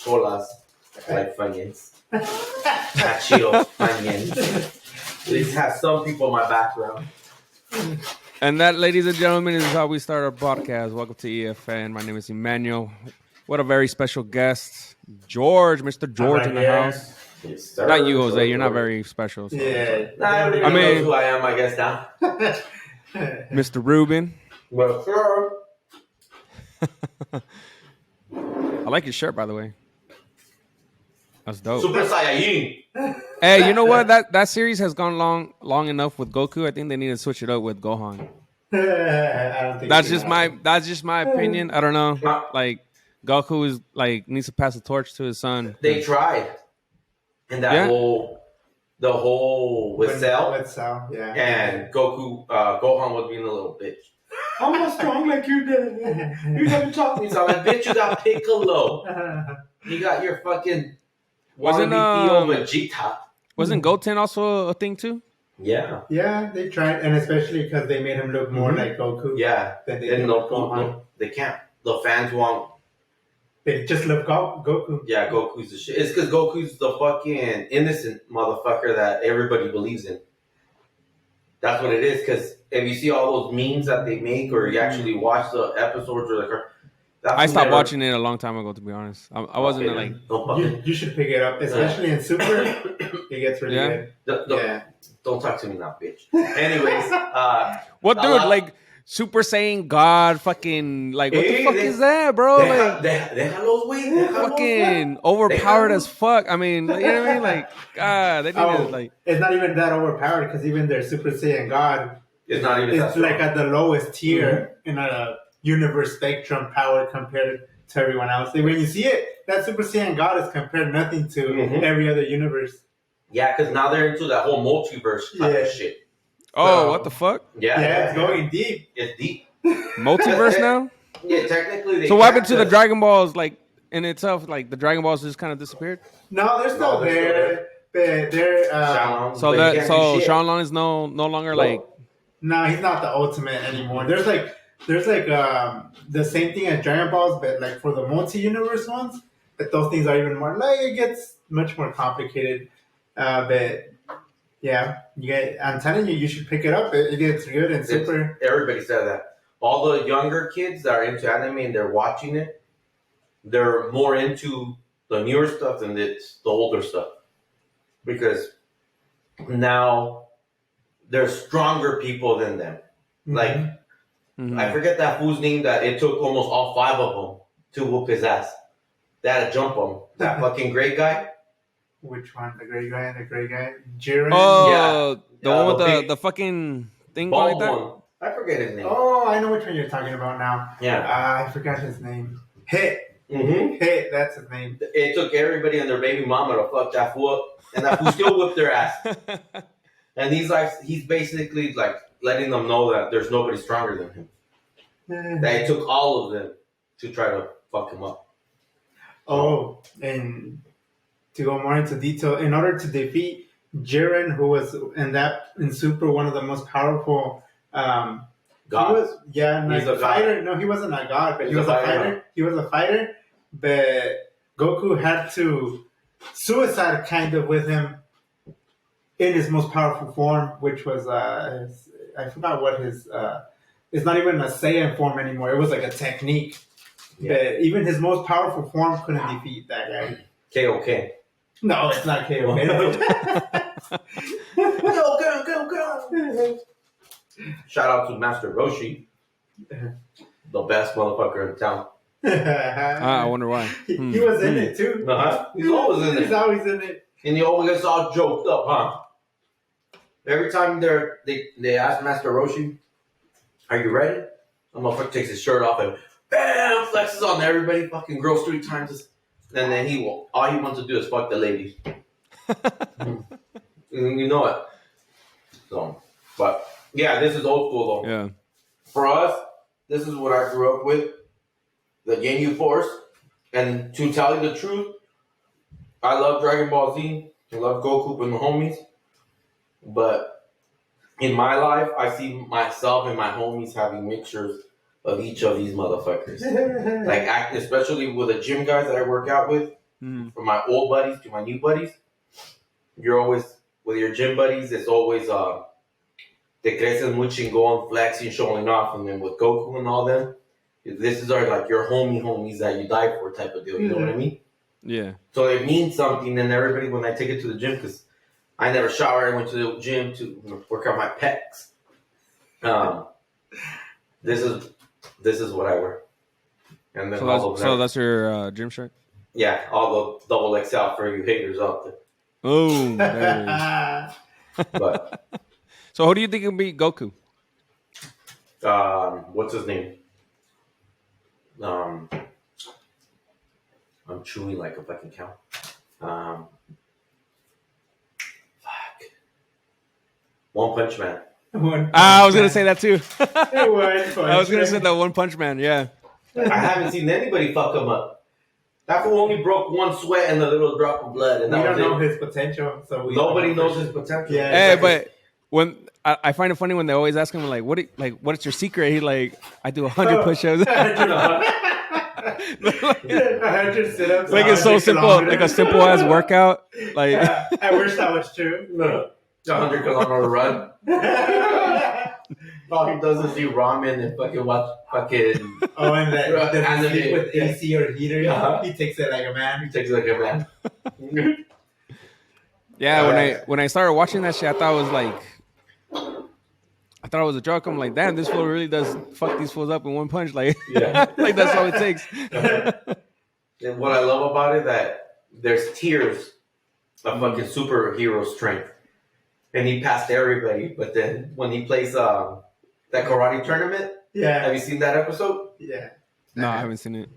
cholas like Funyuns. Not Cheetos, Funyuns. These have some people in my background. And that, ladies and gentlemen, is how we start our podcast. Welcome to EFN. My name is Emmanuel. What a very special guest, George, Mr. George in the house. Yes, sir. Not you, Jose. You're not very special. So Yeah. Everybody knows who I am, I guess, now. Mr. Ruben. Well, sure. I like your shirt, by the way. That's dope. Super Saiyajin. Hey, you know what? That series has gone long enough with Goku. I think they need to switch it up with Gohan. I don't think That's just my opinion. I don't know. Like Goku is needs to pass the torch to his son. They tried. And that the whole with Cell. With Cell, yeah. And Gohan was being a little bitch. I'm not strong like you did. You never talk to me, so I'm like, bitch, you got Piccolo. You got your fucking Vegeta. Wasn't Goten also a thing too? Yeah. Yeah, they tried, and especially because they made him look more like Goku. Yeah. Than they did No, they can't. The fans want. They just love Goku. Yeah, Goku's the shit. It's because Goku's the fucking innocent motherfucker that everybody believes in. That's what it is. Because if you see all those memes that they make, or you actually watch the episodes, or I stopped watching it a long time ago. To be honest, I wasn't You should pick it up, especially in Super. It gets really good. Don't talk to me now, bitch. Anyways, what dude Super Saiyan God, fucking what the fuck is that, bro? Fucking overpowered as fuck. I mean, you know what I mean? God, they need it's not even that overpowered because even their Super Saiyan God, it's not even. It's like at the lowest tier in a universe spectrum power compared to everyone else. When you see it, that Super Saiyan God is compared nothing to every other universe. Yeah, because now they're into that whole multiverse type of shit. Oh, what the fuck? Yeah, it's going deep. It's deep. Multiverse now? Yeah, technically. So what happened to the Dragon Balls? In itself, the Dragon Balls just kind of disappeared. No, they're still there. They're so Shan Long is no longer No, he's not the ultimate anymore. There's the same thing as Dragon Balls, but for the multi-universe ones, but those things are even more it gets much more complicated. But yeah, I'm telling you, you should pick it up. It gets good and super. Everybody said that. All the younger kids that are into anime and they're watching it, they're more into the newer stuff than the older stuff. Because now there's stronger people than them. I forget that fool's name that it took almost all 5 of them to whoop his ass. They had to jump him. That fucking great guy. Which one? The great guy? Jiren? Oh, the one with the fucking thing like that? One. I forget his name. Oh, I know which one you're talking about now. Yeah. I forgot his name. Hit. Mm-hmm. Hit, that's his name. It took everybody and their baby mama to fuck that fool up. And that fool still whipped their ass. And he's basically letting them know that there's nobody stronger than him. That it took all of them to try to fuck him up. Oh, and to go more into detail, in order to defeat Jiren, who was in Super one of the most powerful God. He's a fighter. No, he wasn't a god, but he was a fighter. He was a fighter, but Goku had to suicide kind of with him in his most powerful form, which was I forgot what his it's not even a Saiyan form anymore. It was like a technique. Yeah. But even his most powerful form couldn't defeat that guy. KOK. No, it's not KOK. Go. Shout out to Master Roshi. The best motherfucker in town. I wonder why. He was in it too. Uh-huh. He's always in it. He's always in it. And he always gets all joked up, huh? Every time they ask Master Roshi, "Are you ready?" The motherfucker takes his shirt off and bam, flexes on everybody, fucking girls 3 times. And then all he wants to do is fuck the ladies. You know it. So, but yeah, this is old school though. Yeah. For us, this is what I grew up with. The Ginyu Force. And to tell you the truth, I love Dragon Ball Z. I love Goku and the homies. But in my life, I see myself and my homies having mixtures of each of these motherfuckers. Especially with the gym guys that I work out with. from my old buddies to my new buddies. You're always with your gym buddies. It's always te creces mucho and going flexing, showing off, and then with Goku and all them, this is like your homies that you die for type of deal. You know what I mean? Yeah. So it means something, and everybody when I take it to the gym, because I never showered, I went to the gym to work out my pecs. This is what I wear, and then so that's your gym shirt. Yeah, all the double XL for you haters out there. Oh, there it is. But so who do you think will beat Goku? what's his name? I'm chewing like a fucking cow. One Punch Man. I was gonna say that too. I was gonna say that One Punch Man. Yeah. I haven't seen anybody fuck him up. That fool only broke one sweat and a little drop of blood, and we don't know his potential. So nobody knows his potential. Yeah. Hey, but when I find it funny when they always ask him like, what's your secret? He like, I do 100 push-ups. 100 sit-ups. Like it's so simple, like a simple ass workout. Like I wish that was true. No. 100-kilometer run. All he does is eat ramen and fucking watch fucking. Oh, and that anime with AC or heater. Uh-huh. He takes it like a man. He takes it like a man. yeah, when I started watching that shit, I thought it was a joke. I'm like, damn, this fool really does fuck these fools up in one punch. Like, Yeah. like that's all it takes. And what I love about it that there's tiers of fucking superhero strength. And he passed everybody, but then when he plays that karate tournament, Yeah. have you seen that episode? Yeah. No, I haven't seen it.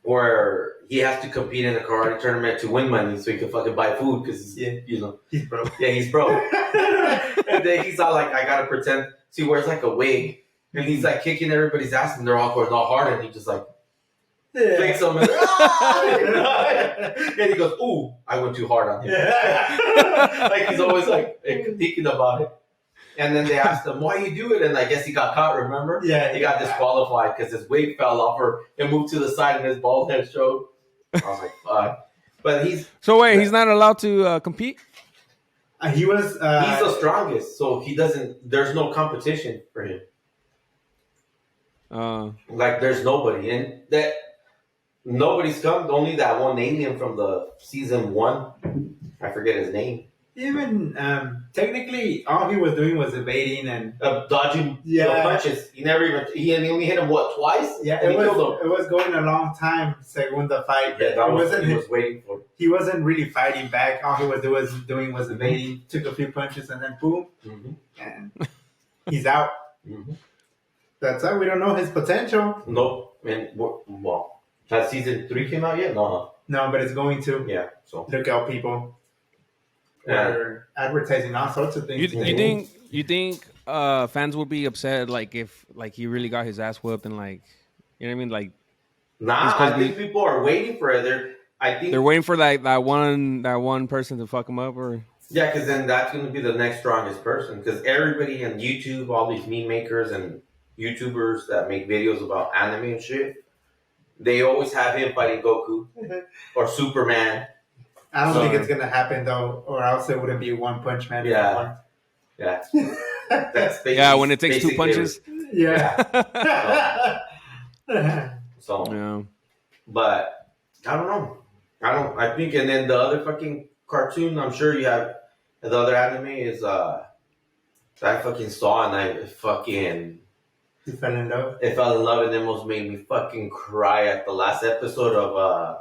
Where he has to compete in a karate tournament to win money so he can fucking buy food because, you know. He's broke. Yeah, he's broke. And then he's all like, I gotta pretend. So he wears like a wig. And he's like kicking everybody's ass and they're all going all hard. And he just like flicks them. And, and he goes, ooh, I went too hard on him. Like he's always like thinking about it. And then they asked him, why you do it? And I guess he got caught, remember? Yeah. He got disqualified because his wig fell off or it moved to the side and his bald head showed. I was like, fuck. But he's not allowed to compete? He was. he's the strongest, so he doesn't. There's no competition for him. Like there's nobody, and that nobody's come. Only that one alien from the season 1. I forget his name. Even technically, all he was doing was evading and dodging punches. He never even. He only hit him twice. Yeah, and it he killed him. It was going a long time. Según the fight, Yeah, that was what he was waiting for. He wasn't really fighting back. All he was doing was evading. Took a few punches and then boom, and he's out. That's why we don't know his potential. Nope. And well, has season 3 came out yet? No, but it's going to. Yeah. So look out, people. We're advertising all sorts of things. You think fans would be upset like if like he really got his ass whooped and like, you know what I mean? Like, I think people are waiting for it. They're waiting for like that one person to fuck him up, or because then that's going to be the next strongest person. Because everybody on YouTube, all these meme makers and YouTubers that make videos about anime and shit, they always have him fighting Goku or Superman. I don't think it's gonna happen though, or else it wouldn't be One Punch Man. Yeah. That's when it takes 2 punches. Yeah. So yeah. But I don't know. I think, and then the other fucking cartoon, I'm sure you have the other anime is that I fucking saw and I fucking. You fell in love. I fell in love and almost made me fucking cry at the last episode of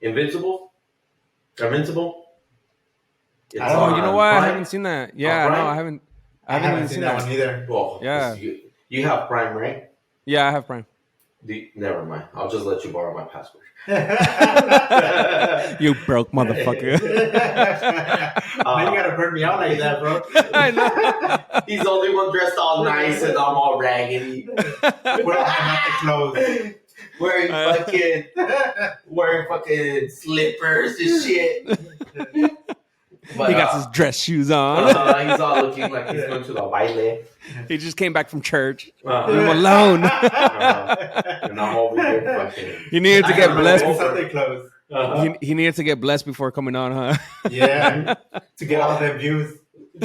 Invincible. Oh, you know what? I haven't seen that. Yeah, no, I haven't. I haven't seen that one either. Well, yeah. You have Prime, right? Yeah, I have Prime. Never mind. I'll just let you borrow my password. You broke motherfucker. You gotta burn me out like that, bro. I know. He's the only one dressed all nice and I'm all raggedy. We're not the clothes. Wearing fucking slippers and shit. But, he got his dress shoes on. He's all looking like he's going to the baile. He just came back from church. Leave him alone. And I'm over here fucking. He needed to get blessed. Sunday clothes. he needed to get blessed before coming on, huh? Yeah, to get all the views.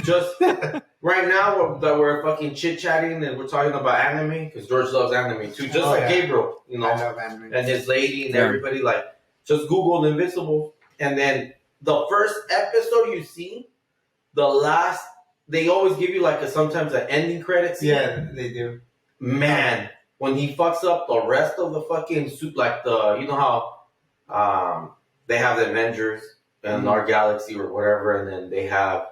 Just right now that we're fucking chit chatting and we're talking about anime because George loves anime too, just Gabriel, you know, I love anime. and his lady and everybody. Like, just Google Invincible, and then the first episode you see, the last they always give you like sometimes an ending credit scene. Yeah, they do. Man, when he fucks up the rest of the fucking suit, like you know how they have the Avengers and our galaxy or whatever, and then they have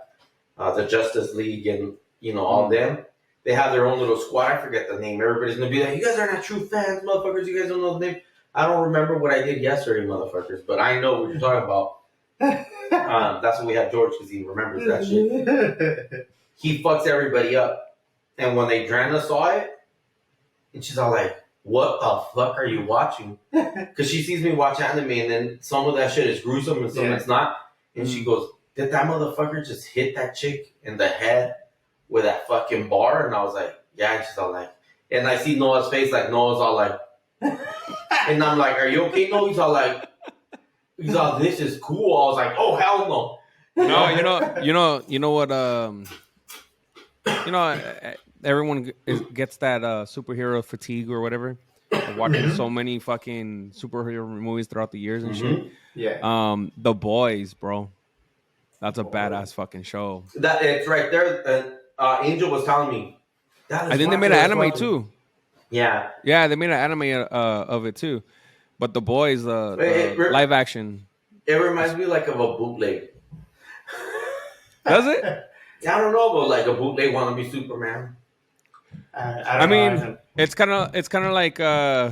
the Justice League and, you know, all them. They have their own little squad. I forget the name. Everybody's going to be like, you guys are not true fans, motherfuckers. You guys don't know the name. I don't remember what I did yesterday, motherfuckers, but I know what you're talking about. That's what we have George, because he remembers that shit. He fucks everybody up. And when Adriana saw it, and she's all like, what the fuck are you watching? Because she sees me watch anime, and then some of that shit is gruesome and some it's not. And she goes, did that motherfucker just hit that chick in the head with that fucking bar? And I was like, yeah. And she's all like, and I see Noah's face, like Noah's all like, and I'm like, are you okay, Noah? He's all like, this is cool. I was like, oh, hell no. No, you know what? Everyone gets that superhero fatigue or whatever. Watching so many fucking superhero movies throughout the years and shit. Yeah. The Boys, bro. That's a badass fucking show. That it's right there. Angel was telling me. I think they made an anime too. Yeah. Yeah, they made an anime of it too. But The Boys, the live action. It reminds me like of a bootleg. Does it? I don't know, but like a bootleg wannabe Superman. I mean, it's kind of like I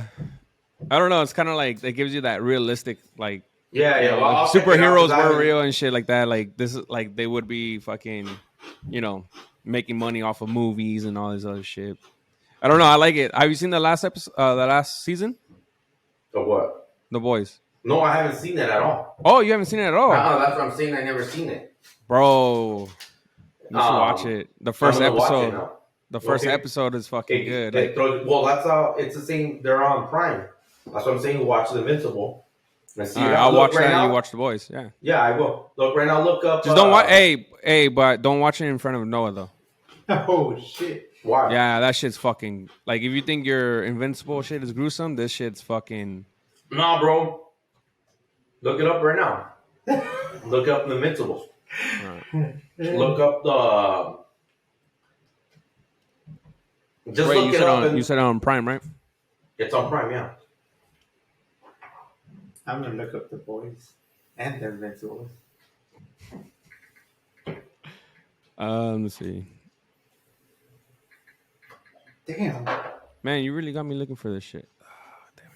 don't know. It's kind of like it gives you that realistic like. Yeah. Well, superheroes were real and shit like that. Like this is like they would be fucking, you know, making money off of movies and all this other shit. I don't know. I like it. Have you seen the last episode? The last season? The what? The Boys. No, I haven't seen it at all. Oh, you haven't seen it at all? No, that's what I'm saying. I never seen it, bro. You should watch it. The first episode. The first episode is fucking good. Well, that's it's the same. They're on Prime. That's what I'm saying. Watch The Invincible. I'll watch that and you watch The Boys. Yeah. Yeah, I will. Look, right now, look up. Just don't watch. Hey, but don't watch it in front of Noah though. Oh shit! Why? Yeah, that shit's fucking. Like, if you think your Invincible shit is gruesome, this shit's fucking. Nah, bro. Look it up right now. Look up The Invincible. Right. Look up the. Just Wait, look it up. You said it on Prime, right? It's on Prime, yeah. I'm gonna look up The Boys and The Invincibles. Let me see. Damn. Man, you really got me looking for this shit. Oh, damn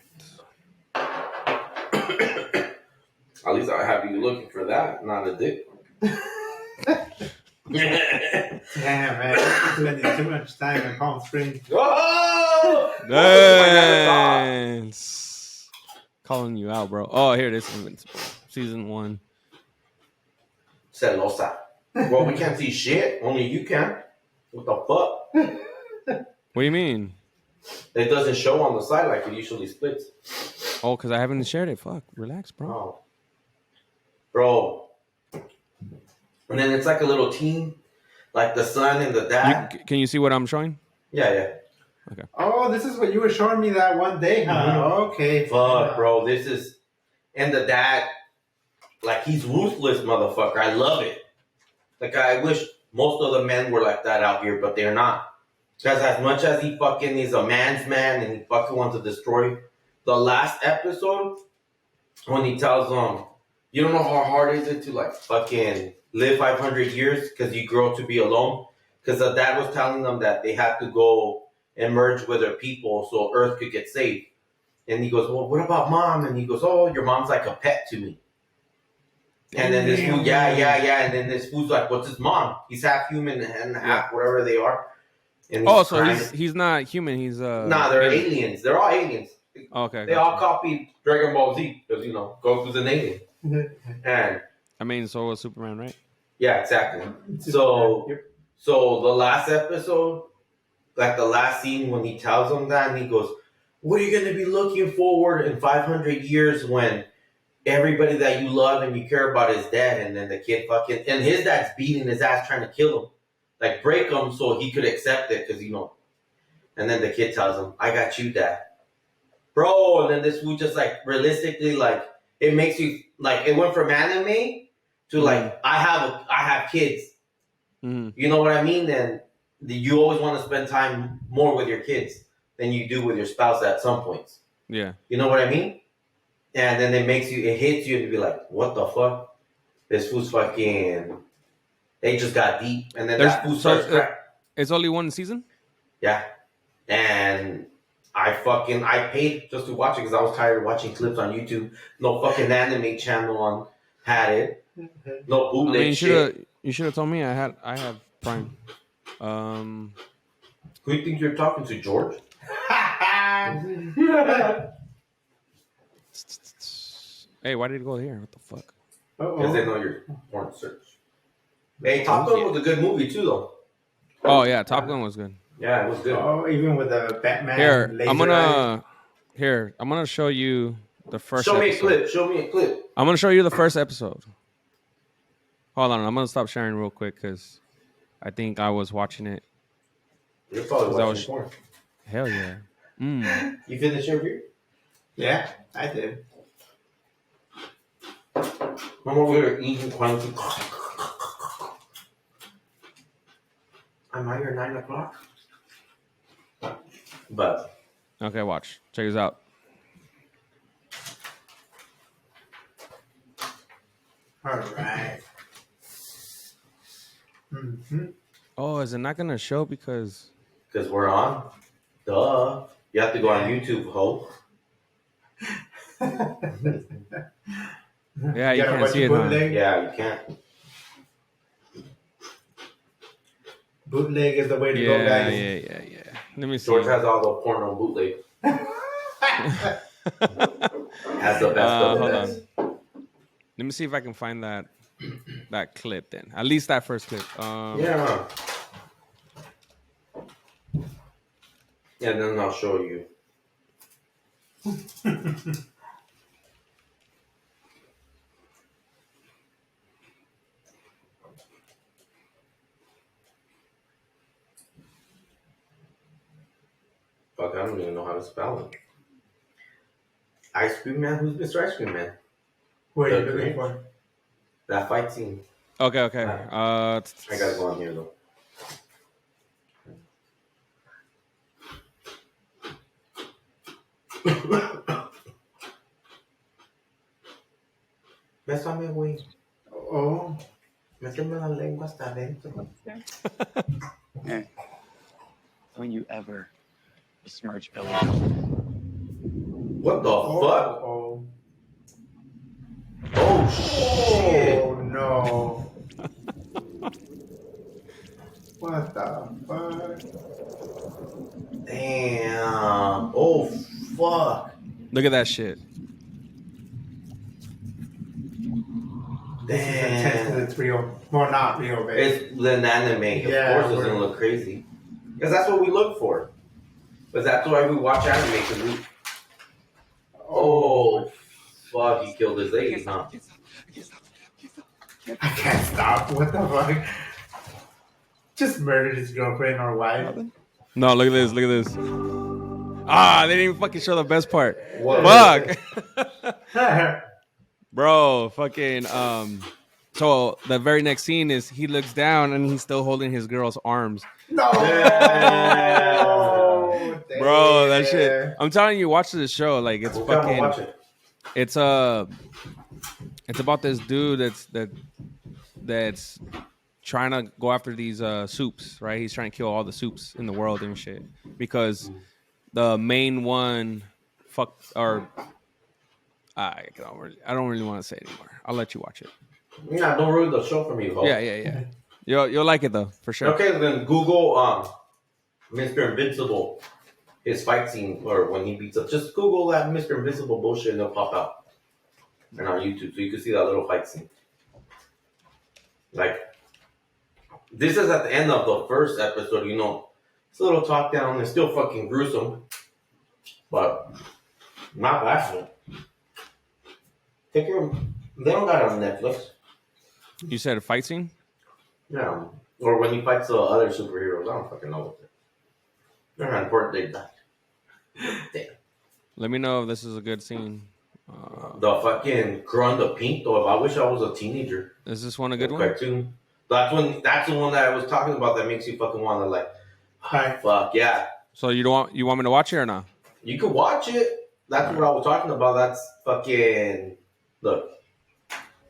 it. At least I have you looking for that, not a dick. Damn, man. I'm spending too much time in Palm Springs. Oh! Dance. Calling you out, bro. Oh, here it is. Invincible. Season 1. Celosa. Well, we can't see shit. Only you can. What the fuck? What do you mean? It doesn't show on the side like it usually splits. Oh, because I haven't shared it. Fuck. Relax, bro. Oh. Bro. And then it's like a little team. Like the son and the dad. Can you see what I'm showing? Yeah. Okay. Oh, this is what you were showing me that one day, huh? Mm-hmm. Okay. Fuck, bro. This is... And the dad... Like, he's ruthless, motherfucker. I love it. Like, I wish most of the men were like that out here, but they're not. Because as much as he fucking is a man's man and he fucking wants to destroy... The last episode, when he tells them, you don't know how hard is it to, like, fucking live 500 years because you grow to be alone? Because the dad was telling them that they had to go and merge with their people so Earth could get saved. And he goes, well, what about mom? And he goes, oh, your mom's like a pet to me. And then this fool, yeah. And then this fool's like, what's his mom? He's half human and half whatever they are. And so he's not human. He's Nah, they're aliens. They're all aliens. Okay. They all copied Dragon Ball Z because, you know, Goku's an alien. And I mean, so was Superman, right? Yeah, exactly. So the last episode, like the last scene when he tells them that, and he goes, what are you going to be looking forward in 500 years when everybody that you love and you care about is dead, and then the kid fucking and his dad's beating his ass trying to kill him, like break him so he could accept it because and then the kid tells him, "I got you, dad." Bro, and then this fool just like realistically, like it makes you like it went from anime to like I have kids. Mm-hmm. You know what I mean? Then you always want to spend time more with your kids than you do with your spouse at some points. Yeah. You know what I mean? And then it hits you and you be like, what the fuck? This fool's fucking. They just got deep, and then that fool starts cracking. It's only one season. Yeah, and I paid just to watch it because I was tired of watching clips on YouTube. No fucking anime channel had it. No bootleg shit. You should have told me I have Prime. Who do you think you're talking to, George? Hey, why did it go here? What the fuck? Because they know your porn search. Hey, Top Gun was a good movie too, though. Oh yeah, Top Gun was good. Yeah, it was good. Oh, even with the Batman. I'm gonna show you the first. Show me a clip. I'm gonna show you the first episode. Hold on, I'm gonna stop sharing real quick because I think I was watching it. You're probably watching porn. Hell yeah. You finished your beer? Yeah, I did. I'm over here eating quantity. I'm out here 9 o'clock. But okay, watch. Check this out. All right. Mm-hmm. Oh, is it not gonna show because we're on? Duh. You have to go on YouTube, ho. Yeah, you can't see it, huh? Yeah, you can't. Bootleg is the way to go, guys. Yeah. Let me see. George has all the porno bootleg. Has the best of the best. Let me see if I can find that clip then. At least that first clip. Yeah. And then I'll show you. Fuck, I don't even know how to spell it. Ice Cream Man? Who's Mr. Ice Cream Man? What are you looking for? That fight scene. Okay. I gotta go on here though. Bésame, güey. Oh. Méteme la lengua hasta adentro. Hey. Don't you ever besmirch Billy. What the fuck? Oh shit. Oh no. What the fuck? Damn. Oh fuck. Look at that shit. Damn. It's real. Well, not real, baby. It's an anime. Of course it's gonna look crazy. Because that's what we look for. But that's why we watch anime. Because oh, fuck. He killed his lady, huh? I can't stop. What the fuck? Just murdered his girlfriend or wife. No, look at this. Look at this. Ah, they didn't even fucking show the best part. What? Fuck. Bro, fucking, so the very next scene is he looks down and he's still holding his girl's arms. No! Bro, that shit. I'm telling you, watch this show. Like, it's fucking, Watch it. it's about this dude that's trying to go after these soups, right? He's trying to kill all the soups in the world and shit. Because the main one I don't really want to say it anymore. I'll let you watch it. Yeah, don't ruin the show for me, Ho. Yeah. You'll like it though, for sure. Okay, then Google Mr. Invincible, his fight scene, or when he beats up. Just Google that Mr. Invincible bullshit and it'll pop out. And on YouTube, so you can see that little fight scene. Like, this is at the end of the first episode, It's a little talk down. It's still fucking gruesome. But not bashful. Take care. They don't got it on Netflix. You said a fight scene? Yeah. Or when he fights the other superheroes. I don't fucking know what they're not important. They die. Damn. Let me know if this is a good scene. The fucking Girl the Pink, though. If I wish I was a teenager. Is this one a good one? Cartoon. That's the one that I was talking about that makes you fucking want to like, fuck yeah. So you want me to watch it or not? You could watch it. That's what I was talking about. That's fucking look.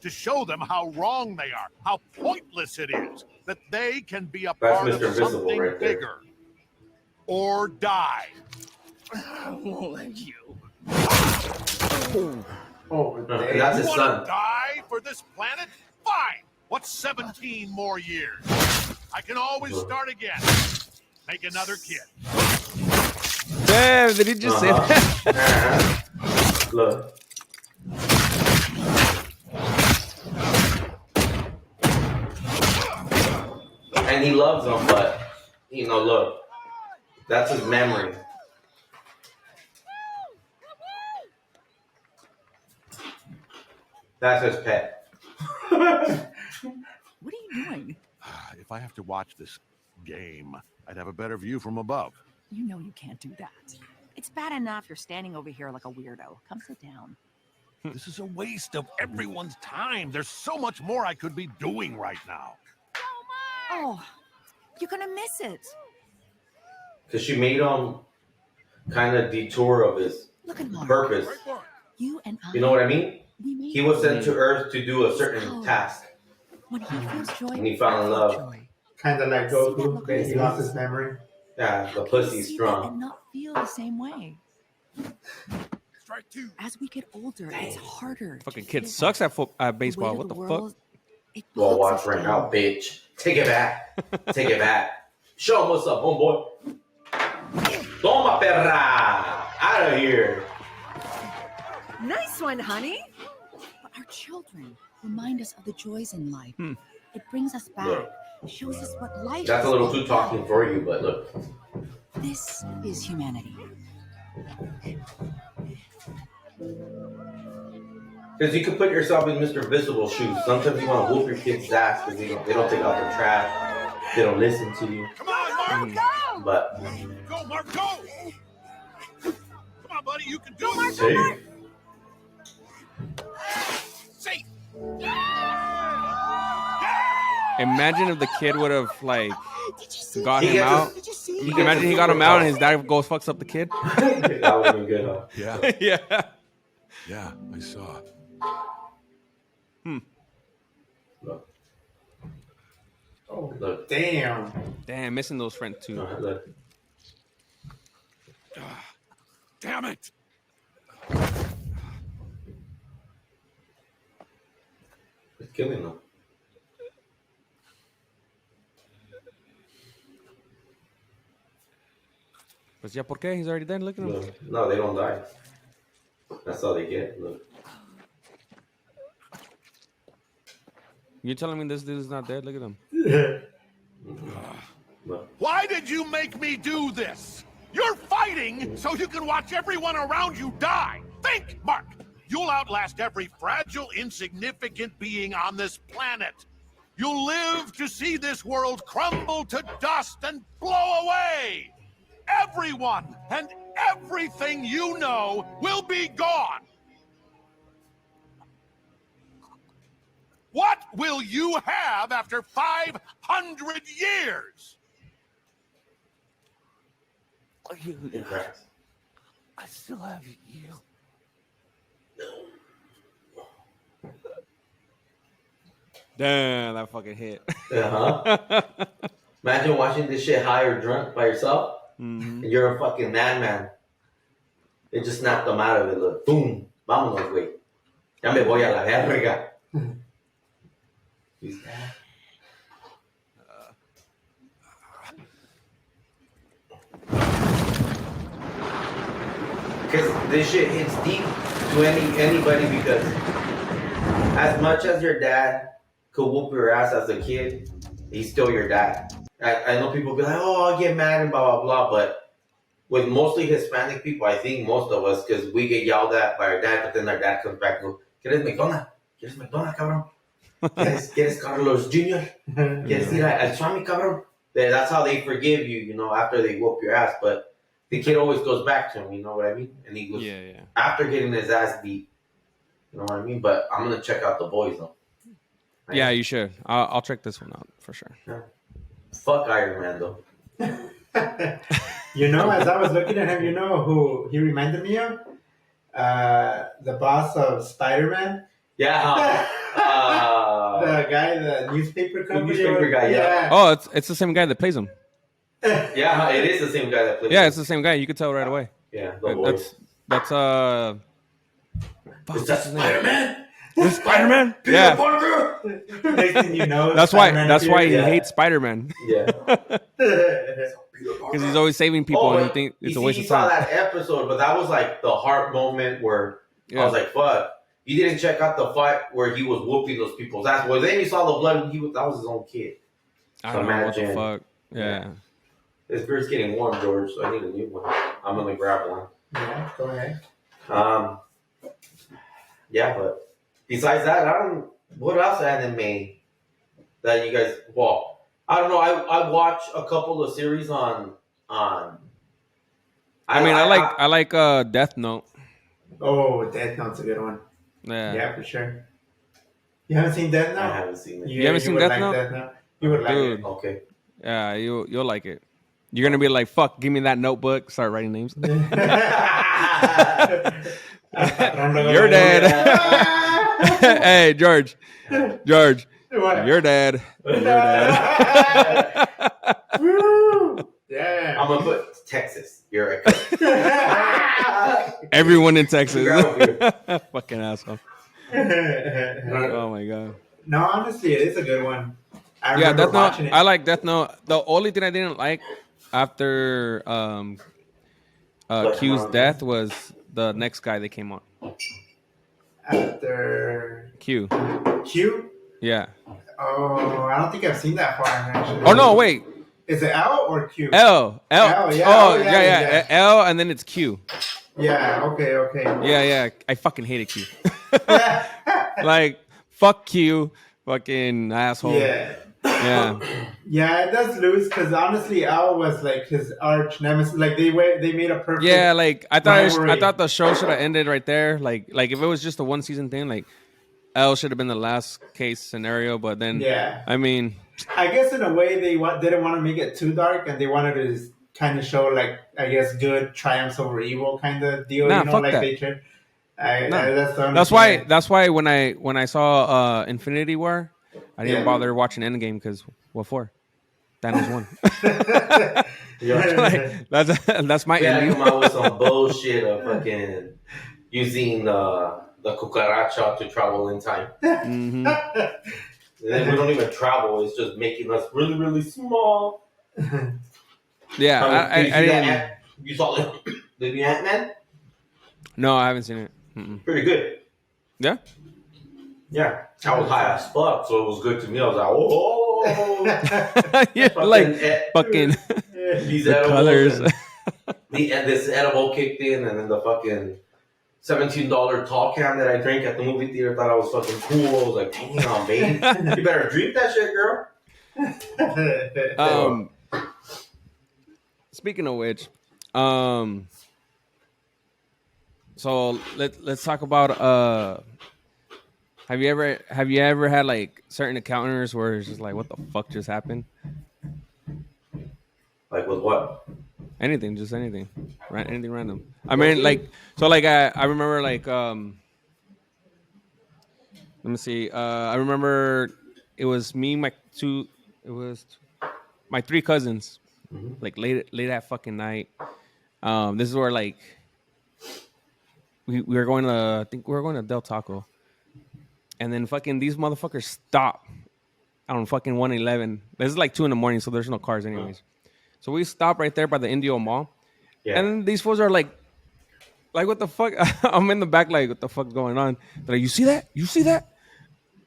To show them how wrong they are, how pointless it is, that they can be a That's part Mr. of Invisible something right there. bigger. Or die. I won't let you. Oh, And that's his You want son. to die for this planet? Fine. What's 17 more years? I can always start again. Make another kid. Damn, did he just say that? Look. And he loves them, but look, that's his memory. That's his pet. What are you doing? If I have to watch this game, I'd have a better view from above. You know you can't do that. It's bad enough you're standing over here like a weirdo. Come sit down. This is a waste of everyone's time. There's so much more I could be doing right now. Oh, you're gonna miss it. Because she made him kind of detour of his Look at Mark. purpose. You and I. You know what I mean? We made He was sent to Earth to do a certain task. When he feels joy, And he fell in love. joy. Kind of like Goku, but he lost his memory. Yeah, the I can pussy's see that strong. and not feel the same way. Strike two. As we get older, it's harder. Fucking to kid feel sucks that. at baseball. weight What of the world, fuck? it Well, bogs watch us right down. now, bitch. Take it back. Take it back. Show him what's up, homeboy. Toma, perra. Out of here. Nice one, honey. But our children remind us of the joys in life. It brings us back. Look. Shows us what life That's a is little all too about. talking for you, but look. This is humanity. Because you could put yourself in Mr. Invisible shoes. Sometimes you want to whoop your kid's ass because they don't take out their trash. They don't listen to you. Come on, Mark. But Go, Mark, go. Come on, buddy. You can do it. safe. Safe. Imagine if the kid would have like got He him gets out. his- he gets Imagine his he got him out and superpower. his dad goes fucks up the kid. That would have been good, huh? Yeah. Yeah. Yeah, I saw. Look. Oh, Look. damn. Damn, missing those friends too. Look. Damn it. It's killing them. But yeah, ¿por qué? He's already dead. Look at him. Look. No, they don't die. That's all they get. Look. You're telling me this dude's not dead? Look at him. Look. Why did you make me do this? You're fighting so you can watch everyone around you die. Think, Mark. You'll outlast every fragile, insignificant being on this planet. You'll live to see this world crumble to dust and blow away. Everyone and everything you know will be gone. What will you have after 500 years? It cracks. I still have you. Damn, that fucking hit. Uh-huh. Imagine watching this shit high or drunk by yourself. Mhm. And you're a fucking madman. It just snapped them out of it. Look, boom. Vámonos, güey. Ya me voy a la verga. He's dead. Because this shit hits deep to anybody because as much as your dad could whoop your ass as a kid, he's still your dad. I know people be like, oh, I'll get mad and blah, blah, blah, but with mostly Hispanic people, I think most of us, because we get yelled at by our dad, but then our dad comes back and goes, ¿Quieres McDonald's? ¿Quieres McDonald's, cabrón? ¿Quieres Carlos Jr.? ¿Quieres ir al Swami, cabrón? That's how they forgive you, you know, after they whoop your ass. But the kid always goes back to him, you know what I mean? And he goes, after getting his ass beat, you know what I mean? But I'm going to check out The Boys, though. Right? Yeah, you should. I'll check this one out for sure. Yeah. Fuck Iron Man, though. You know, as I was looking at him, you know who he reminded me of? The boss of Spider-Man. Yeah. The guy, the newspaper company. The newspaper guy, yeah. Oh, it's the same guy that plays him. Yeah, it is the same guy that plays him. Yeah, it's the same guy. You could tell right away. Yeah, The Boys. That's Is that Spider-Man? This Spider-Man? Yeah. Next thing you know, That's why he Yeah. hates Spider-Man. Yeah. Because he's always saving people and he thinks it's a waste of saw time. that episode, but that was like the heart moment where I was like, fuck. You didn't check out the fight where he was whooping those people's ass. Well, then you saw the blood. That was his own kid. I don't know what the fuck. Yeah. This beer's getting warm, George, so I need a new one. I'm going to grab one. Yeah, go ahead. Yeah, but besides that, what else anime that you guys, well, I don't know. I watch a couple of series on I like Death Note. Oh, Death Note's a good one. Yeah, for sure. You haven't seen Death Note? I haven't seen it. You haven't seen would Death like Note? Death Note? You would like Dude. it. Okay. Yeah, you'll like it. You're gonna be like, fuck, give me that notebook. Start writing names. You're dead. Hey, George. What? You're dead. You're dead. Woo! Yeah. I'm going to put Texas. You're right. Everyone in Texas. Grab Fucking asshole. Oh my god. No, honestly, it is a good one. I Yeah, remember Death Note. watching it. I like Death Note. The only thing I didn't like after Q's death was the next guy that came on. After Q. Q? Yeah. Oh, I don't think I've seen that far, actually. Oh no, wait. Is it L or Q? L. yeah. Oh, Oh, yeah, yeah. L and then it's Q. Yeah, okay. Yeah. I fucking hated Q. Like, fuck Q. Fucking asshole. Yeah. Yeah. Yeah, it does lose because honestly, Al was like his arch nemesis. Like they made a perfect. Yeah, like I rivalry. thought the show should have ended right there. Like if it was just a one season thing, like L should have been the last case scenario. But then, Yeah. I mean, I guess in a way they didn't want to make it too dark, and they wanted to kind of show like I guess good triumphs over evil kind of deal. Nah, you know, fuck like that. they tried. That's why when I saw Infinity War, I didn't bother watching Endgame because what for? Thanos won. Like, that's my ending. Come out with some bullshit of fucking using the cucaracha to travel in time. Mm-hmm. And then we don't even travel. It's just making us really, really small. Yeah, I didn't. You saw the new Ant-Man? No, I haven't seen it. Mm-mm. Pretty good. Yeah. Yeah. I was high as fuck, so it was good to me. I was like, oh. Yeah, like fucking These the colors. This edible kicked in, and then the fucking $17 tall can that I drank at the movie theater thought I was fucking cool. I was like, damn, baby. You better drink that shit, girl. Speaking of which, so let's talk about have you ever had like certain encounters where it's just like, what the fuck just happened? Like with what? Anything, just anything, right? Anything random. I mean, like, so like I remember like let me see. I remember it was me, my three cousins, like late that fucking night. This is where like we were going to, I think we were going to Del Taco, and then fucking these motherfuckers stop on fucking 111. This is like 2 a.m, so there's no cars anyways. So we stop right there by the Indio Mall, and these fools are like what the fuck? I'm in the back like, what the fuck's going on? They're like, you see that? You see that?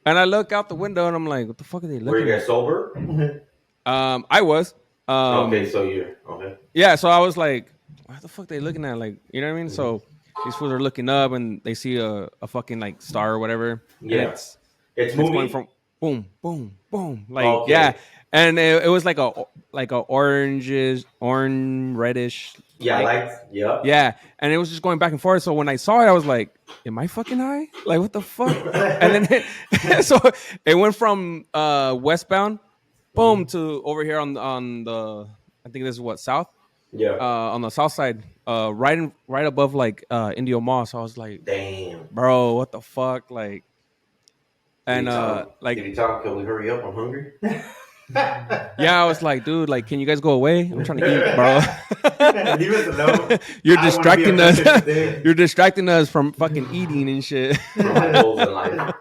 And I look out the window and I'm like, what the fuck are they looking at? Were you guys sober? I was. Okay, so you're okay. Yeah, so I was like, what the fuck are they looking at? Like, you know what I mean? So these fools are looking up and they see a fucking like star or whatever. Yeah. And It's going moving. from boom, boom, boom. Like, Okay. yeah. And it was like a orange reddish. Yeah, lights. Yep. Yeah. And it was just going back and forth. So when I saw it, I was like, am I fucking high? Like, what the fuck? And then so it went from westbound, boom, to over here on the, I think this is what, south? Yeah. On the south side, right above like Indio Mall. So I was like, Damn. bro, what the fuck? Like, and like, did he tell him, can we hurry up? I'm hungry. yeah, I was like, dude, like, can you guys go away? I'm trying to eat, bro. Leave us alone. You're I wanna be distracting a us. vegan today. You're distracting us from fucking eating and shit. For my goals in life.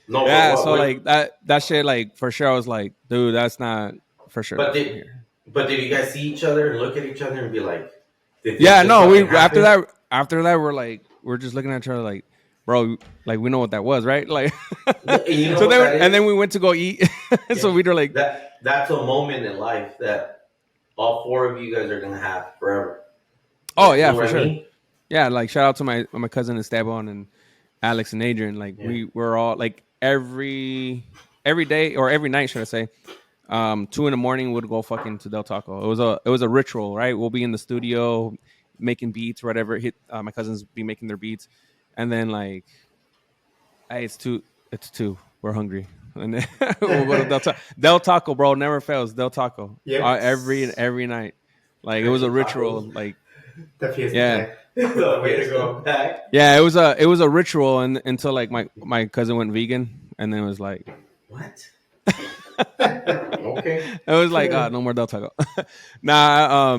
No, but Yeah, what- so what- like that shit, like for sure, I was like, dude, that's not for sure. But did you guys see each other and look at each other and be like, did Yeah, this no, fucking happen? after that, we're just looking at each other like, bro, like we know what that was, right? Like, And you know so what then, that is? and then we went to go eat. So we were like, that's a moment in life that all four of you guys are gonna have forever. oh yeah, You know for what I sure. mean? Yeah, like shout out to my cousin Esteban and Alex and Adrian. Like we're all like every day or every night, should I say? 2 a.m. we'd go fucking to Del Taco. It was a ritual, right? We'll be in the studio making beats or whatever. My cousins be making their beats, and then like, hey, it's two. We're hungry, and then we'll go to Del Taco. Del Taco, bro, never fails. Del Taco, Yep. every night. Like it was a ritual. Like The fiesta Yeah. pack. The way to go. yeah, it was a ritual, and until like my cousin went vegan, and then it was like. What? Okay. It was like, no more Del Taco. Nah,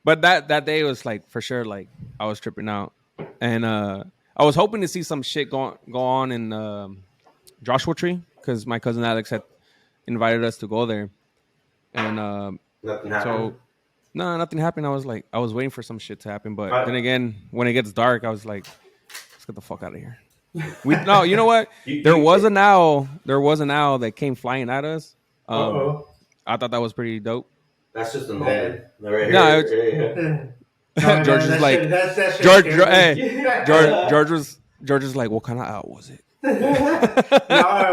but that day was like for sure, like I was tripping out, and I was hoping to see some shit go on in Joshua Tree because my cousin Alex had invited us to go there, and Nothing happened. so no, nothing happened. I was waiting for some shit to happen, but then again, when it gets dark, I was like, let's get the fuck out of here. No, you know what? There was an owl that came flying at us. Uh-oh. I thought that was pretty dope. That's just a moment. Right here. No, Yeah. George was like, George was like, what kind of owl was it? No,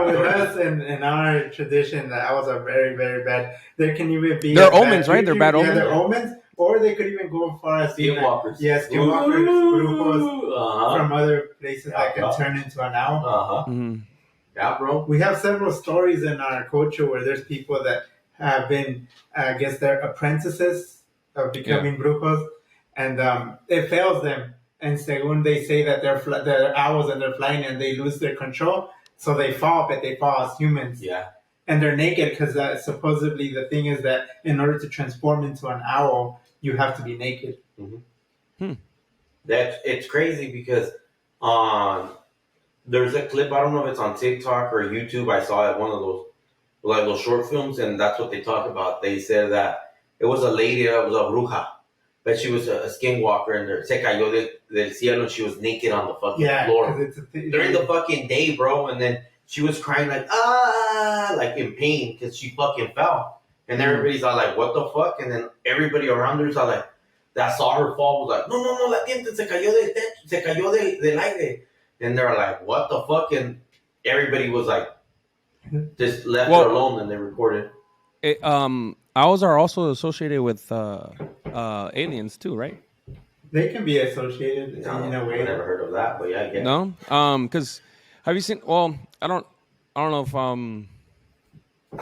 with us in our tradition, the owls are very, very bad. There can even be They're a bad omens, right? They're juju. bad Yeah, omens. they're omens, or they could even go as far as Skinwalkers. Yes, skinwalkers, grupos Uh-huh. from other places that can turn into an owl. Uh-huh. Mhm. Yeah, bro. We have several stories in our culture where there's people that have been, I guess, they're apprentices of becoming brujos, and it fails them. And según they say that they're owls and they're flying and they lose their control, so they fall, but they fall as humans. Yeah. And they're naked because supposedly the thing is that in order to transform into an owl, you have to be naked. It's crazy because there's a clip, I don't know if it's on TikTok or YouTube, I saw it, one of those like those short films, and that's what they talk about. They said that it was a lady that was a bruja, but she was a skinwalker, and se cayó del cielo, and she was naked on the fucking floor during the fucking day, bro. And then she was crying like in pain because she fucking fell, and everybody's all like, what the fuck? And then everybody around her's all like, that saw her fall was like, no, la tienta se cayó del techo, se cayó del aire, and they're like, what the fuck? And everybody was like, just left her alone, and they recorded. Owls are also associated with aliens too, right? They can be associated in a way. I never heard of that, but yeah, I guess. No, because have you seen? Well, I don't know if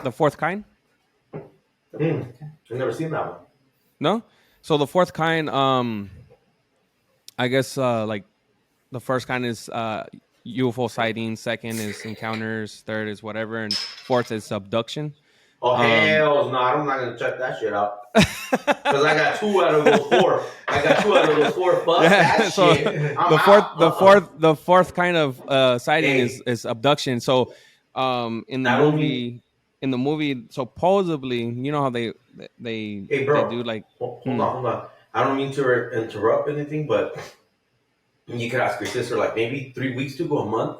the fourth kind. I've never seen that one. No, so the fourth kind, I guess like the first kind is UFO sightings, second is encounters, third is whatever, and fourth is abduction. Oh, hell no, I'm not going to check that shit out. Because I got 2 out of those 4. Fuck that so shit. The fourth kind of sighting is abduction. So in the movie, supposedly, you know how they do like. Hold on. I don't mean to interrupt anything, but you could ask your sister, like maybe 3 weeks to a month.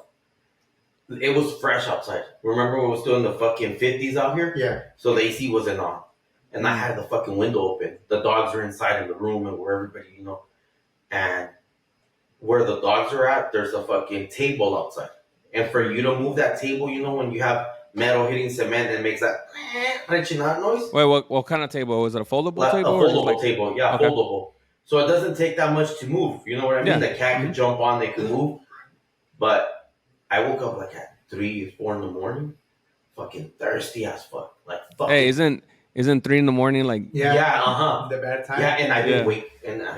It was fresh outside. Remember when it was still in the fucking 50s out here? Yeah. So the AC wasn't on. And I had the fucking window open. The dogs are inside in the room and where everybody, and where the dogs are at, there's a fucking table outside. And for you to move that table, you know, when you have metal hitting cement and it makes that crunching out noise? Wait, what kind of table? Was it a foldable Like table? a Or just foldable table, yeah, okay. foldable. So it doesn't take that much to move. You know what I mean? Yeah. The cat could jump on, they could move. But I woke up like at 3, 4 in the morning, fucking thirsty as fuck. Like fucking. Hey, isn't 3 in the morning like? Yeah, uh-huh. The bad time. Yeah, and I've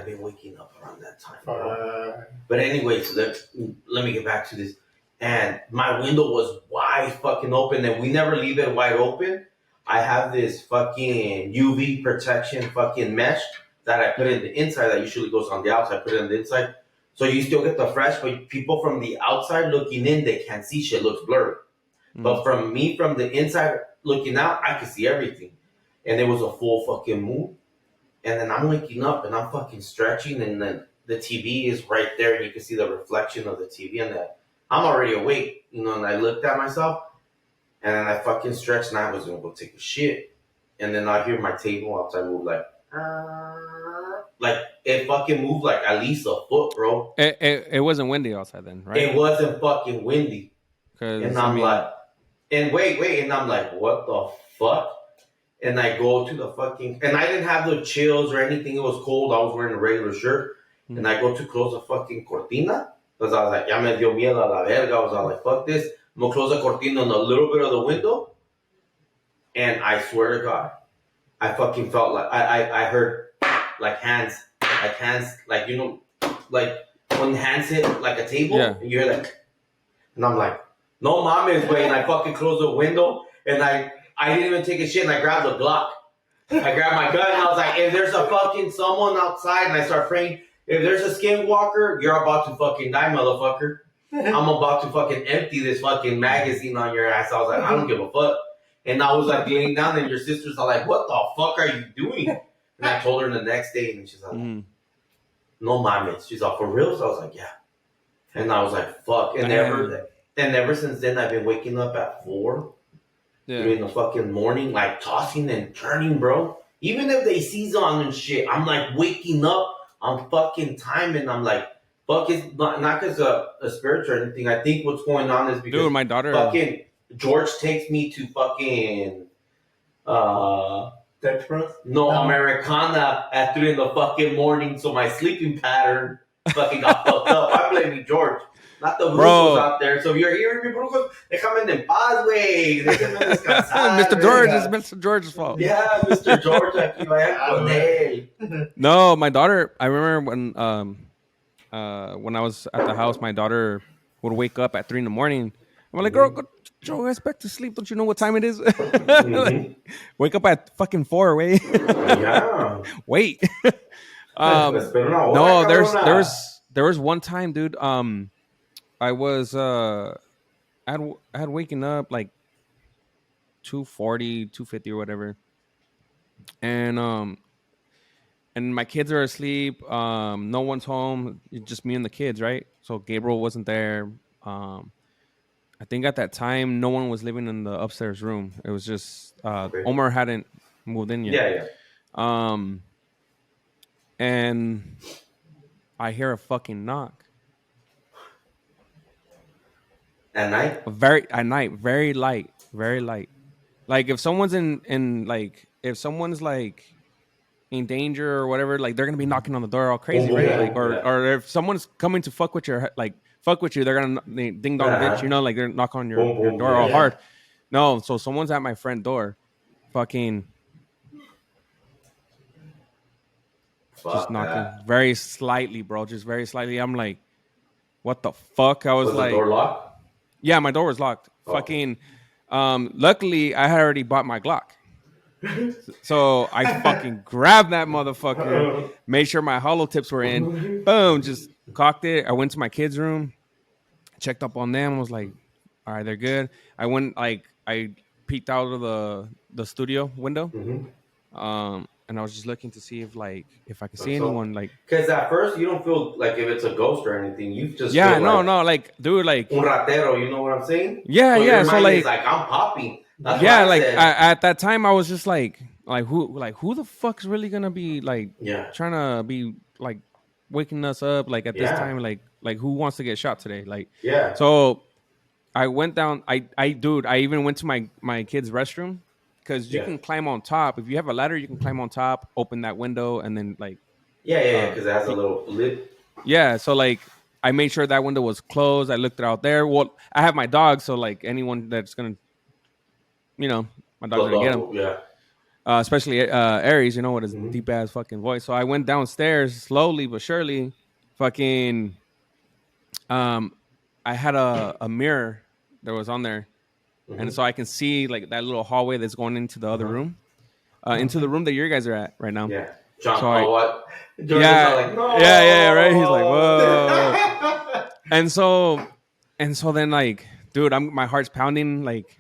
been waking up around that time. But anyway, so let me get back to this. And my window was wide fucking open, and we never leave it wide open. I have this fucking UV protection fucking mesh that I put in the inside that usually goes on the outside. I put it on the inside. So you still get the fresh, but people from the outside looking in, they can't see shit. It looks blurry. But from the inside looking out, I can see everything. And it was a full fucking moon. And then I'm waking up and I'm fucking stretching, and then the TV is right there, and you can see the reflection of the TV, and I'm already awake, you know, and I looked at myself, and then I fucking stretched, and I was gonna go take a shit. And then I hear my table outside move like it fucking moved like at least a foot, bro. It wasn't windy outside then, right? It wasn't fucking windy. And I'm like, and wait, and I'm like, what the fuck? And I go to the fucking, and I didn't have the chills or anything. It was cold. I was wearing a regular shirt. And I go to close the fucking cortina. Because I was like, ya me dio miedo a la verga. I was like, fuck this. I'm going to close the cortina on a little bit of the window. And I swear to God, I fucking felt like, I heard like hands, like, you know, like when hands hit like a table. Yeah. And you hear that. And I'm like, no mames, way. And I fucking closed the window. And I didn't even take a shit, and I grabbed the Glock. I grabbed my gun, and I was like, if there's a fucking someone outside, and I start praying, if there's a skinwalker, you're about to fucking die, motherfucker. I'm about to fucking empty this fucking magazine on your ass. I was like, I don't give a fuck. And I was like laying down, and your sisters are like, what the fuck are you doing? And I told her the next day, and she's like, no mames. She's like, for real? So I was like, yeah. And I was like, fuck. And ever since then, I've been waking up at 4. Yeah. In the fucking morning, like tossing and turning, bro. Even if they seize on and shit, I'm like waking up on fucking time, and I'm like, fuck, it's not because of a spirit or anything. I think what's going on is because my daughter fucking George takes me to fucking Americana at 3 in the fucking morning, so my sleeping pattern fucking got fucked up. I blame George. Not the brujos out there. So if you're hearing me, brujos, déjame en paz, güey. Déjame descansar. Mr. George, it's Mr. George's fault. Yeah, Mr. George, aquí vaya con él. No, my daughter, I remember when I was at the house, my daughter would wake up at 3 in the morning. I'm like, girl, go guys back to sleep. Don't you know what time it is? Like, wake up at fucking 4, wait. Yeah. Wait. No, there was one time, dude. I was I had waken up like 2:40, 2:50 or whatever, and my kids are asleep. No one's home. It's just me and the kids, right? So Gabriel wasn't there. I think at that time no one was living in the upstairs room. It was just Omar hadn't moved in yet. Yeah. And I hear a fucking knock. At night? Very light. Like if someone's if someone's like in danger or whatever, like they're gonna be knocking on the door all crazy, right? Like or if someone's coming to fuck with you, they're gonna ding dong bitch, you know, like they're knock on your door all hard. No, so someone's at my front door, fucking just knocking very slightly, bro, just very slightly. I'm like, what the fuck? I was like, the door locked? Yeah, my door was locked. Oh. Fucking. Luckily, I had already bought my Glock, so I fucking grabbed that motherfucker, made sure my hollow tips were in. Boom, just cocked it. I went to my kids' room, checked up on them. Was like, all right, they're good. I went I peeked out of the studio window, and I was just looking to see if I could see anyone, like, because at first you don't feel like if it's a ghost or anything. You just feel like dude, like un ratero. You know what I'm saying? Yeah, so yeah. So like I'm popping. That's at that time I was just like who the fuck's really gonna be trying to be like waking us up like at this time, like like who wants to get shot today? Like, Yeah. so I went down. Dude, I even went to my kid's restroom because you Yeah. can climb on top. If you have a ladder, you can climb on top, open that window, and then like, Yeah, because it has a little lid. yeah. So like, I made sure that window was closed. I looked it out there. Well, I have my dog, so like anyone that's gonna, my dog's gonna get him. Yeah. Especially Aries, with his Mhm. deep ass fucking voice. So I went downstairs slowly but surely. Fucking, I had a mirror that was on there, and so I can see like that little hallway that's going into the other room, into the room that you guys are at right now. Yeah. John So Paul, what? Yeah, like, no. yeah, right. He's like, whoa, and so then like, dude, my heart's pounding. Like,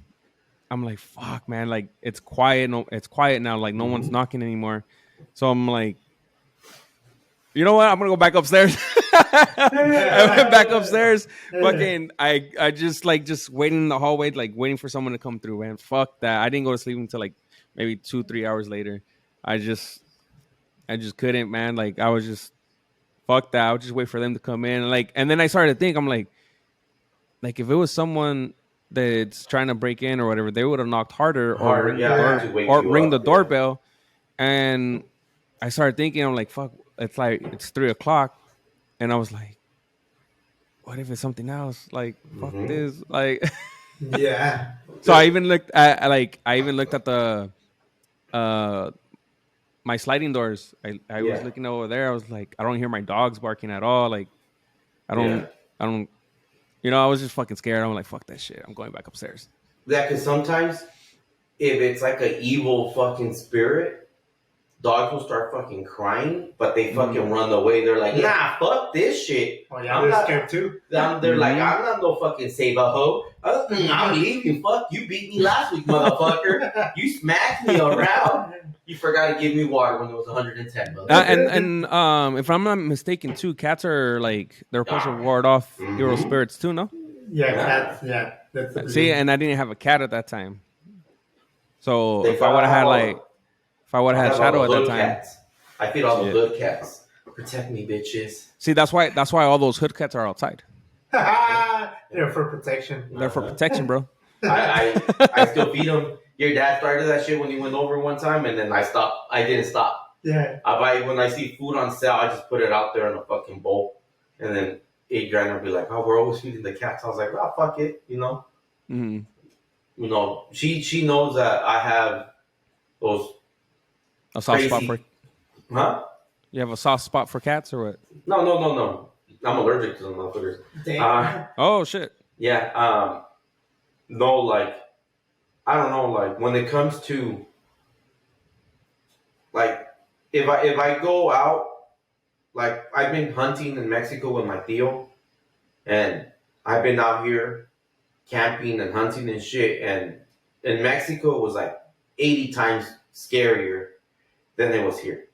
I'm like, fuck, man. Like, it's quiet. No, it's quiet now. Like, no one's knocking anymore. So I'm like, you know what? I'm gonna go back upstairs. I went back upstairs. Fucking, I just waiting in the hallway, like waiting for someone to come through. Man, fuck that. I didn't go to sleep until like maybe 2-3 hours later. I just couldn't, man. Like, I was just fuck that. I would just wait for them to come in. And then I started to think, I'm like if it was someone that's trying to break in or whatever, they would have knocked harder or ring the doorbell. And I started thinking, I'm like, fuck, it's 3:00. And I was like, what if it's something else? Like, fuck this. Like, yeah. So I even looked at the my sliding doors. I was looking over there. I was like, I don't hear my dogs barking at all. Like, I don't, I was just fucking scared. I'm like, fuck that shit. I'm going back upstairs. Yeah, because sometimes if it's like an evil fucking spirit, dogs will start fucking crying, but they fucking run away. They're like, nah, fuck this shit. Oh, yeah, they're scared too. They're like, I'm not no fucking save a hoe. I'm leaving. Fuck, you beat me last week, motherfucker. You smacked me around. You forgot to give me water when it was 110. And if I'm not mistaken, too, cats are like, they're supposed to ward off evil spirits too, no? Yeah, cats. Yeah. That's See, and I didn't have a cat at that time. So if I would have had Shadow at that time. Cats. I feed all the hood cats. Protect me, bitches. See, that's why all those hood cats are outside. They're for protection. They're for protection, bro. I still feed them. Your dad started that shit when he went over one time, and then I stopped. I didn't stop. Yeah. When I see food on sale, I just put it out there in a fucking bowl, and then Adrian will be like, "Oh, we're always feeding the cats." I was like, "Oh, fuck it," Mm-hmm. She knows that I have those. A soft spot for, huh? You have a soft spot for cats or what? No. I'm allergic to them motherfuckers. Oh shit. Yeah. No, like, I don't know. Like, when it comes to, like, if I go out, like, I've been hunting in Mexico with my tío, and I've been out here camping and hunting and shit, and in Mexico it was like 80 times scarier than it was here.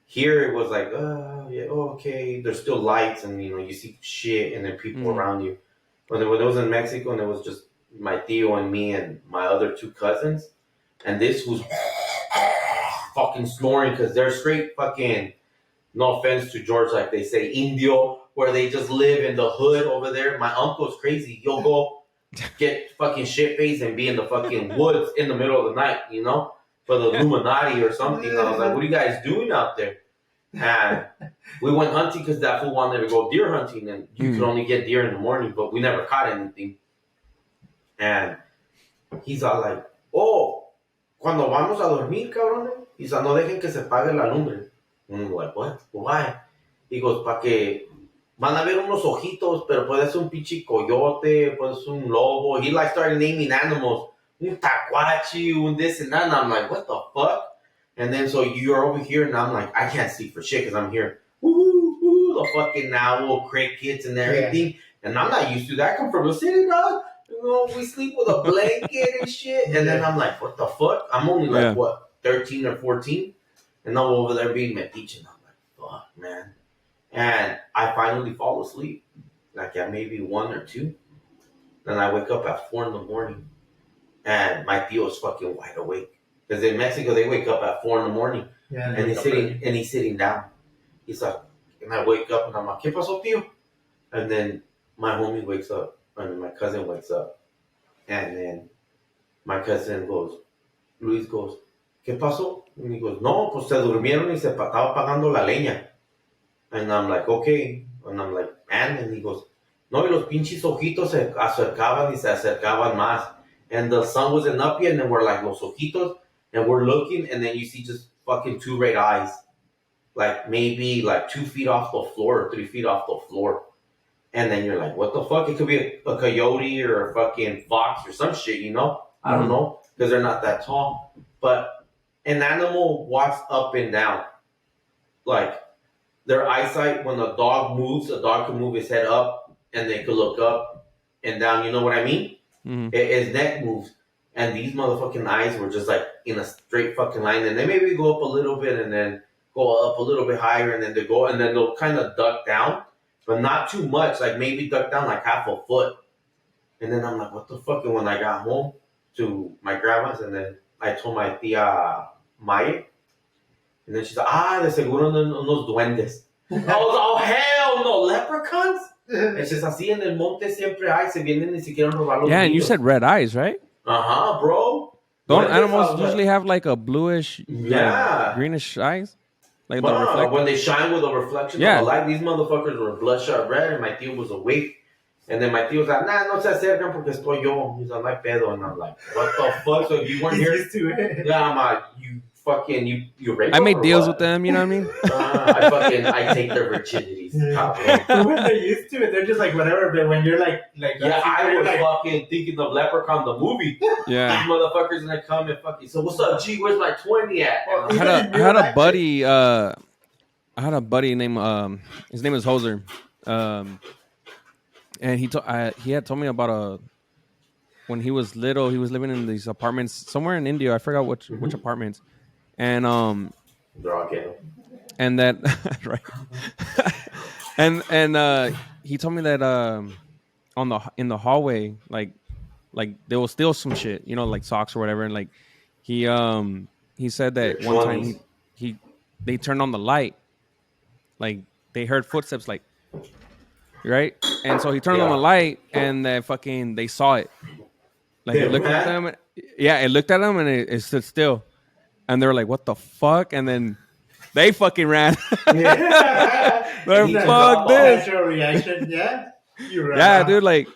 Here it was like, oh yeah, okay, there's still lights and you see shit and then people around you. When it was in Mexico and it was just my tío and me and my other two cousins, and this was fucking snoring because they're straight fucking, no offense to George, like they say, Indio, where they just live in the hood over there. My uncle's crazy. He'll go get fucking shit-faced and be in the fucking woods in the middle of the night, for the Illuminati or something. I was like, what are you guys doing out there? And we went hunting because that fool wanted to go deer hunting, and you could only get deer in the morning, but we never caught anything. And he's all like, oh, cuando vamos a dormir, cabrones, he's like, no dejen que se apague la lumbre. And I'm like, what? Why? He goes, pa' que van a ver unos ojitos, pero puede ser un pinche coyote, puede ser un lobo. He started naming animals. Un tacuachi, un this and that. And I'm like, what the fuck? And then so you're over here, and I'm like, I can't see for shit because I'm here. Woo, the fucking owl, crickets, and everything. Yeah. And I'm not used to that. I come from the city, dog. We sleep with a blanket and shit. And then I'm like, what the fuck? I'm only like, 13 or 14? And I'm over there being metiche. And I'm like, fuck, man. And I finally fall asleep. Like at maybe 1 or 2. Then I wake up at 4 in the morning. And my tío's fucking wide awake. Because in Mexico, they wake up at 4 in the morning. Yeah, and he's sitting down. He's like, and I wake up and I'm like, ¿Qué pasó, tío? And then my homie wakes up, and my cousin wakes up, and then my cousin goes, Luis goes, ¿qué pasó? And he goes, no, pues se durmieron y se estaba apagando la leña. And I'm like, okay. And I'm like, and he goes, no, y los pinches ojitos se acercaban y se acercaban más. And the sun wasn't up yet, and then we're like, los ojitos, and we're looking, and then you see just fucking 2 red eyes. Like maybe like 2 feet off the floor or 3 feet off the floor. And then you're like, what the fuck? It could be a coyote or a fucking fox or some shit, you know? I don't know, because they're not that tall. But an animal walks up and down. Like, their eyesight, when a dog moves, a dog can move his head up and they could look up and down. You know what I mean? Mm-hmm. His neck moves. And these motherfucking eyes were just like in a straight fucking line. And they maybe go up a little bit and then go up a little bit higher and then they go, and then they'll kind of duck down, but not too much. Like maybe duck down like half a foot. And then I'm like, what the fuck? And when I got home to my grandma's, and then I told my tia Maya, and then she's like, de seguro unos duendes. I was like, oh, hell no, leprechauns? It's just así en el monte siempre hay, se vienen ni siquiera robar los Yeah, and you niños. said red eyes, right? Uh-huh, bro. Don't Duendes animals are usually have like a bluish, Yeah. like, greenish eyes? Like the Wow, reflect? when they shine with the reflection Yeah. of the light, these motherfuckers were bloodshot red, and my tío was awake. And then my tío was like, nah, no se acercan porque estoy yo. He's like, no hay pedo. And I'm like, what the fuck? So if you weren't He's here, used to it. yeah, I'm like, you fucking, you rape I them made or deals what? with them, you know what I mean? I take their virginities, cabrón. But when they're used to it, they're just like whatever. But when you're like Yeah, I you're was like, fucking thinking of Leprechaun the movie. Yeah. These motherfuckers gonna come and fucking. So what's up, G? Where's my 20 at? I had a buddy. I had a buddy named his name is Hoser, and he had told me about when he was little. He was living in these apartments somewhere in India. I forgot which apartments, and They're all ghetto. and that right, and he told me that in the hallway, like they will steal some shit, you know, like socks or whatever, and like he said that Your one time 20s. they turned on the light, like they heard footsteps, like right, and so he turned on the light and they saw it, like They it looked at ran? them, it looked at them and it stood still, and they were like, what the fuck, and then they fucking ran. They're fuck this. natural reaction. Yeah, you run Yeah, out. dude,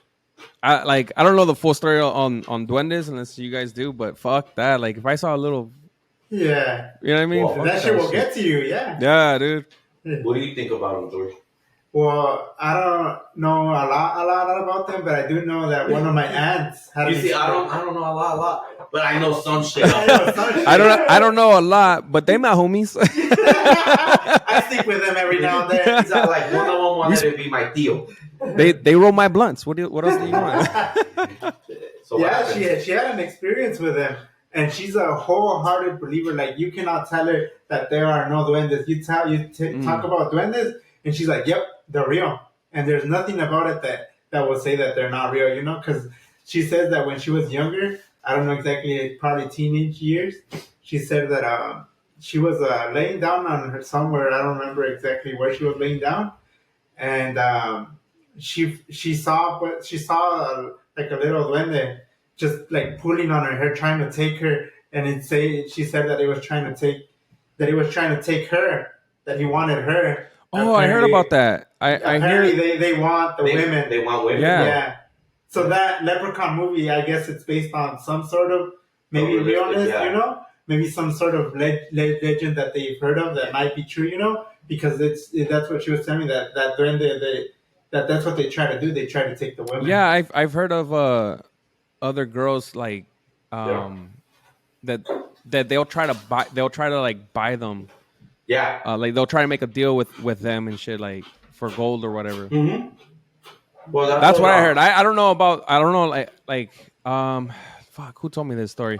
I don't know the full story on duendes unless you guys do, but fuck that. Like if I saw a little, Yeah, you know what I mean? Well, Fuck that shit will get to you. Yeah. Yeah, dude. What do you think about them, George? Well, I don't know a lot about them, but I do know that one of my aunts had. You an see, I experience. don't know a lot, but I know some shit. I know some shit. I don't know a lot, but they my homies. I sleep with them every now and then. He's like one of them wanted to be my tío. they roll my blunts. What else do you want? So what Yeah, happened? she had an experience with them, and she's a wholehearted believer. Like you cannot tell her that there are no duendes. You talk about duendes, and she's like, "Yep, they're real." And there's nothing about it that will say that they're not real. You know, because she says that when she was younger, I don't know exactly, probably teenage years. She said that she was laying down on her somewhere. I don't remember exactly where she was laying down, and she saw like a little duende just like pulling on her hair, trying to take her, and she said that it was trying to take her, that he wanted her. Oh, I heard about that. I Apparently hear. they want the women. They want women. Yeah. So that Leprechaun movie, I guess it's based on some sort of maybe Realistic, realness, yeah. you know, maybe some sort of legend that they've heard of that might be true, you know, because that's what she was telling me, that duende, that's what they try to do. They try to take the women. Yeah, I've heard of other girls like that they'll try to like buy them. Yeah. Like they'll try to make a deal with them and shit, like for gold or whatever. Mm-hmm. Well, That's what I heard. I don't know fuck, who told me this story?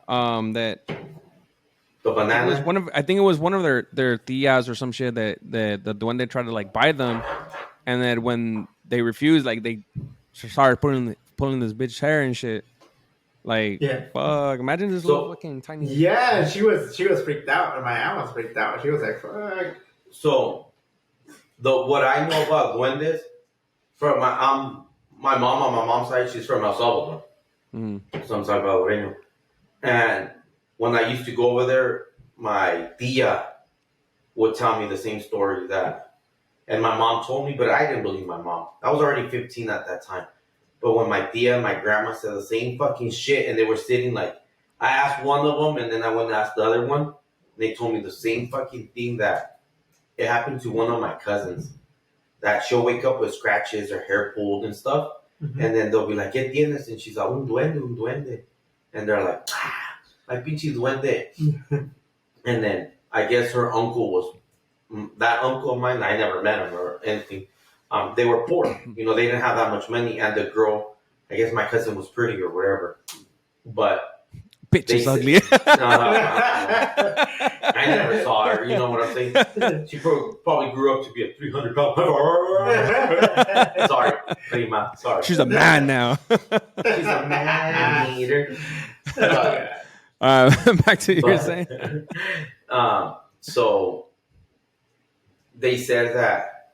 That The it banana. was I think it was one of their tias or some shit that the duende tried to like buy them, and then when they refused, like they started pulling this bitch hair and shit. Like, Yeah. fuck, imagine this little fucking tiny. Yeah, she was freaked out. My aunt was freaked out. She was like, "Fuck." So, what I know about duendes from my mom on my mom's side, she's from El Salvador. Some Salvadoreño. And when I used to go over there, my tia would tell me the same story and my mom told me, but I didn't believe my mom. I was already 15 at that time. But when my tia and my grandma said the same fucking shit, and they were sitting like, I asked one of them, and then I went and asked the other one, and they told me the same fucking thing that it happened to one of my cousins. That she'll wake up with scratches, her hair pulled and stuff, and then they'll be like, ¿Qué tienes? And she's like, un duende. And they're like, my pinche duende. And then I guess her uncle was, that uncle of mine, I never met him or anything. They were poor. You know, they didn't have that much money. And the girl, I guess my cousin was pretty or whatever. But bitch is ugly. I never saw her. You know what I'm saying? She probably grew up to be a 300-pound. Sorry, prima. Sorry. She's a man now. She's a man eater. Back to what you're saying. So they said that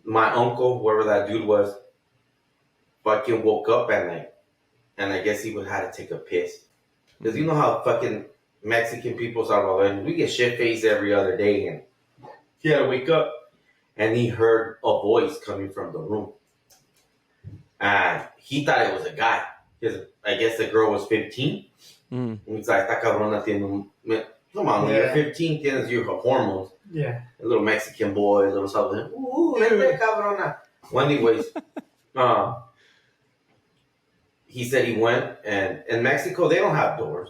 my uncle, whoever that dude was, fucking woke up at night, and I guess he would have to take a piss. Because you know how fucking Mexican people, Salvadorian, we get shit faced every other day, and he had to wake up, and he heard a voice coming from the room, and he thought it was a guy. Because I guess the girl was 15. He's like, esta cabrona tiene come on, when you're 15, tienes your hormones. Yeah. A little Mexican boy, a little Salvadorian. Vente, cabrona. Well, anyways, he said he went, and in Mexico, they don't have doors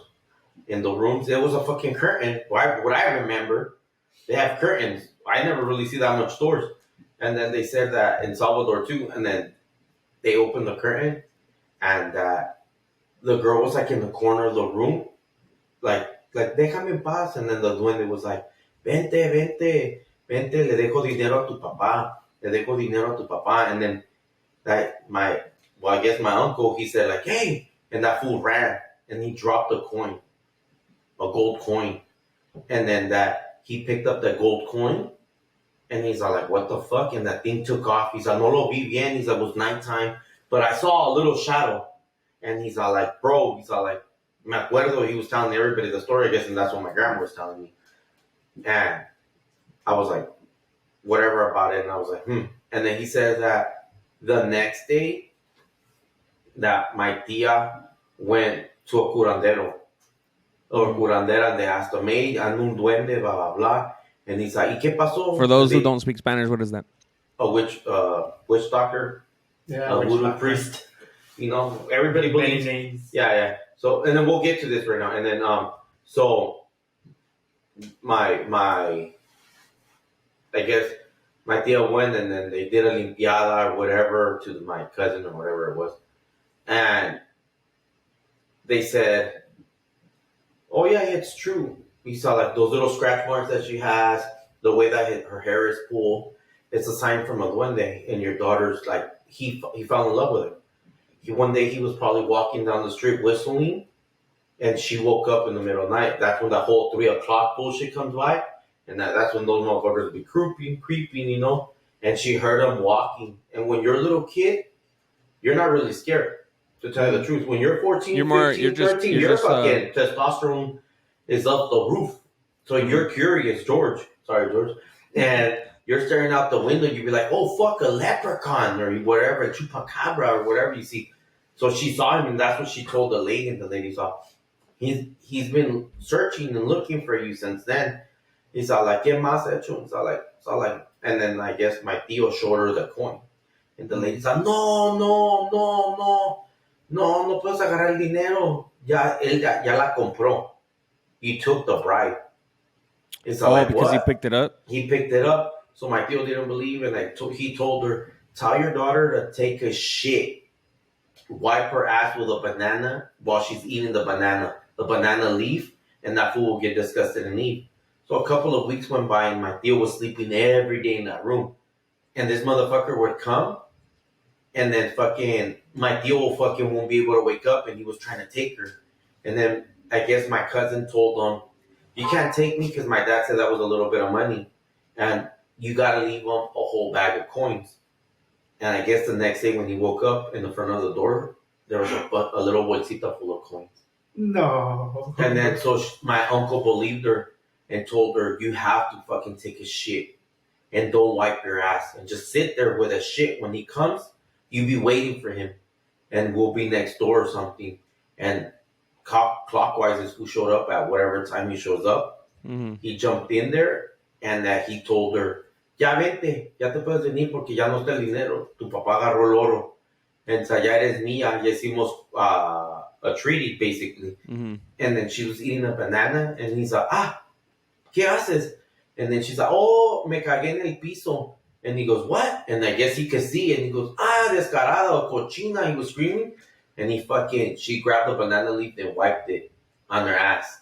in the rooms. There was a fucking curtain. What I remember, they have curtains. I never really see that much doors. And then they said that in Salvador, too, and then they opened the curtain, and the girl was like in the corner of the room, like déjame en paz. And then the duende was like, vente, le dejo dinero a tu papá. And then I guess my uncle, he said like, hey, and that fool ran, and he dropped a gold coin. And then he picked up the gold coin, and he's like, what the fuck? And that thing took off. He's like, no lo vi bien. He's like, it was nighttime, but I saw a little shadow. And he's all like, bro, me acuerdo, he was telling everybody the story, I guess, and that's what my grandma was telling me. And I was like, whatever about it, and I was like, And then he said that the next day, that my tia went to a curandero, or curandera, and they asked him, hey, ando un duende, blah, blah, blah. And he's like, ¿y qué pasó? For those who don't speak Spanish, what is that? A witch doctor, Yeah, a voodoo priest. You know, everybody believes. Yeah. So, and then we'll get to this right now. And then, so my, I guess my tia went, and then they did a limpiada or whatever to my cousin or whatever it was. And they said, oh yeah, it's true. We saw like those little scratch marks that she has, the way that her hair is pulled. It's a sign from a duende, and your daughter's like, he fell in love with her. One day he was probably walking down the street whistling, and she woke up in the middle of the night. That's when that whole 3 o'clock bullshit comes by, and that's when those motherfuckers be creeping, you know. And she heard him walking. And when you're a little kid, you're not really scared, to tell you the truth. When you're 14, your fucking testosterone is up the roof. So you're curious, George. Sorry, George. And you're staring out the window, you'd be like, oh, fuck, a leprechaun or whatever, a chupacabra or whatever you see. So she saw him, and that's what she told the lady, and the lady saw. He's been searching and looking for you since then. He's all like, ¿Qué más hecho? He's all like, and then I guess my tío showed her the coin. And the lady's like, no puedes agarrar el dinero. Él ya la compró. He took the bride. It's like, because what? he picked it up? He picked it up. So my tío didn't believe, and he told her, tell your daughter to take a shit. Wipe her ass with a banana while she's eating the banana leaf, and that fool will get disgusted and leave. So a couple of weeks went by, and my tío was sleeping every day in that room. And this motherfucker would come, and then my tío won't be able to wake up, and he was trying to take her. And then I guess my cousin told him, you can't take me, because my dad said that was a little bit of money, and you got to leave him a whole bag of coins. And I guess the next day when he woke up in the front of the door, there was a little bolsita full of coins. No. And then so my uncle believed her and told her, you have to fucking take a shit and don't wipe your ass and just sit there with a shit. When he comes, you be waiting for him and we'll be next door or something. And clockwise is who showed up at whatever time he shows up. Mm-hmm. He jumped in there and that he told her, ya vente, ya te puedes venir porque ya no está el dinero. Tu papá agarró el oro. And so ya eres mía. Ya hicimos a treaty, basically. Mm-hmm. And then she was eating a banana and he's like, ¿qué haces? And then she's like, oh, me cagué en el piso. And he goes, what? And I guess he could see. And he goes, descarada, cochina. He was screaming. And she grabbed the banana leaf and wiped it on her ass.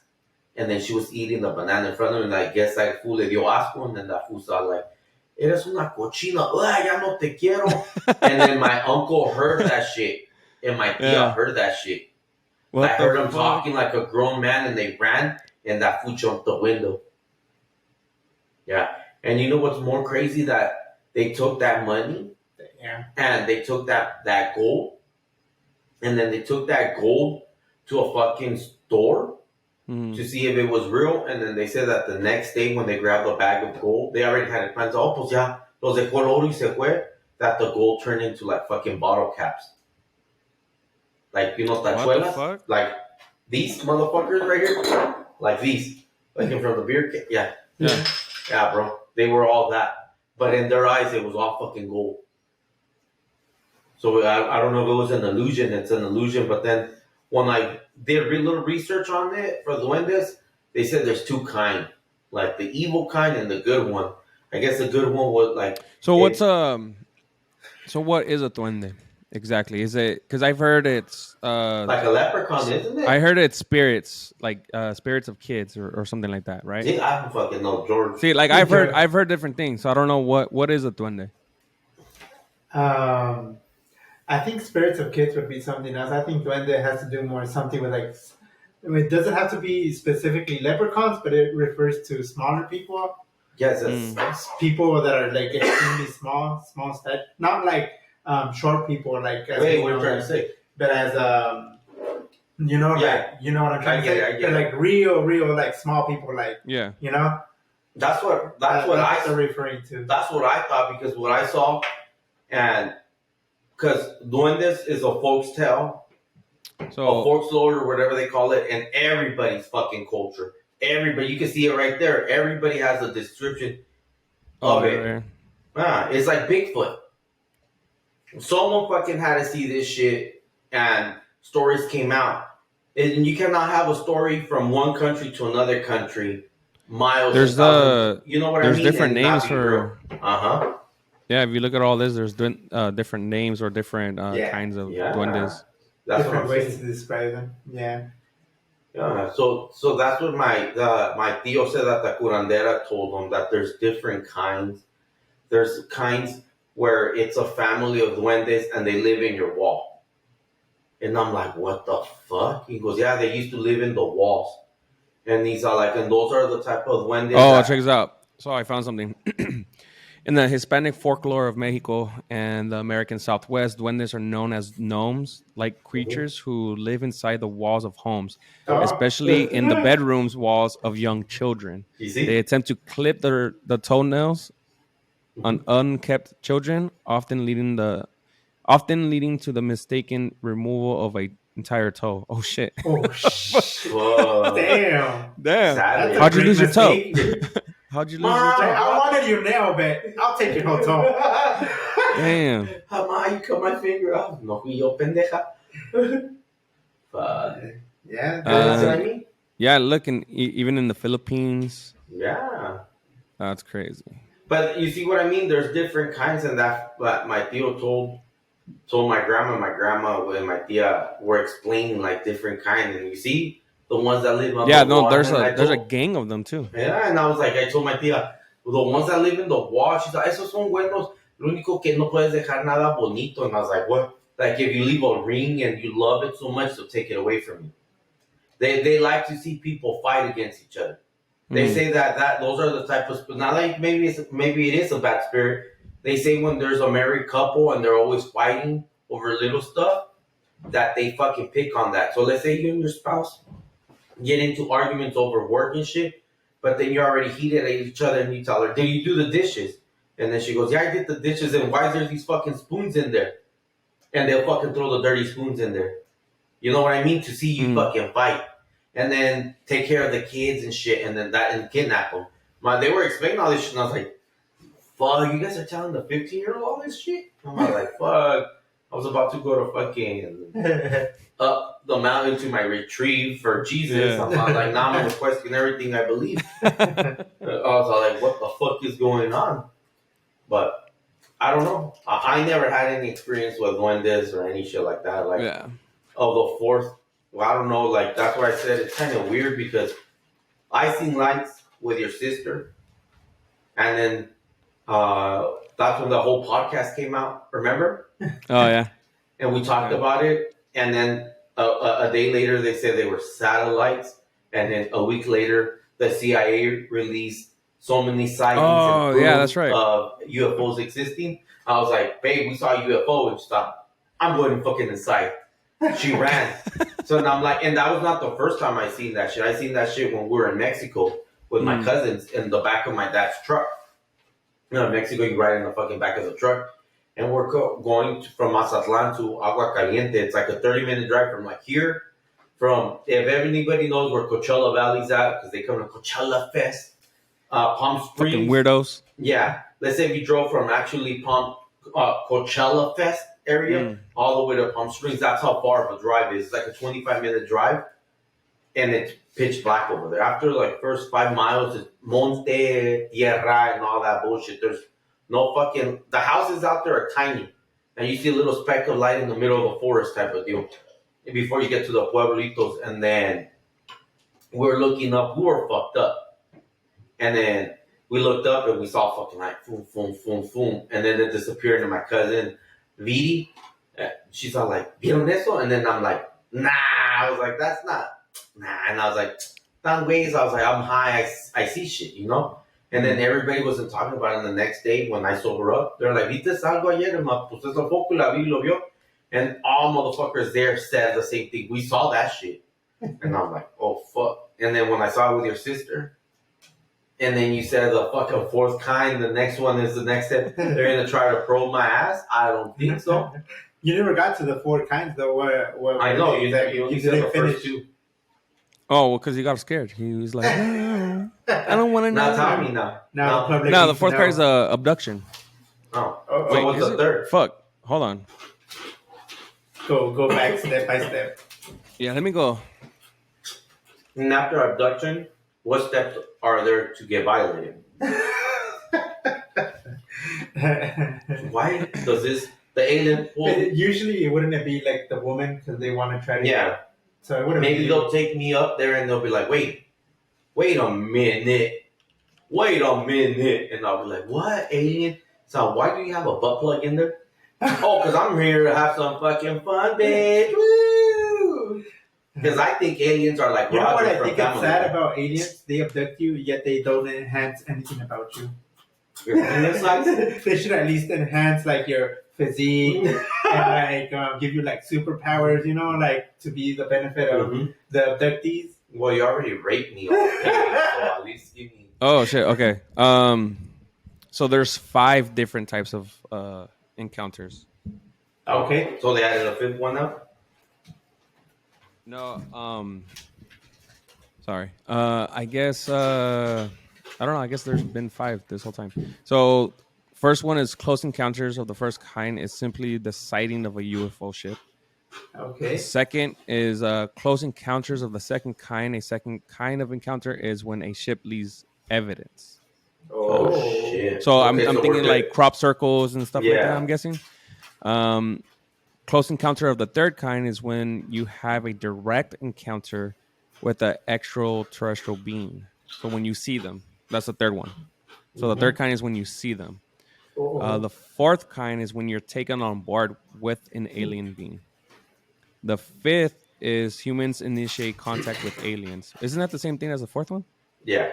And then she was eating the banana in front of him. And I guess that fool le dio asco. And then that fool saw like, eres una cochina. Ya no te quiero. And then my uncle heard that shit. And my tia heard that shit. I heard him talking like a grown man. And they ran. And that fool jumped the window. Yeah. And you know what's more crazy? That they took that money. Yeah. And they took that gold. And then they took that gold to a fucking store to see if it was real. And then they said that the next day when they grabbed a bag of gold, they already had it planned. Oh, pues ya, los dejó el oro y se fue. That the gold turned into like fucking bottle caps. Like, you know, tachuelas? Like these motherfuckers right here. Like these. Like from the beer can. Yeah. Yeah. Yeah, bro. They were all that. But in their eyes, it was all fucking gold. So I don't know if it was an illusion. It's an illusion. But then when I did a little research on it for duendes, they said there's two kinds. Like the evil kind and the good one. I guess the good one was like... So what is a duende? Exactly. Is it... Because I've heard it's... like a leprechaun, isn't it? I heard it's spirits. Like spirits of kids or something like that, right? See, I don't fucking know, George. See, like I've heard different things. So I don't know what is a duende. I think spirits of kids would be something else. I think duende has to do more something with like... It doesn't have to be specifically leprechauns, but it refers to smaller people. Yes, it's people that are like extremely small stat. Not like short people, like as wait, what are you trying to say? But as you know, like you know what I'm trying to say. They're like real like small people, like you know. That's what I referring to. That's what I thought because what I saw, and because duendes is a folk's tale, so a folklore or whatever they call it, and everybody's fucking culture. Everybody, you can see it right there. Everybody has a description of it. It's like Bigfoot. Someone fucking had to see this shit, and stories came out. And you cannot have a story from one country to another country, miles. There's you know what I mean? There's different names for. Yeah, if you look at all this, there's different names or different kinds of duendes. That's different ways to describe them. Yeah. Yeah, so that's what my tío said that the curandera told him, that there's different kinds. There's kinds where it's a family of duendes and they live in your wall. And I'm like, what the fuck? He goes, yeah, they used to live in the walls. And these are like, and those are the type of duendes. Oh, check this out. So I found something. In the Hispanic folklore of Mexico and the American Southwest, duendes are known as gnomes-like creatures who live inside the walls of homes, especially in the bedrooms walls of young children. They attempt to clip the toenails on unkept children, often leading to the mistaken removal of an entire toe. Oh shit! Whoa. Damn! How'd you lose your toe? How'd you lose your toe? I wanted your nail, but I'll take your whole toe. Damn. How you cut my finger off? No fui yo, pendeja. Yeah. That's what I mean? Yeah, look, even in the Philippines. Yeah. That's crazy. But you see what I mean? There's different kinds, and that my tío told my grandma. My grandma and my tía were explaining like different kinds, and you see the ones that live on the wall. There's a gang of them too. Yeah, and I was like, I told my tía, the ones that live in the wall, she's like, esos son buenos. Lo único que no puedes dejar nada bonito. And I was like, what? Like if you leave a ring and you love it so much, they'll take it away from you. They like to see people fight against each other. They say that those are the type of, not like maybe it is a bad spirit, they say when there's a married couple and they're always fighting over little stuff, that they fucking pick on that. So let's say you and your spouse get into arguments over work and shit, but then you're already heated at each other and you tell her, did you do the dishes? And then she goes, yeah, I did the dishes, and why is there these fucking spoons in there? And they'll fucking throw the dirty spoons in there. You know what I mean? To see you fucking fight. And then take care of the kids and shit, and then and kidnap them. They were explaining all this shit, and I was like, fuck, you guys are telling the 15-year-old all this shit? I'm like, fuck. I was about to go to fucking up the mountain to my retreat for Jesus. Yeah. I'm like, now I'm going to question everything I believe. I was like, what the fuck is going on? But I don't know. I never had any experience with duendes or any shit like that. Like, of the fourth, well, I don't know. Like, that's why I said it's kind of weird because I seen lights with your sister. And then that's when the whole podcast came out. Remember? Oh, yeah. And we talked about it. And then a day later, they said they were satellites. And then a week later, the CIA released so many sightings and proof that's right. of UFOs existing. I was like, babe, we saw a UFO. And stop. I'm going fucking inside. She ran. So now I'm like, and that was not the first time I seen that shit. I seen that shit when we were in Mexico with my cousins in the back of my dad's truck. You know, in Mexico, you ride in the fucking back of the truck. And we're going from Mazatlan to Agua Caliente. It's like a 30-minute drive from like here. If anybody knows where Coachella Valley's at, because they come to Coachella Fest, Palm Springs. Fucking weirdos. Yeah. Let's say we drove from actually Coachella Fest area all the way to Palm Springs. That's how far of a drive it is. It's like a 25-minute drive. And it's pitch black over there. After like first 5 miles, it's monte, tierra, and all that bullshit. There's no fucking... The houses out there are tiny. And you see a little speck of light in the middle of the forest type of deal. Before you get to the pueblitos. And then we're looking up. We were fucked up. And then we looked up and we saw fucking like boom, boom, boom, boom. And then it disappeared. And my cousin, Vidi, she's all like, ¿Vieron eso? And then I'm like, nah. I was like, that's not... Nah. And I was like, "Tan ways." I was like, I'm high. I see shit, you know? And then everybody wasn't talking about it. And the next day when I sober up, they're like, ¿Viste algo ayer? Pues eso poco la vi, lo vio. And all motherfuckers there said the same thing. We saw that shit. And I'm like, oh, fuck. And then when I saw it with your sister, and then you said the fucking fourth kind, the next one is the next step. They're going to try to probe my ass? I don't think so. You never got to the four kinds, though. What I know. You said the first two. Oh, well, because he got scared. He was like, I don't want to know. Now tell me now. No, the fourth card is abduction. Oh. So what's the third? Fuck. Hold on. Go back step by step. Yeah, let me go. And after abduction, what steps are there to get violated? Why does the alien... Usually, it wouldn't be like the woman because they want to try to... Yeah. So it wouldn't Maybe they'll take me up there and they'll be like, wait a minute. And I'll be like, what, alien? So why do you have a butt plug in there? Oh, because I'm here to have some fucking fun, bitch. Woo! Because I think aliens are like... You know what I think is sad about aliens? They abduct you, yet they don't enhance anything about you. They should at least enhance like your physique and like give you like superpowers, you know, like to be the benefit of the abductees. Well, you already raped me already, so at least give me... Oh, shit. Okay. So there's 5 different types of encounters. Okay. So they added a 5th one now? No, sorry. I guess I don't know. I guess there's been 5 this whole time. So first one is close encounters of the first kind is simply the sighting of a UFO ship. Okay. Second is close encounters of the second kind. A second kind of encounter is when a ship leaves evidence. Oh shit! So I'm thinking like crop circles and stuff like that. I'm guessing. Close encounter of the third kind is when you have a direct encounter with an extraterrestrial being. So when you see them, that's the third one. So the third kind is when you see them. The fourth kind is when you're taken on board with an alien being. The 5th is humans initiate contact with aliens. Isn't that the same thing as the 4th one? Yeah.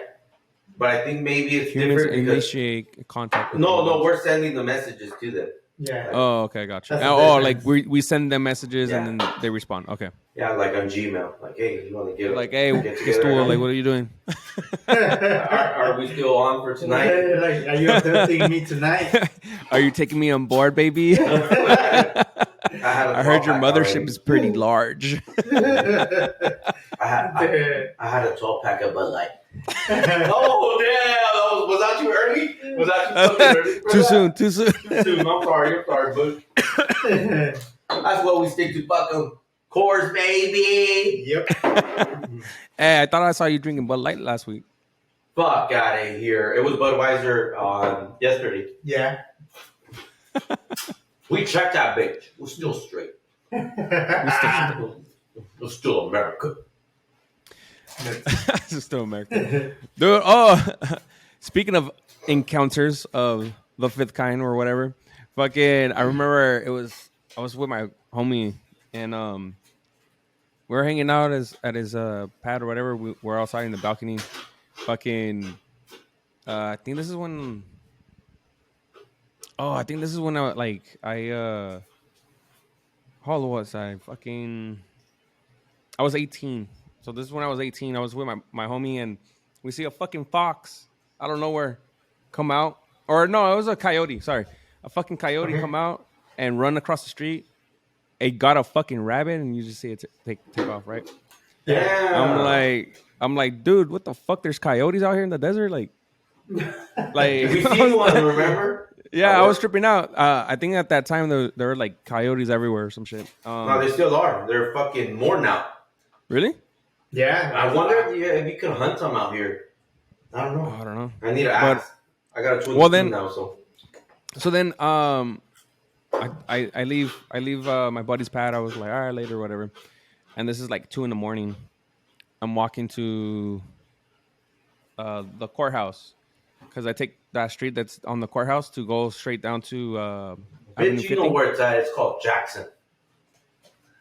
But I think maybe it's Humans different because initiate contact. With no, aliens. we're sending the messages to them. Yeah. Oh, okay, gotcha. That's the Oh, like difference. we send them messages Yeah. and then they respond. Okay. Yeah, like on Gmail. Like, hey, you want to Like, hey, get this together? tool, like, what are you doing? Are we still on for tonight? Like, are you updating me tonight? Are you taking me on board, baby? I heard your mothership is pretty large. I had a 12-pack of Bud Light. Oh, damn. Was that too early? Was that too fucking early? Too soon. Too soon. I'm sorry, bud. That's what we stick to fucking Coors, baby. Yep. Hey, I thought I saw you drinking Bud Light last week. Fuck out of here. It was Budweiser on yesterday. Yeah. We checked that bitch. We're still straight. We're still America. It's still American. Dude, oh, speaking of encounters of the fifth kind or whatever, fucking, I remember I was with my homie and we were hanging out at his pad or whatever. We're outside in the balcony. Fucking, I think this is when. Oh, I think this is when how old was I? I was 18. So this is when I was 18. I was with my homie and we see a fucking fox out of nowhere come out. Or no, it was a coyote. Sorry. A fucking coyote come out and run across the street. It got a fucking rabbit and you just see it take off, right? Yeah. I'm like, dude, what the fuck? There's coyotes out here in the desert? Like We seen one, remember? yeah, I was tripping out. I think at that time there were like coyotes everywhere or some shit. No, they still are. They're fucking more now. Really? Yeah. I wonder if you could hunt them out here. I don't know. I don't know. I need to ask. I got a twin now, so. So then, I leave my buddy's pad. I was like, all right, later, whatever. And this is like 2 a.m. I'm walking to the courthouse because I take that street that's on the courthouse to go straight down to Avenue Bitch, 50. you know where it's at. It's called Jackson.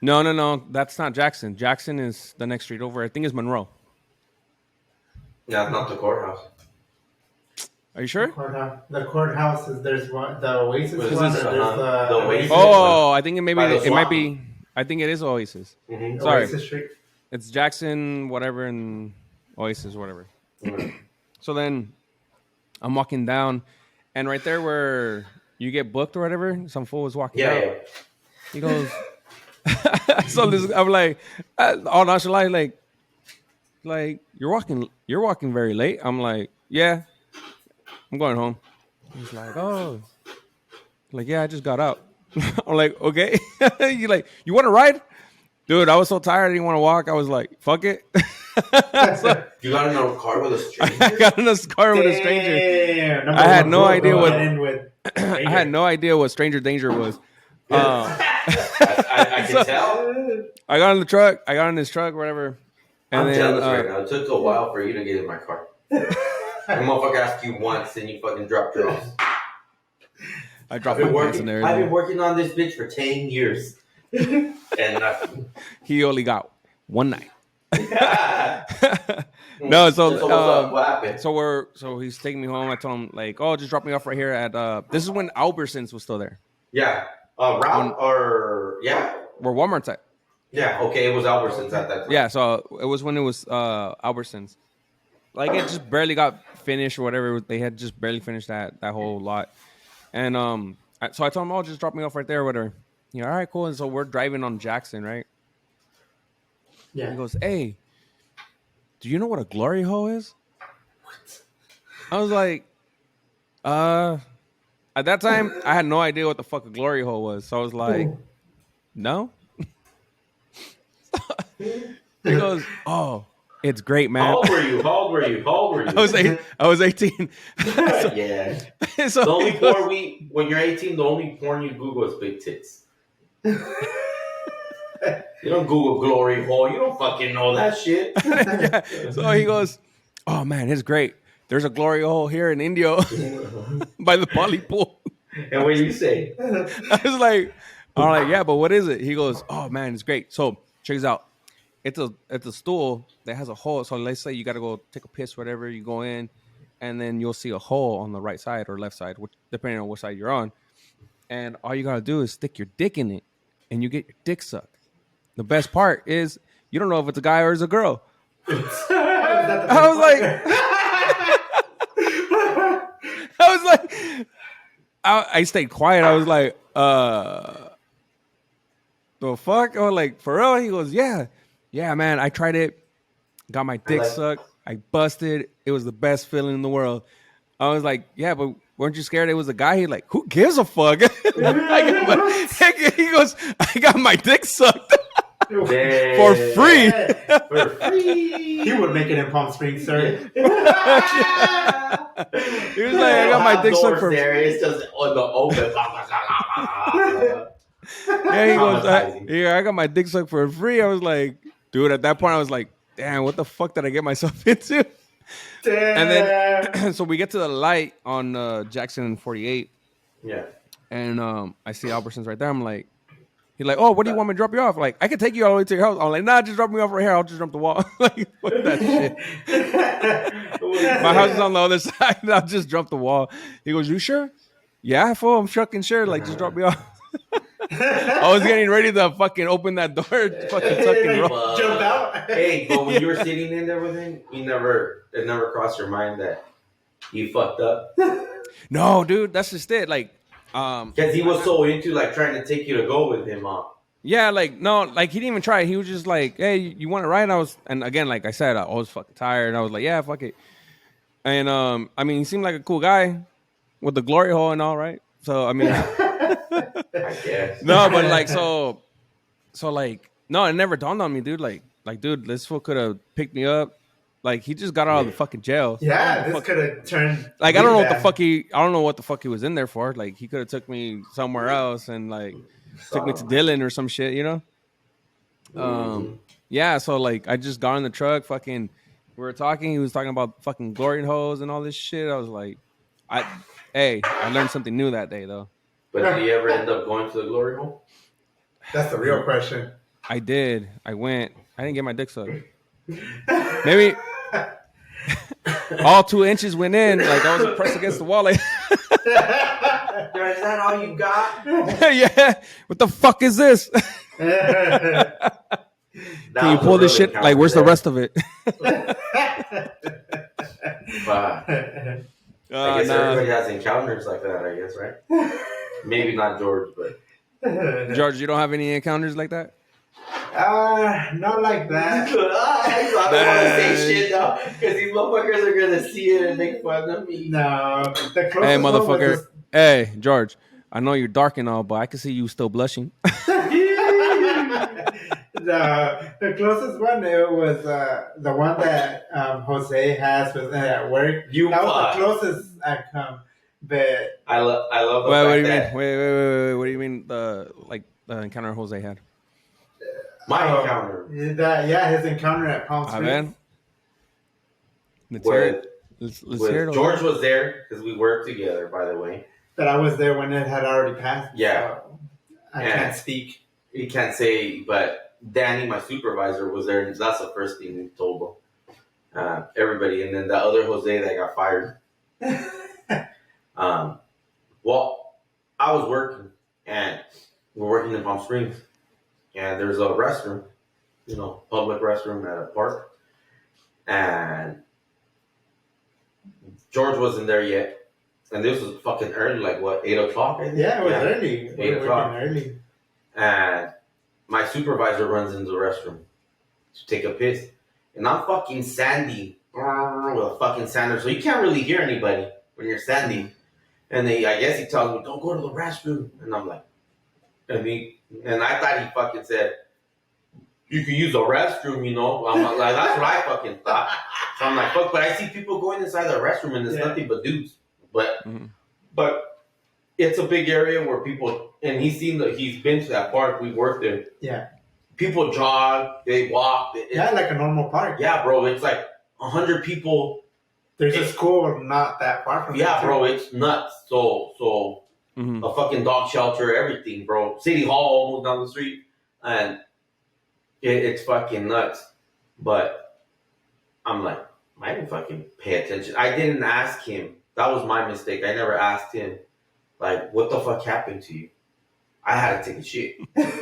No, that's not Jackson. Jackson is the next street over. I think it's Monroe. Yeah, it's not the courthouse. Are you sure? The courthouse is there's one the Oasis What is one. this, Or there's the Oasis? Oh, I think it By the might swamp. be. I think it is Oasis. Mm-hmm. Sorry. Oasis Street. It's Jackson, whatever, and Oasis, whatever. Mm-hmm. So then I'm walking down, and right there where you get booked or whatever, some fool was walking out. Yeah. He goes, so this, I'm like, all nonchalant, like you're walking very late. I'm like, yeah, I'm going home. He's like, oh, like yeah, I just got out. I'm like, okay. You like, you want to ride? Dude, I was so tired, I didn't want to walk. I was like, fuck it. So, You got in a car with a stranger? I got in a car with a stranger. Damn, I had no idea what I I had no idea what stranger danger was. I can tell. I got in the truck. I got in his truck, whatever. And I'm then jealous right now. It took a while for you to get in my car. The motherfucker asked you once and you fucking dropped your off. I dropped my pants in there. I've been working on this bitch for 10 years. And nothing. He only got one night. No, so what happened? so he's taking me home. I told him like, oh, just drop me off right here at this is when Albertsons was still there. Yeah. Route or yeah. Where Walmart's at. Yeah, okay, it was Albertsons at that time. Yeah, so it was when it was Albertsons. Like it just barely got finished or whatever. They had just barely finished that whole lot. And so I told him, oh, just drop me off right there or whatever. You know, all right, cool. And so we're driving on Jackson, right? Yeah. He goes, hey, do you know what a glory hole is? What? I was like, at that time, I had no idea what the fuck a glory hole was. So I was like, no. He goes, oh, it's great, man. How old were you? I was 18. Yeah. So The only porn when you're 18, the only porn you Google is big tits. You don't Google glory hole. You don't fucking know that shit. Yeah. So he goes, oh man, it's great. There's a glory hole here in Indio by the poly pool. And what do you say? I was like, yeah, but what is it? He goes, oh man, it's great. So check this out. It's a stool that has a hole. So let's say you got to go take a piss, whatever. You go in, and then you'll see a hole on the right side or left side, which depending on what side you're on. And all you gotta do is stick your dick in it, and you get your dick sucked. The best part is you don't know if it's a guy or it's a girl. I was like, I stayed quiet. I was like, the fuck? I was like, for real? He goes, yeah, man. I tried it, got my dick sucked. I busted. It was the best feeling in the world. I was like, yeah, but weren't you scared it was a guy? He like, who gives a fuck? He goes, I got my dick sucked. For free. For free. He would make it in Palm Springs, sir. He was like, I got my dick sucked for free. It's just on the open. Yeah, he goes, I got my dick sucked for free. I was like, dude, at that point, I was like, damn, what the fuck did I get myself into? Damn. And then, so we get to the light on Jackson and 48. Yeah. And I see Albertsons right there. I'm like, he's like, oh, what do you want me to drop you off? Like, I can take you all the way to your house. I'm like, nah, just drop me off right here. I'll just jump the wall. Like, fuck that shit. My house is on the other side. I'll just jump the wall. He goes, you sure? Yeah, fool, I'm fucking sure. Like, just drop me off. I was getting ready to fucking open that door, fucking tuck and roll. Jump out. Hey, but when you were sitting in there with him, it never crossed your mind that you fucked up? No, dude, that's just it. Like, because he was so into like trying to take you to go with him, huh? Yeah, like no, like he didn't even try it. He was just like, "Hey, you want to ride?" And again, like I said, I was fucking tired. I was like, "Yeah, fuck it." And I mean, he seemed like a cool guy with the glory hole and all, right? So I mean, I guess. no, but like so like no, it never dawned on me, dude. Like dude, this fool could have picked me up. Like he just got out of the fucking jail. Yeah, this could have turned. Like I don't know what the fuck he was in there for. Like he could have took me somewhere else and like took me to Dylan or some shit, you know? Yeah, so like I just got in the truck, fucking we were talking, he was talking about fucking glory holes and all this shit. I was like, I learned something new that day though. But did you ever end up going to the glory hole? That's the real question. I did. I went. I didn't get my dick sucked. Maybe all 2 inches went in. Like I was pressed against the wall. Like, is that all you got? Yeah. What the fuck is this? Can you pull this shit? Like, where's the rest of it? Wow. I guess everybody has encounters like that, I guess, right? Maybe not George, but George, you don't have any encounters like that? Not like that. I don't want to say shit though, because these motherfuckers are gonna see it and make fun of me. No, the hey, motherfucker. Hey, George. I know you're dark and all, but I can see you still blushing. The closest one it was the one that Jose has with at work. That was the closest I come. But I love the what do you fact mean? Wait. What do you mean? The encounter Jose had? My encounter. His encounter at Palm Springs. Man. Let's hear it. Let's hear it. George was there because we worked together, by the way. But I was there when it had already passed. Yeah. So I can't speak. He can't say, but Danny, my supervisor, was there, and that's the first thing we told him. Everybody, and then the other Jose that got fired. Well, I was working, and we're working in Palm Springs, and there's a restroom, public restroom at a park, and George wasn't there yet, and this was fucking early, like what, 8 o'clock? I think? Yeah, it was early. 8 o'clock. Early. And my supervisor runs into the restroom to take a piss, and I'm fucking sandy with a fucking sander, so you can't really hear anybody when you're standing. And I guess he tells me, "Don't go to the restroom," and I'm like, and I thought he fucking said, "You can use the restroom," I'm like, that's what I fucking thought. So I'm like, fuck, but I see people going inside the restroom, and it's nothing but dudes. But it's a big area where people, and he's been to that park. We worked there. Yeah. People jog, they walk. Like a normal park. Yeah, bro. It's like 100 people. There's a school not that far from Yeah, bro. It's nuts. So a fucking dog shelter, everything, bro. City Hall almost down the street, and it's fucking nuts. But I'm like, I didn't fucking pay attention. I didn't ask him. That was my mistake. I never asked him, like, what the fuck happened to you? I had to take a shit.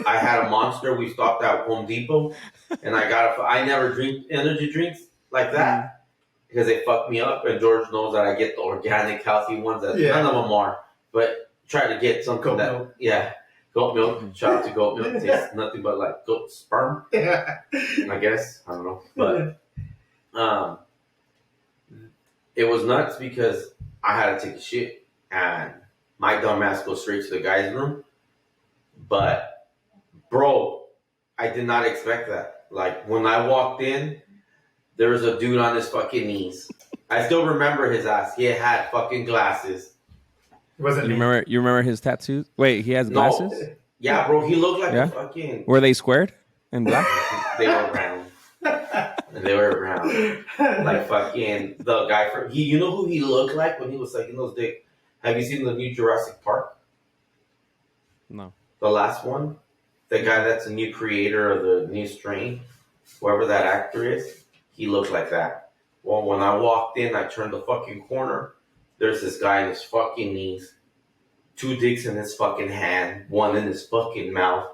I had a Monster. We stopped at Home Depot, and I never drink energy drinks like that because they fuck me up. And George knows that I get the organic, healthy ones. That none of them are, but try to get something goat milk. Shout out to goat milk. Tastes nothing but like goat sperm. Yeah, I guess I don't know, but it was nuts because I had to take a shit, and my dumb ass goes straight to the guy's room. But, bro, I did not expect that. Like, when I walked in, there was a dude on his fucking knees. I still remember his ass. He had fucking glasses. You remember his tattoos? Wait, he has glasses? No. Yeah, bro, he looked like a fucking... Were they squared and black? They were round. They were round. Like fucking the guy from... You know who he looked like when he was sucking those dick? Have you seen the new Jurassic Park? No. The last one, the guy that's a new creator of the new strain, whoever that actor is, he looked like that. Well, when I walked in, I turned the fucking corner. There's this guy on his fucking knees, 2 dicks in his fucking hand, 1 in his fucking mouth,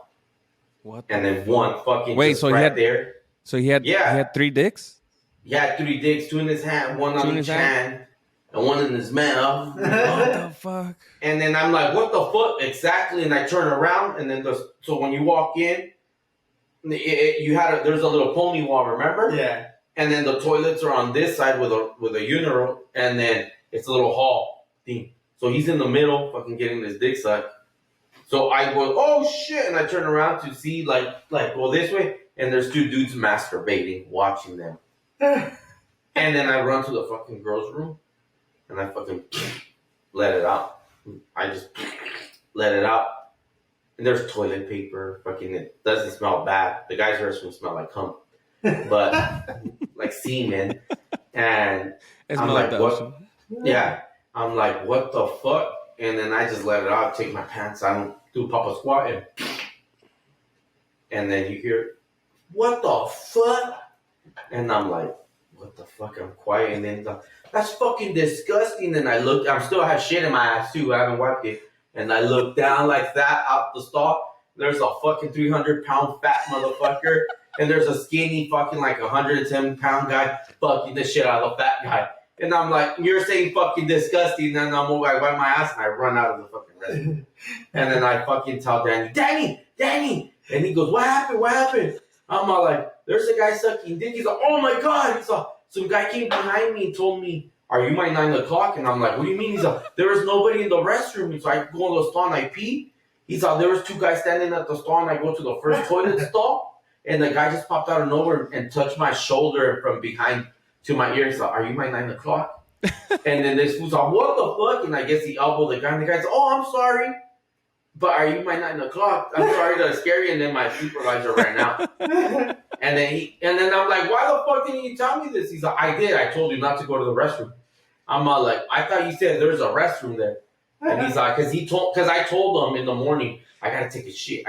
and then 1 fucking there. So he had 3 dicks. He had 3 dicks, 2 in his hand, 1 on each hand. And 1 in his mouth. What the fuck? And then I'm like, what the fuck? Exactly. And I turn around, and then so when you walk in, there's a little pony wall, remember? Yeah. And then the toilets are on this side with a urinal, and then it's a little hall thing. So he's in the middle, fucking getting his dick sucked. So I go, oh shit, and I turn around to see like go this way, and there's 2 dudes masturbating, watching them. And then I run to the fucking girls' room. And I fucking let it out. I just let it out. And there's toilet paper. Fucking, it doesn't smell bad. The guy's restroom smell like cum. But, like semen. And I'm like, what? Yeah. I'm like, what the fuck? And then I just let it out. Take my pants on. Do Papa Squat. And then you hear, what the fuck? And I'm like, what the fuck? I'm quiet. And then that's fucking disgusting. And I have shit in my ass too. I haven't wiped it. And I look down like that out the stall. There's a fucking 300-pound fat motherfucker. And there's a skinny fucking like 110-pound guy fucking the shit out of the fat guy. And I'm like, you're saying fucking disgusting. And then I wipe my ass and I run out of the fucking restroom. And then I fucking tell Danny. And he goes, what happened? I'm all like, there's a guy sucking dick. He's like, oh my God. He's like, some guy came behind me and told me, are you my 9 o'clock? And I'm like, what do you mean? He's like, there was nobody in the restroom. So I go to the stall and I pee. He's like, there was 2 guys standing at the stall and I go to the first toilet stall. And the guy just popped out of nowhere and touched my shoulder from behind to my ear. He's like, are you my 9 o'clock? And then this fool's like, what the fuck? And I guess he elbowed the guy. And the guy's like, oh, I'm sorry. But are you my 9 o'clock? I'm sorry to scare you. And then my supervisor ran out. And then I'm like, why the fuck didn't you tell me this? He's like, I did. I told you not to go to the restroom. I'm like, I thought you said there's a restroom there. And he's like, because I told him in the morning, I gotta take a shit.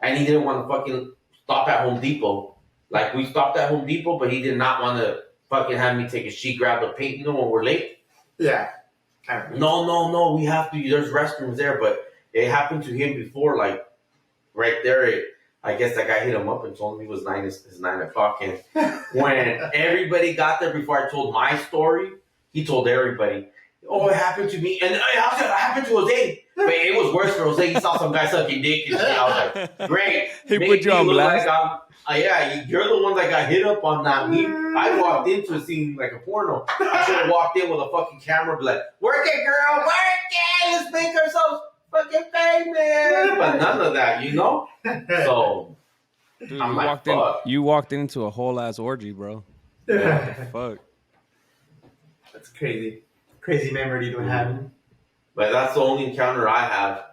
And he didn't want to fucking stop at Home Depot. Like, we stopped at Home Depot, but he did not want to fucking have me take a shit, grab the paint, when we're late. Yeah. No, we have to. There's restrooms there, but it happened to him before, like, right there. I guess that guy hit him up and told him he was 9 o'clock. And when everybody got there before I told my story, he told everybody, oh, it happened to me. And it happened to Jose. But it was worse for Jose. He saw some guy sucking dick. And I was like, great. He put you on blast. Yeah, you're the one that got hit up on that. I walked into a scene like a porno. I should have walked in with a fucking camera, be like, work it, girl, work it. Let's make ourselves fucking famous. But none of that, So, dude, you walked into a whole ass orgy, bro. Yeah. What the fuck? That's crazy. Crazy memory to have. But that's the only encounter I have.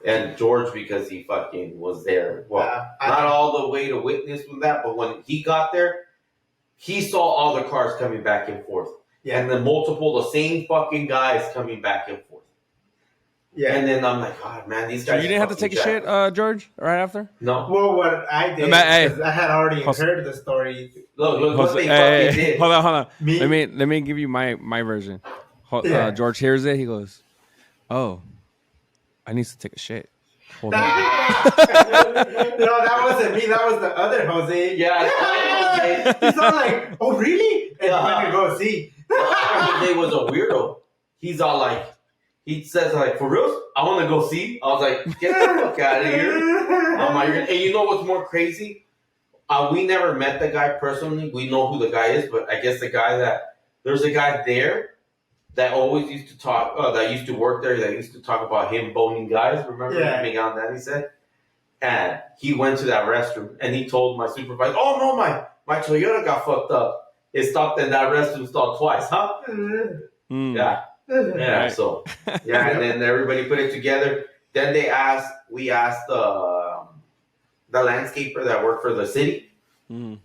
And George, because he fucking was there. Well, not all the way to witness with that, but when he got there, he saw all the cars coming back and forth. Yeah. And then the same fucking guys coming back and forth. Yeah. And then I'm like, oh man, these So guys. you didn't have to take a shit, George, right after? No. Well, what I did, Hey. because I had already Jose- heard the story. Look what they Hey, fucking did. hold on. Me? Let me give you my version. Yeah. George hears it. He goes, "Oh, I need to take a shit." Hold on. No, that wasn't me. That was the other Jose. Yeah, He's all like, "Oh, really?" And went to go see. Jose was a weirdo. He's all like, he says like, for real? I want to go see. I was like, get the fuck out of here. I'm like, and you know what's more crazy? We never met the guy personally. We know who the guy is, but I guess there's a guy there that always used to talk, that used to work there, that used to talk about him boning guys. Remember him on that, he said? And he went to that restroom and he told my supervisor, oh no, my Toyota got fucked up. It stopped in that restroom stall twice, huh? Yeah. Yeah, Right. so, yeah, and then everybody put it together. Then we asked the landscaper that worked for the city. Mm.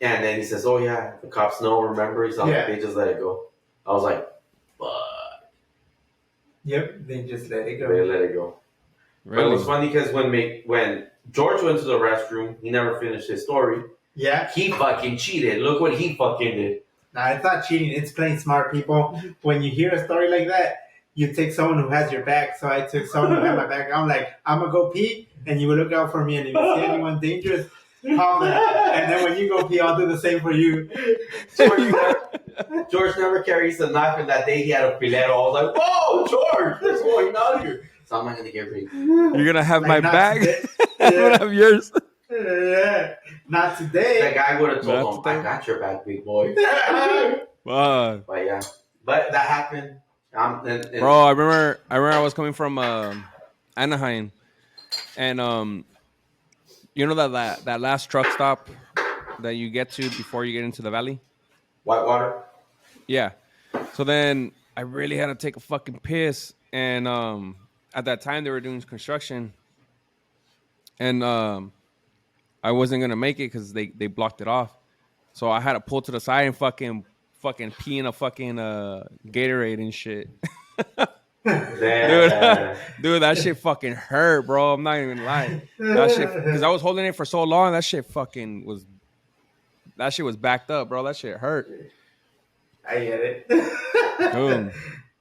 And then he says, oh yeah, the cops know, remember? He's like, they just let it go. I was like, fuck. Yep, they just let it go. They let it go. Really? But it was funny because when George went to the restroom, he never finished his story. Yeah. He fucking cheated. Look what he fucking did. Nah, it's not cheating. It's playing smart, people. When you hear a story like that, you take someone who has your back. So I took someone who had my back. I'm like, I'm going to go pee, and you will look out for me. And if you see anyone dangerous, call me. And then when you go pee, I'll do the same for you. George never carries a knife, and that day he had a filero. I was like, whoa, George, what's going on here? So I'm not going to get ready. You're going to have Like, my not bag? today. I'm going to have yours. Yeah. Not today. That guy would have Not told him, today. I got your back, big boy. Fuck. But yeah. But that happened. Bro, I remember I was coming from Anaheim, and you know that last truck stop that you get to before you get into the valley? Whitewater? Yeah. So then I really had to take a fucking piss, and at that time they were doing construction, and I wasn't gonna make it because they blocked it off. So I had to pull to the side and fucking pee in a fucking Gatorade and shit. Dude, that shit fucking hurt, bro. I'm not even lying. That shit, because I was holding it for so long. That shit was backed up, bro. That shit hurt. I get it. Boom.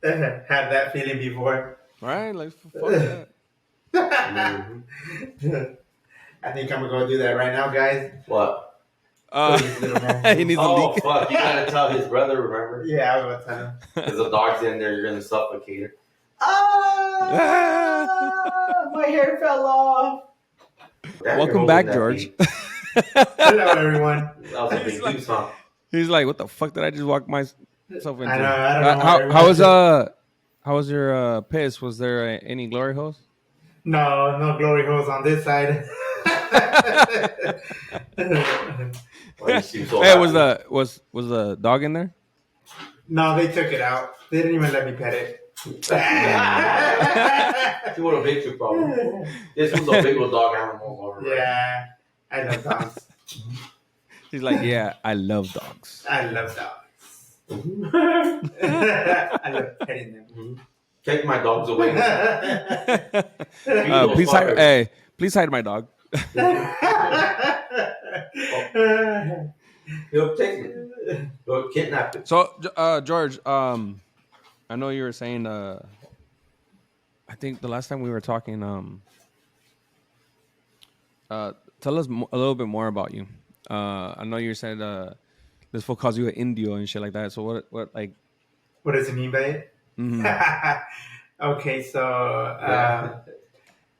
Had that feeling before. Right? Like, fuck that. I think I'm gonna go do that right now, guys. What? He needs a leak. Fuck, you gotta tell his brother, remember? Yeah, I was gonna tell him. Because the dog's in there, you're gonna suffocate her. My hair fell off. Damn, Welcome you're back, holding that George. beat. Hello, everyone. That was a big juice, huh? He's like, what the fuck did I just walk myself into? I know. I don't know. How was your piss? Was there any glory holes? No glory holes on this side. Why you seem so Hey, happy? was the dog in there? No, they took it out. They didn't even let me pet it. He would have bit you, probably. This was a big old dog animal over there. Yeah, I love dogs. He's like, yeah, I love dogs. I love dogs. I love petting them. Take my dogs away. Please hide my dog. He'll take it. He'll kidnap it. So, George, I know you were saying. I think the last time we were talking, tell us a little bit more about you. I know you said this fool calls you an Indio and shit like that. So what like? What does it mean by it? Mm-hmm. Okay, so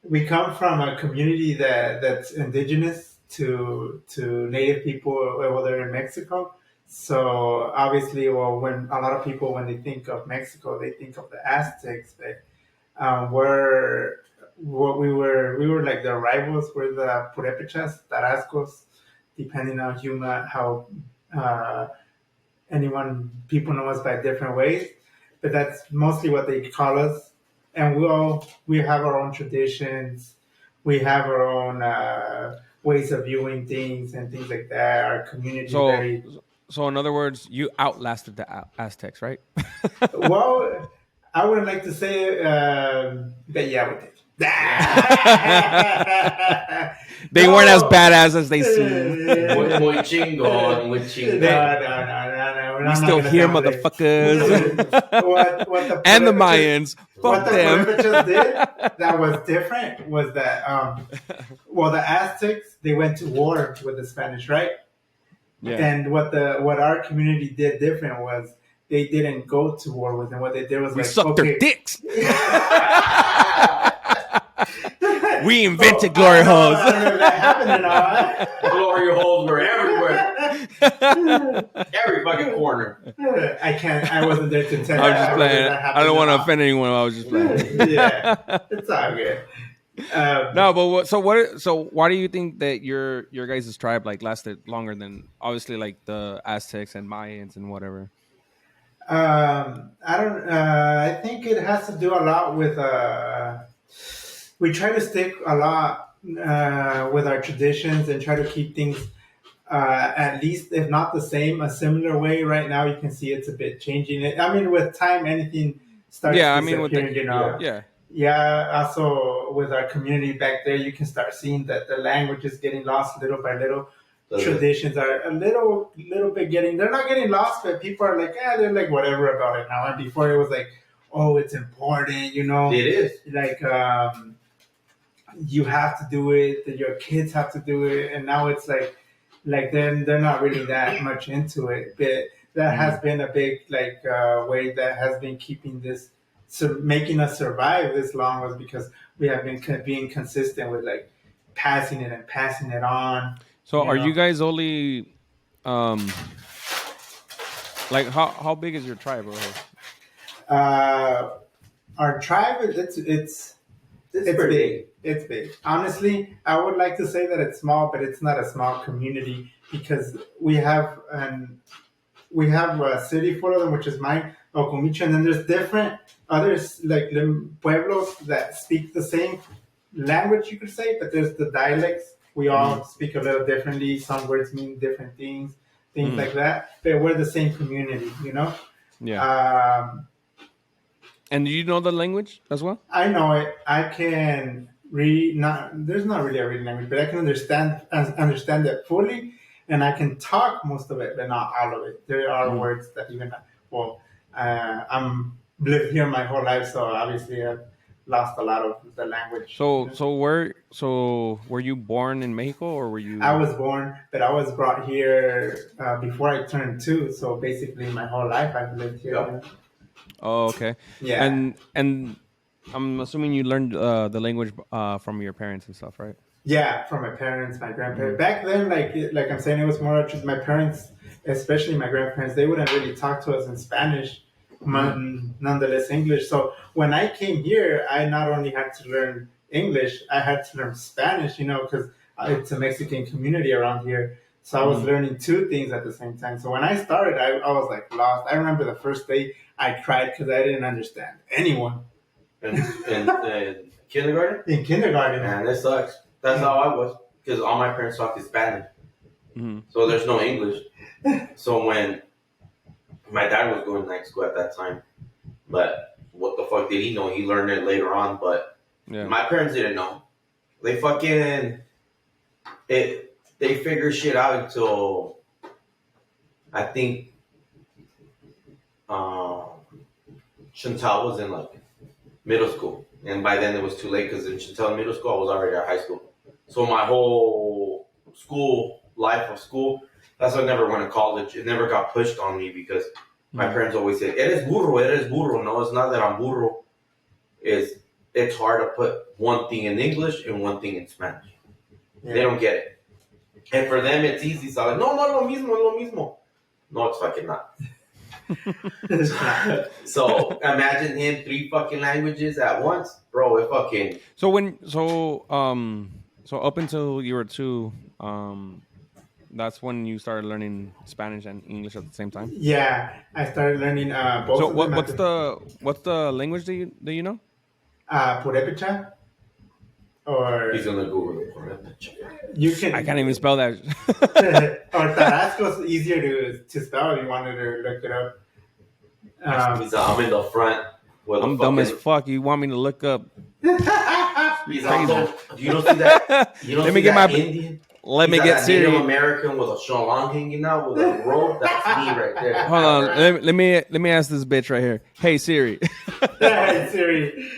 we come from a community that's indigenous to native people over there in Mexico. So obviously, when a lot of people, when they think of Mexico, they think of the Aztecs. But we were like the rivals. We're the Purépechas, Tarascos, depending on how people know us by different ways. But that's mostly what they call us. And we have our own traditions. We have our own ways of viewing things and things like that. Our community So in other words, you outlasted the Aztecs, right? Well, I would like to say, but yeah, we did. They weren't as badass as they seem. Muy chingón, muy chingón. No. We still here, motherfuckers. What the And the Purepecha- Mayans. What Fuck the them. Purepecha did that was different was that, well, the Aztecs, they went to war with the Spanish, right? Yeah. And what our community did different was they didn't go to war with them. What they did was We like, sucked okay, their dicks. We invented glory holes. I don't know if that happened or not. Glory holes were everywhere. Every fucking corner. I wasn't there to tell I you. was just playing. I don't want to offend anyone. I was just playing. Yeah, it's all good. No, but so why do you think that your guys' tribe like lasted longer than obviously like the Aztecs and Mayans and whatever? I don't. I think it has to do a lot with. We try to stick a lot with our traditions and try to keep things at least, if not the same, a similar way. Right now, you can see it's a bit changing. I mean, with time, anything starts disappearing. You know. Yeah. Yeah. Also, with our community back there, you can start seeing that the language is getting lost little by little. Traditions are a little bit getting. They're not getting lost, but people are like, they're like whatever about it now. And before it was like, oh, it's important. You know. It is. Like. You have to do it, that your kids have to do it, and now it's like then they're not really that much into it. But that has been a big way that has been keeping this, making us survive this long, was because we have been being consistent with like passing it on. So are you guys only like how big is your tribe? Our tribe, it's big. It's big. Honestly, I would like to say that it's small, but it's not a small community because we have a city full of them, which is mine, Ocomicho, and then there's different others like pueblos that speak the same language, you could say, but there's the dialects. We all speak a little differently. Some words mean different things like that. But we're the same community, you know? Yeah. And do you know the language as well? I know it. I can read. There's not really a reading language, but I can understand it fully, and I can talk most of it, but not all of it. There are words that even. Well, I'm lived here my whole life, so obviously I've lost a lot of the language. So were you born in Mexico or were you? I was born, but I was brought here before I turned 2. So basically, my whole life I've lived here. Yeah. Oh, okay. Yeah. And I'm assuming you learned the language from your parents and stuff, right? Yeah, from my parents, my grandparents. Back then, like I'm saying, it was more my parents, especially my grandparents. They wouldn't really talk to us in Spanish, nonetheless English. So when I came here, I not only had to learn English, I had to learn Spanish. You know, because it's a Mexican community around here. So I was learning 2 things at the same time. So when I started, I was like lost. I remember the first day I cried because I didn't understand anyone. In kindergarten? In kindergarten. Man, that sucks. That's how I was. Because all my parents talked Spanish. Mm-hmm. So there's no English. So when my dad was going to night school at that time, but what the fuck did he know? He learned it later on, but my parents didn't know. They fucking... They figured shit out until I think Chantal was in like middle school, and by then it was too late because in Chantal middle school I was already at high school. So my whole life of school, that's why I never went to college. It never got pushed on me because my parents always said, "Eres burro." No, it's not that I'm burro. It's hard to put one thing in English and one thing in Spanish. Yeah. They don't get it. And for them, it's easy. So I'm like, no, lo mismo. No, it's fucking not. So imagine him 3 fucking languages at once, bro. It fucking. So up until you were 2, that's when you started learning Spanish and English at the same time. Yeah, I started learning both. So what's the language that you know? Purepecha. Or he's gonna Google it. You can. I can't even spell that. Or Tarasco is easier to spell if you wanted to look it up. I'm in the front. With I'm dumb as fuck. You want me to look up? He's also. You don't see that. You don't Let see me get that my. Indian. Let me He's get that Native Siri. American with a shalong hanging out with a rope. That's me right there. Hold on. Let me ask this bitch right here. Hey Siri. Hey, Siri.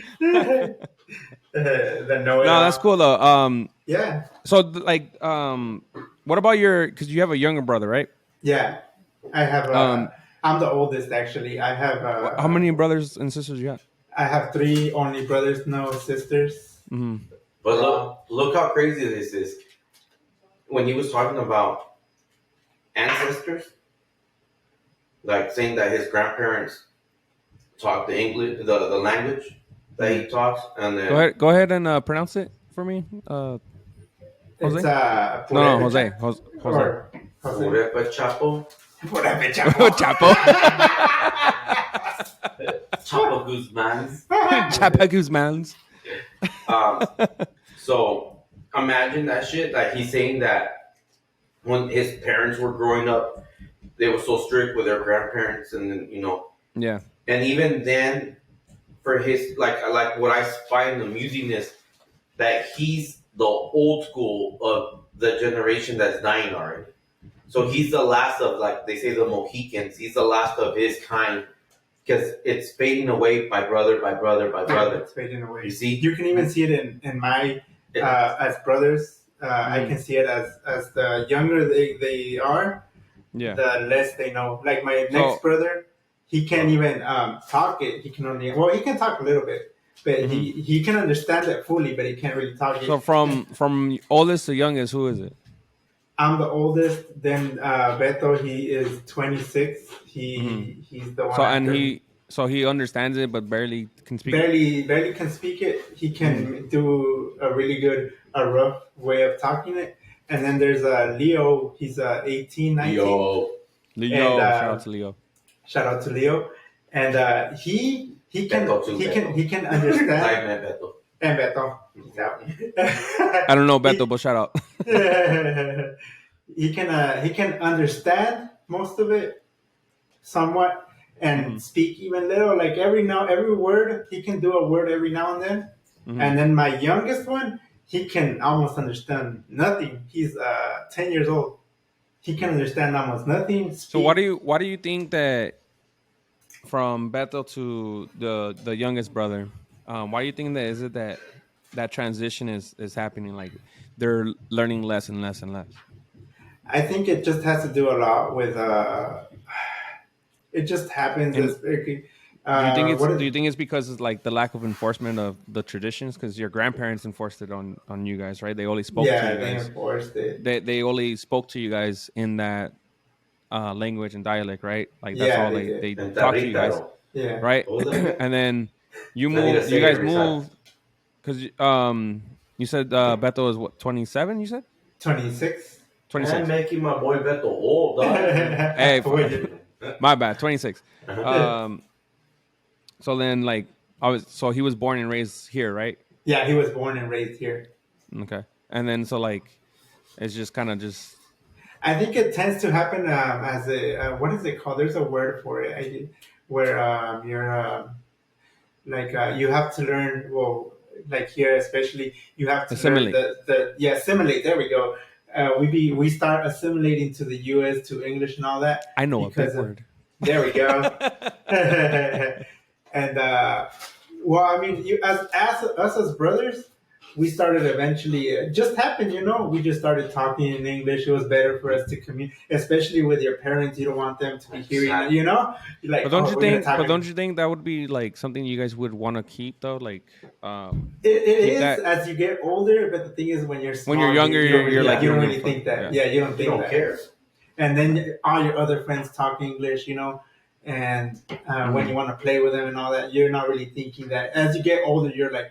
The No, that's cool though. Yeah. So like, what about because you have a younger brother, right? Yeah. I have. I'm the oldest, actually. I have. How many brothers and sisters you got? I have 3 only brothers, no sisters. Mm-hmm. But look how crazy this is. When he was talking about ancestors, like saying that his grandparents talk the English, the language that he talks, and then Go ahead and pronounce it for me. Jose? It's No, Jose. Jose. Or Jose. Purepe Chapo, Purepe Chapo. Chapo. Chapo Guzman's. Chapo Guzman's. So imagine that shit. Like he's saying that when his parents were growing up, they were so strict with their grandparents, and then Yeah. and even then, for his like what I find amusing is that he's the old school of the generation that's dying already. So he's the last of, like they say, the Mohicans. He's the last of his kind because it's fading away by brother by brother by brother. It's fading away. You see, you can even see it in my as brothers. I can see it as the younger they are, Yeah. the less they know. Like my next brother, he can't even talk it. He can only he can talk a little bit, but he can understand it fully, but he can't really talk it. So from oldest to youngest, who is it? I'm the oldest. Then Beto, he is 26. He's the one. So he understands it, but barely can speak. Barely can speak it. He can do a really good, a rough way of talking it. And then there's Leo. He's 18, 19. Leo, and, shout out to Leo. Shout out to Leo. And he can understand. I met Beto. And Beto. I don't know Beto, but shout out. He can understand most of it, somewhat. And speak even little, like every word, he can do a word every now and then. And then my youngest one, he can almost understand nothing. He's 10 years old. He can understand almost nothing. Speak. So why do you think that from Beto to the youngest brother, why do you think that transition is happening? Like they're learning less and less and less. I think it just has to do a lot with it just happens. Do you think it's because it's like the lack of enforcement of the traditions? Because your grandparents enforced it on you guys, right? They only spoke to you guys. They enforced it. They only spoke to you guys in that language and dialect, right? Like that's all they talk to you guys. Yeah. Right. And then you guys moved because you said Beto is what, 27? You said 26. 26. I'm making my boy Beto old. Hey, my bad. 26. So then, like, so he was born and raised here, right? Yeah, he was born and raised here. Okay, and then so like, it's just kind of just. I think it tends to happen as a what is it called? There's a word for it. Where you're like you have to learn. Well, like here especially, you have to assimilate. Learn assimilate. There we go. We start assimilating to the U.S. to English and all that. I know a big word. There we go. And well, I mean, us as brothers, we started eventually. It just happened, We just started talking in English. It was better for us to communicate, especially with your parents. You don't want them to be hearing, Like, but don't you think that would be like something you guys would want to keep though? Like, it is as you get older. But the thing is, when you're younger, you're like you don't really think that. Yeah, you don't think that. Care. And then all your other friends talk English, and when you want to play with them and all that, you're not really thinking that. As you get older, you're like,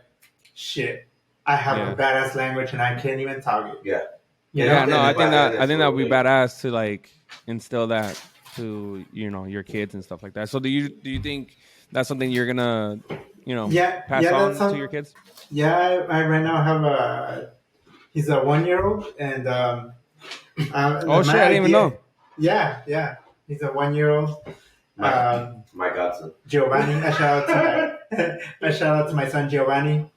shit, I have a badass language and I can't even talk it. Yeah. No, I think that would be badass to like instill that to your kids and stuff like that. So do you think that's something you're gonna pass on to your kids? Yeah, I right now have he's a 1-year-old and oh shit! I didn't even know. Yeah, he's a 1-year-old. My godson Giovanni. Shout out to A shout out to my son Giovanni.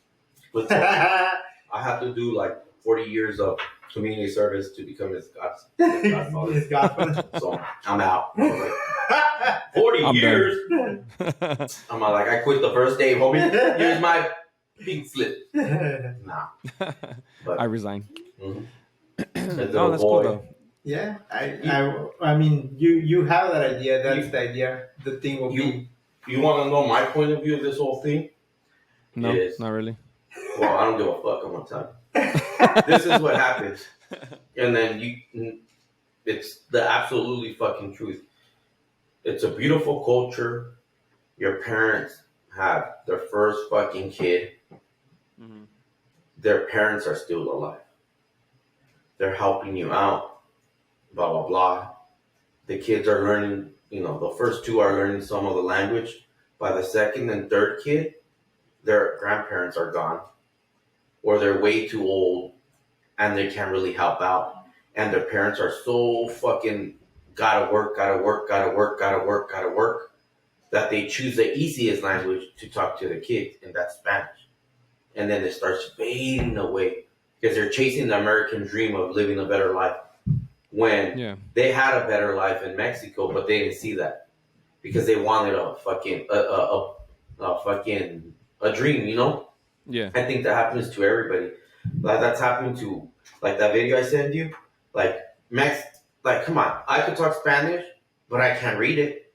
But I have to do like 40 years of community service to become his godfather. His godfather. So I'm out. I was like, 40 I'm years? done. I'm like, I quit the first day, homie. Here's my pink slip. Nah. But, I resign. mm-hmm. No, that's cool though. Yeah, I mean, you have that idea. That's the idea. The thing will be. You want to know my point of view of this whole thing? No, Yes. not really. Well, I don't give a fuck. I'm on time. This is what happens, and then it's the absolutely fucking truth. It's a beautiful culture. Your parents have their first fucking kid. Mm-hmm. Their parents are still alive. They're helping you out. Blah blah blah. The kids are learning. The first two are learning some of the language. By the second and third kid, their grandparents are gone, or they're way too old, and they can't really help out. And their parents are so fucking gotta work, that they choose the easiest language to talk to the kids, and that's Spanish. And then it starts fading away because they're chasing the American dream of living a better life. When they had a better life in Mexico, but they didn't see that because they wanted a fucking a dream, Yeah. I think that happens to everybody. Like that's happened to like that video I sent you. Like come on, I could talk Spanish, but I can't read it.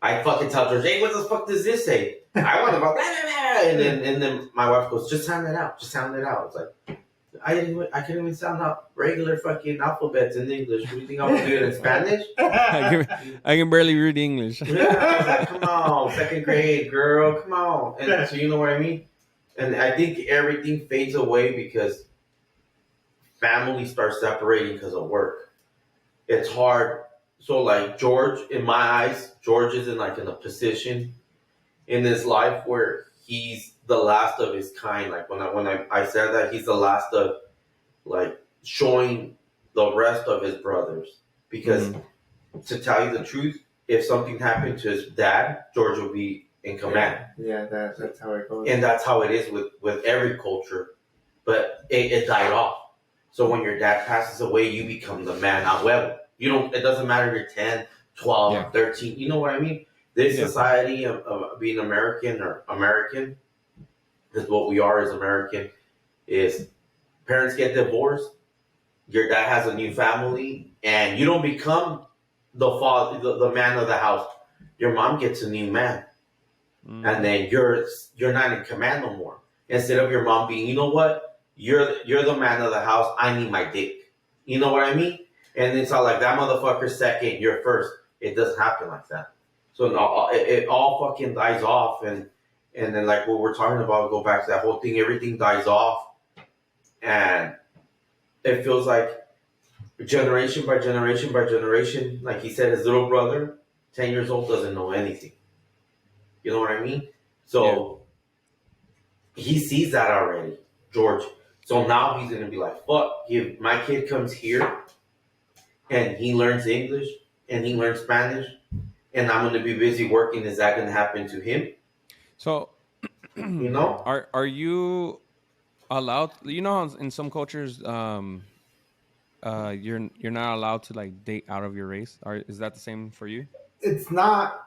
I fucking tell George, hey, what the fuck does this say? I want to go blah, blah, blah. And then my wife goes, just sound it out. It's like I can't even sound out regular fucking alphabets in English. What do you think I'm gonna do it in Spanish? I can barely read English. Yeah, I was like, come on, second grade, girl, come on. And so you know what I mean? And I think everything fades away because families start separating because of work. It's hard. So like George, in my eyes, George is in a position in his life where he's the last of his kind. Like when I said that, he's the last of like showing the rest of his brothers. Because to tell you the truth, if something happened to his dad, George would be in command. Yeah, that's how it goes. And that's how it is with every culture. But it died off. So when your dad passes away, you become the man. It doesn't matter if you're 10, 12, 13. You know what I mean? This society of being American or American, because what we are as American, is parents get divorced, your dad has a new family, and you don't become the father, the man of the house. Your mom gets a new man, and then you're not in command no more. Instead of your mom being, you know what, you're the man of the house. I need my dick. You know what I mean? And it's all like that motherfucker's second, you're first. It doesn't happen like that. So no, it all fucking dies off, and then like what we're talking about, go back to that whole thing. Everything dies off, and it feels like generation by generation by generation. Like he said, his little brother, 10 years old, doesn't know anything. You know what I mean? So he sees that already, George. So now he's gonna be like, fuck, if my kid comes here and he learns English and he learns Spanish, and I'm going to be busy working, is that going to happen to him? So, are you allowed? How in some cultures, you're not allowed to like date out of your race. Is that the same for you? It's not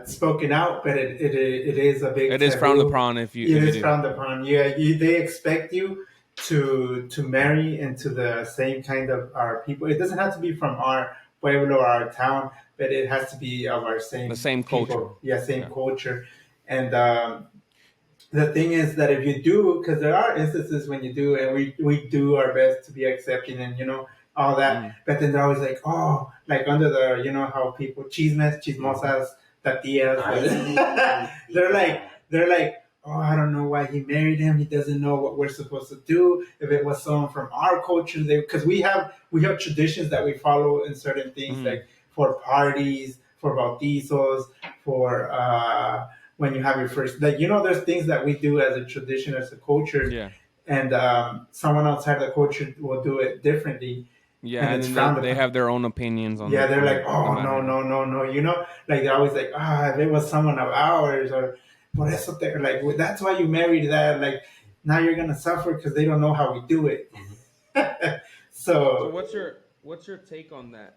spoken out, but it is a big. It is frowned upon if you. It is frowned upon. Yeah, they expect you to marry into the same kind of our people. It doesn't have to be from our pueblo or our town, but it has to be of our same culture. People. Yeah, same culture. And the thing is that if you do, because there are instances when you do, and we do our best to be accepting and all that, but then they're always like, oh, like under the how people chismosas, tatias, they're like, oh, I don't know why he married him. He doesn't know what we're supposed to do. If it was someone from our culture, because we have traditions that we follow in certain things, like for parties, for bautizos, for when you have your first, there's things that we do as a tradition, as a culture, and someone outside the culture will do it differently. Yeah, and it's and frowned then they upon. have their own opinions on. Yeah, they're like, the oh matter. no, you know, like they're always like, if it was someone of ours, or por eso te, like well, that's why you married that, like now you're gonna suffer because they don't know how we do it. So So what's your take on that?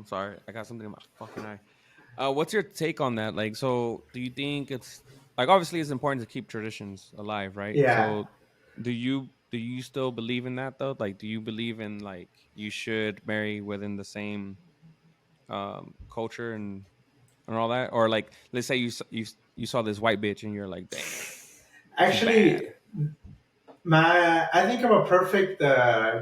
Sorry, I got something in my fucking eye. What's your take on that? Like, so do you think it's like obviously it's important to keep traditions alive, right? yeah, So do you still believe in that though? Like, do you believe in like you should marry within the same culture and all that, or like let's say you saw this white bitch and you're like, damn, she bad. actually, I think I'm a perfect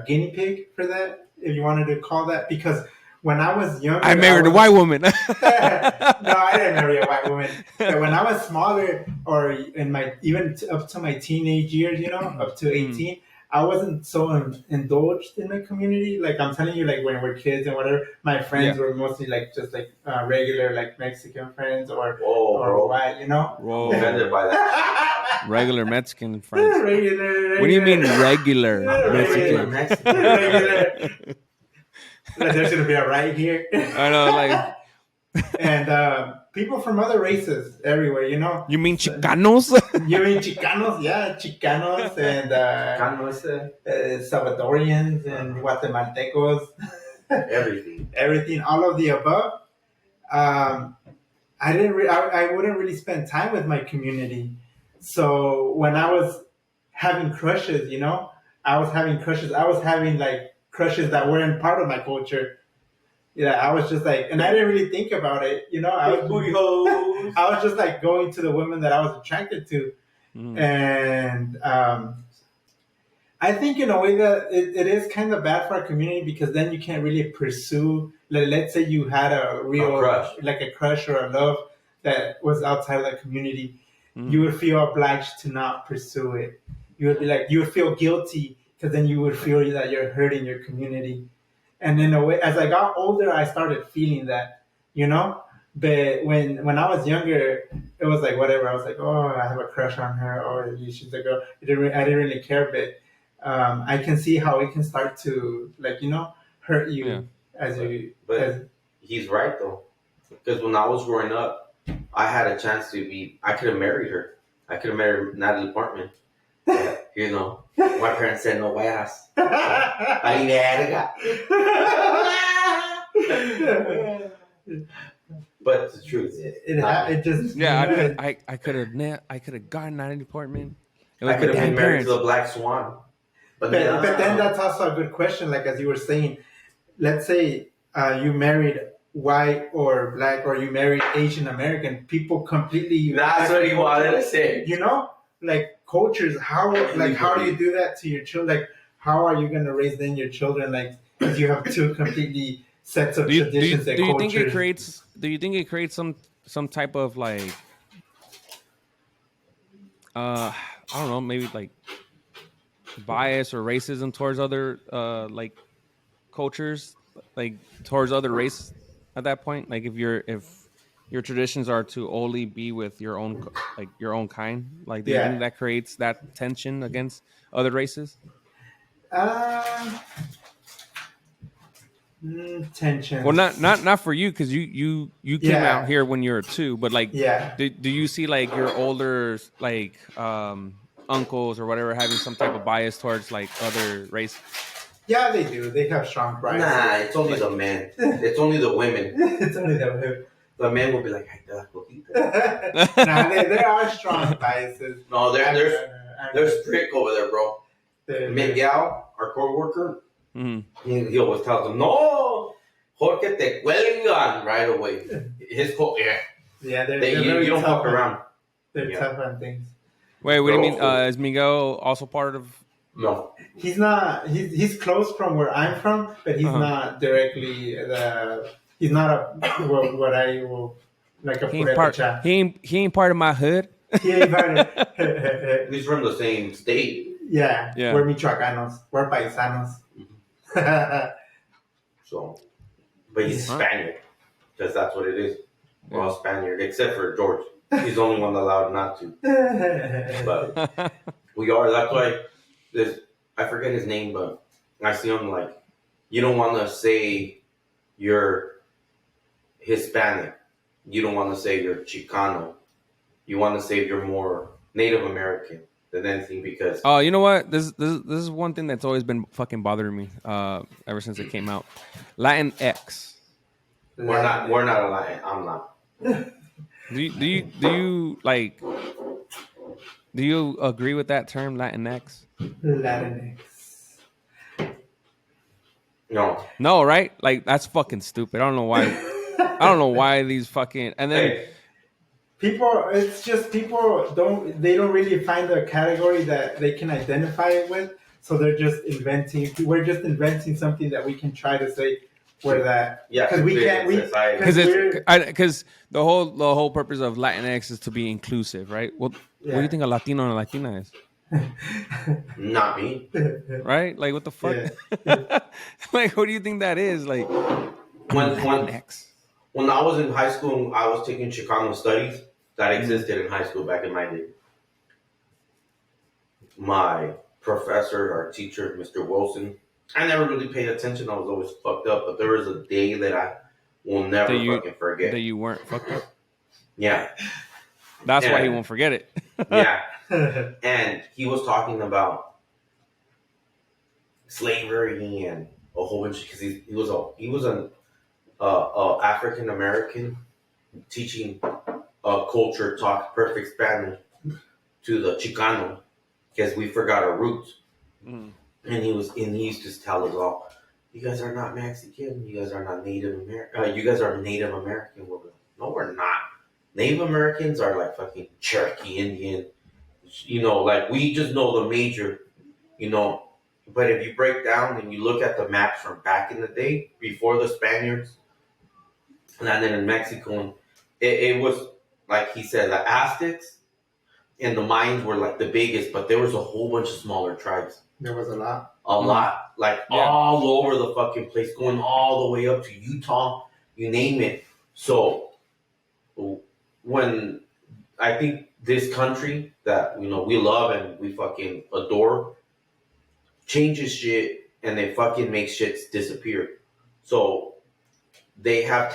guinea pig for that, if you wanted to call that, because when I was I younger, I married a was white woman. no, I didn't marry a white woman. But when I was smaller, or in my even up to my teenage years, you know, up to Mm. 18, I wasn't so indulged in the community. Like I'm telling you, like when we're kids and whatever, my friends Yeah. were mostly like just like regular like Mexican friends or Whoa, bro. white, you know. I'm Whoa. offended by that. Regular Mexican friends. regular. What do you mean regular Regular Mexican? Mexican. Regular. Like there's gonna be a right here. I know, like And people from other races everywhere, you know. you mean Chicanos? You mean Chicanos? Yeah, Chicanos and Salvadorians and Guatemaltecos, Everything. everything, all of the above. Um, I wouldn't really spend time with my community. So when I was having crushes, you know, I was having crushes. I was having like crushes that weren't part of my culture. Yeah, I was just like, and I didn't really think about it, you know. I was just like going to the women that I was attracted to, Mm. and I think in a way that it is kind of bad for our community, because then you can't really pursue. Like, let's say you had a real crush. like a crush or a love that was outside of the community, Mm. you would feel obliged to not pursue it. You would be like, you would feel guilty because then you would feel that you're hurting your community. And in a way, as I got older, I started feeling that, you know. But when I was younger, it was like whatever. I was like, oh, I have a crush on her, or she's a girl. I didn't really care, but I can see how it can start to, like, you know, hurt you Yeah. But he's right though, because when I was growing up, I had a chance I could have married her. I could have married Natalie Portman. But, you know, my parents said no vayas. Ay, verga. But it's the truth. It just Yeah, I could have gotten Natalie Portman. It was I could my have damn been married parents. to the Black Swan. but then that's also a good question. Like as you were saying, let's say you married white or black, or you married Asian American. People completely. That's what he wanted to say. You know, like cultures. How do you do that to your children? Like how are you going to raise then your children? Like if you have two completely sets of traditions and do you cultures. think it creates some type of like I don't know, maybe like bias or racism towards other like cultures, like towards other race at that point? Like if your traditions are to only be with your own like your own kind, like do you think that creates that tension against other races? Tension. Well, not for you, because you came out here when you were 2, but like do you see like your older like uncles or whatever having some type of bias towards like other race? Yeah, they do. They have strong biases. Nah, it's only the men. It's only the women. It's only the women. The men will be like, "Ay, te la cogiste." Nah, there are strong biases. No, they're strict over there, bro. Miguel, our co-worker, he always tells them, "No, Jorge te cuelgan right away." Yeah, you don't fuck around. They're tough on things. Wait, what do you mean? Is Miguel also part of? No, he's not. He's close from where I'm from, but he's not directly he's not a what I will like a purepecha. He ain't part of my hood. He ain't part of. He's from the same state. Yeah. We're Michoacanos. We're paisanos. So, but he's Spaniard, because that's what it is. We're all Spaniard, except for George. He's the only one allowed not to. But we are. That's why I forget his name, but I see him like You don't want to say you're Hispanic. You don't want to say you're Chicano. You want to say you're more Native American than anything because. Oh, you know what? This is one thing that's always been fucking bothering me ever since it came out. Latin X. We're not a Latin. I'm not. Do you like? Do you agree with that term, Latinx? Latinx. No. No, right? Like that's fucking stupid. I don't know why. I don't know why these fucking and then Hey, It's just people don't really find a category that they can identify it with, so they're just inventing. We're just inventing something that we can try to say where that because we can't because the whole purpose of Latinx is to be inclusive, right? Well, what do you think a Latino and a Latina is? not me. Right? Like what the fuck? Yeah. Like what do you think that is? Like When Latinx. when I was in high school, I was taking Chicano studies that existed in high school back in my day. My professor, our teacher, Mr. Wilson, I never really paid attention. I was always fucked up, but there was a day that I will never fucking forget. That you weren't fucked up. Yeah. That's why he won't forget it. Yeah. And he was talking about slavery and a whole bunch because he was an African American teaching culture talk perfect Spanish to the Chicano because we forgot our roots. Mm. And he used to tell us all, you guys are not Mexican, you guys are not Native American, you guys are Native American. We're like, no, we're not. Native Americans are like fucking Cherokee Indian, like we just know the major, but if you break down and you look at the maps from back in the day, before the Spaniards landed in Mexico, it was, like he said, the Aztecs and the Mayans were like the biggest, but there was a whole bunch of smaller tribes. There was a lot. Lot. Like all over the fucking place, going all the way up to Utah, you name it. So when I think this country that, we love and we fucking adore changes shit and they fucking make shit disappear. So they have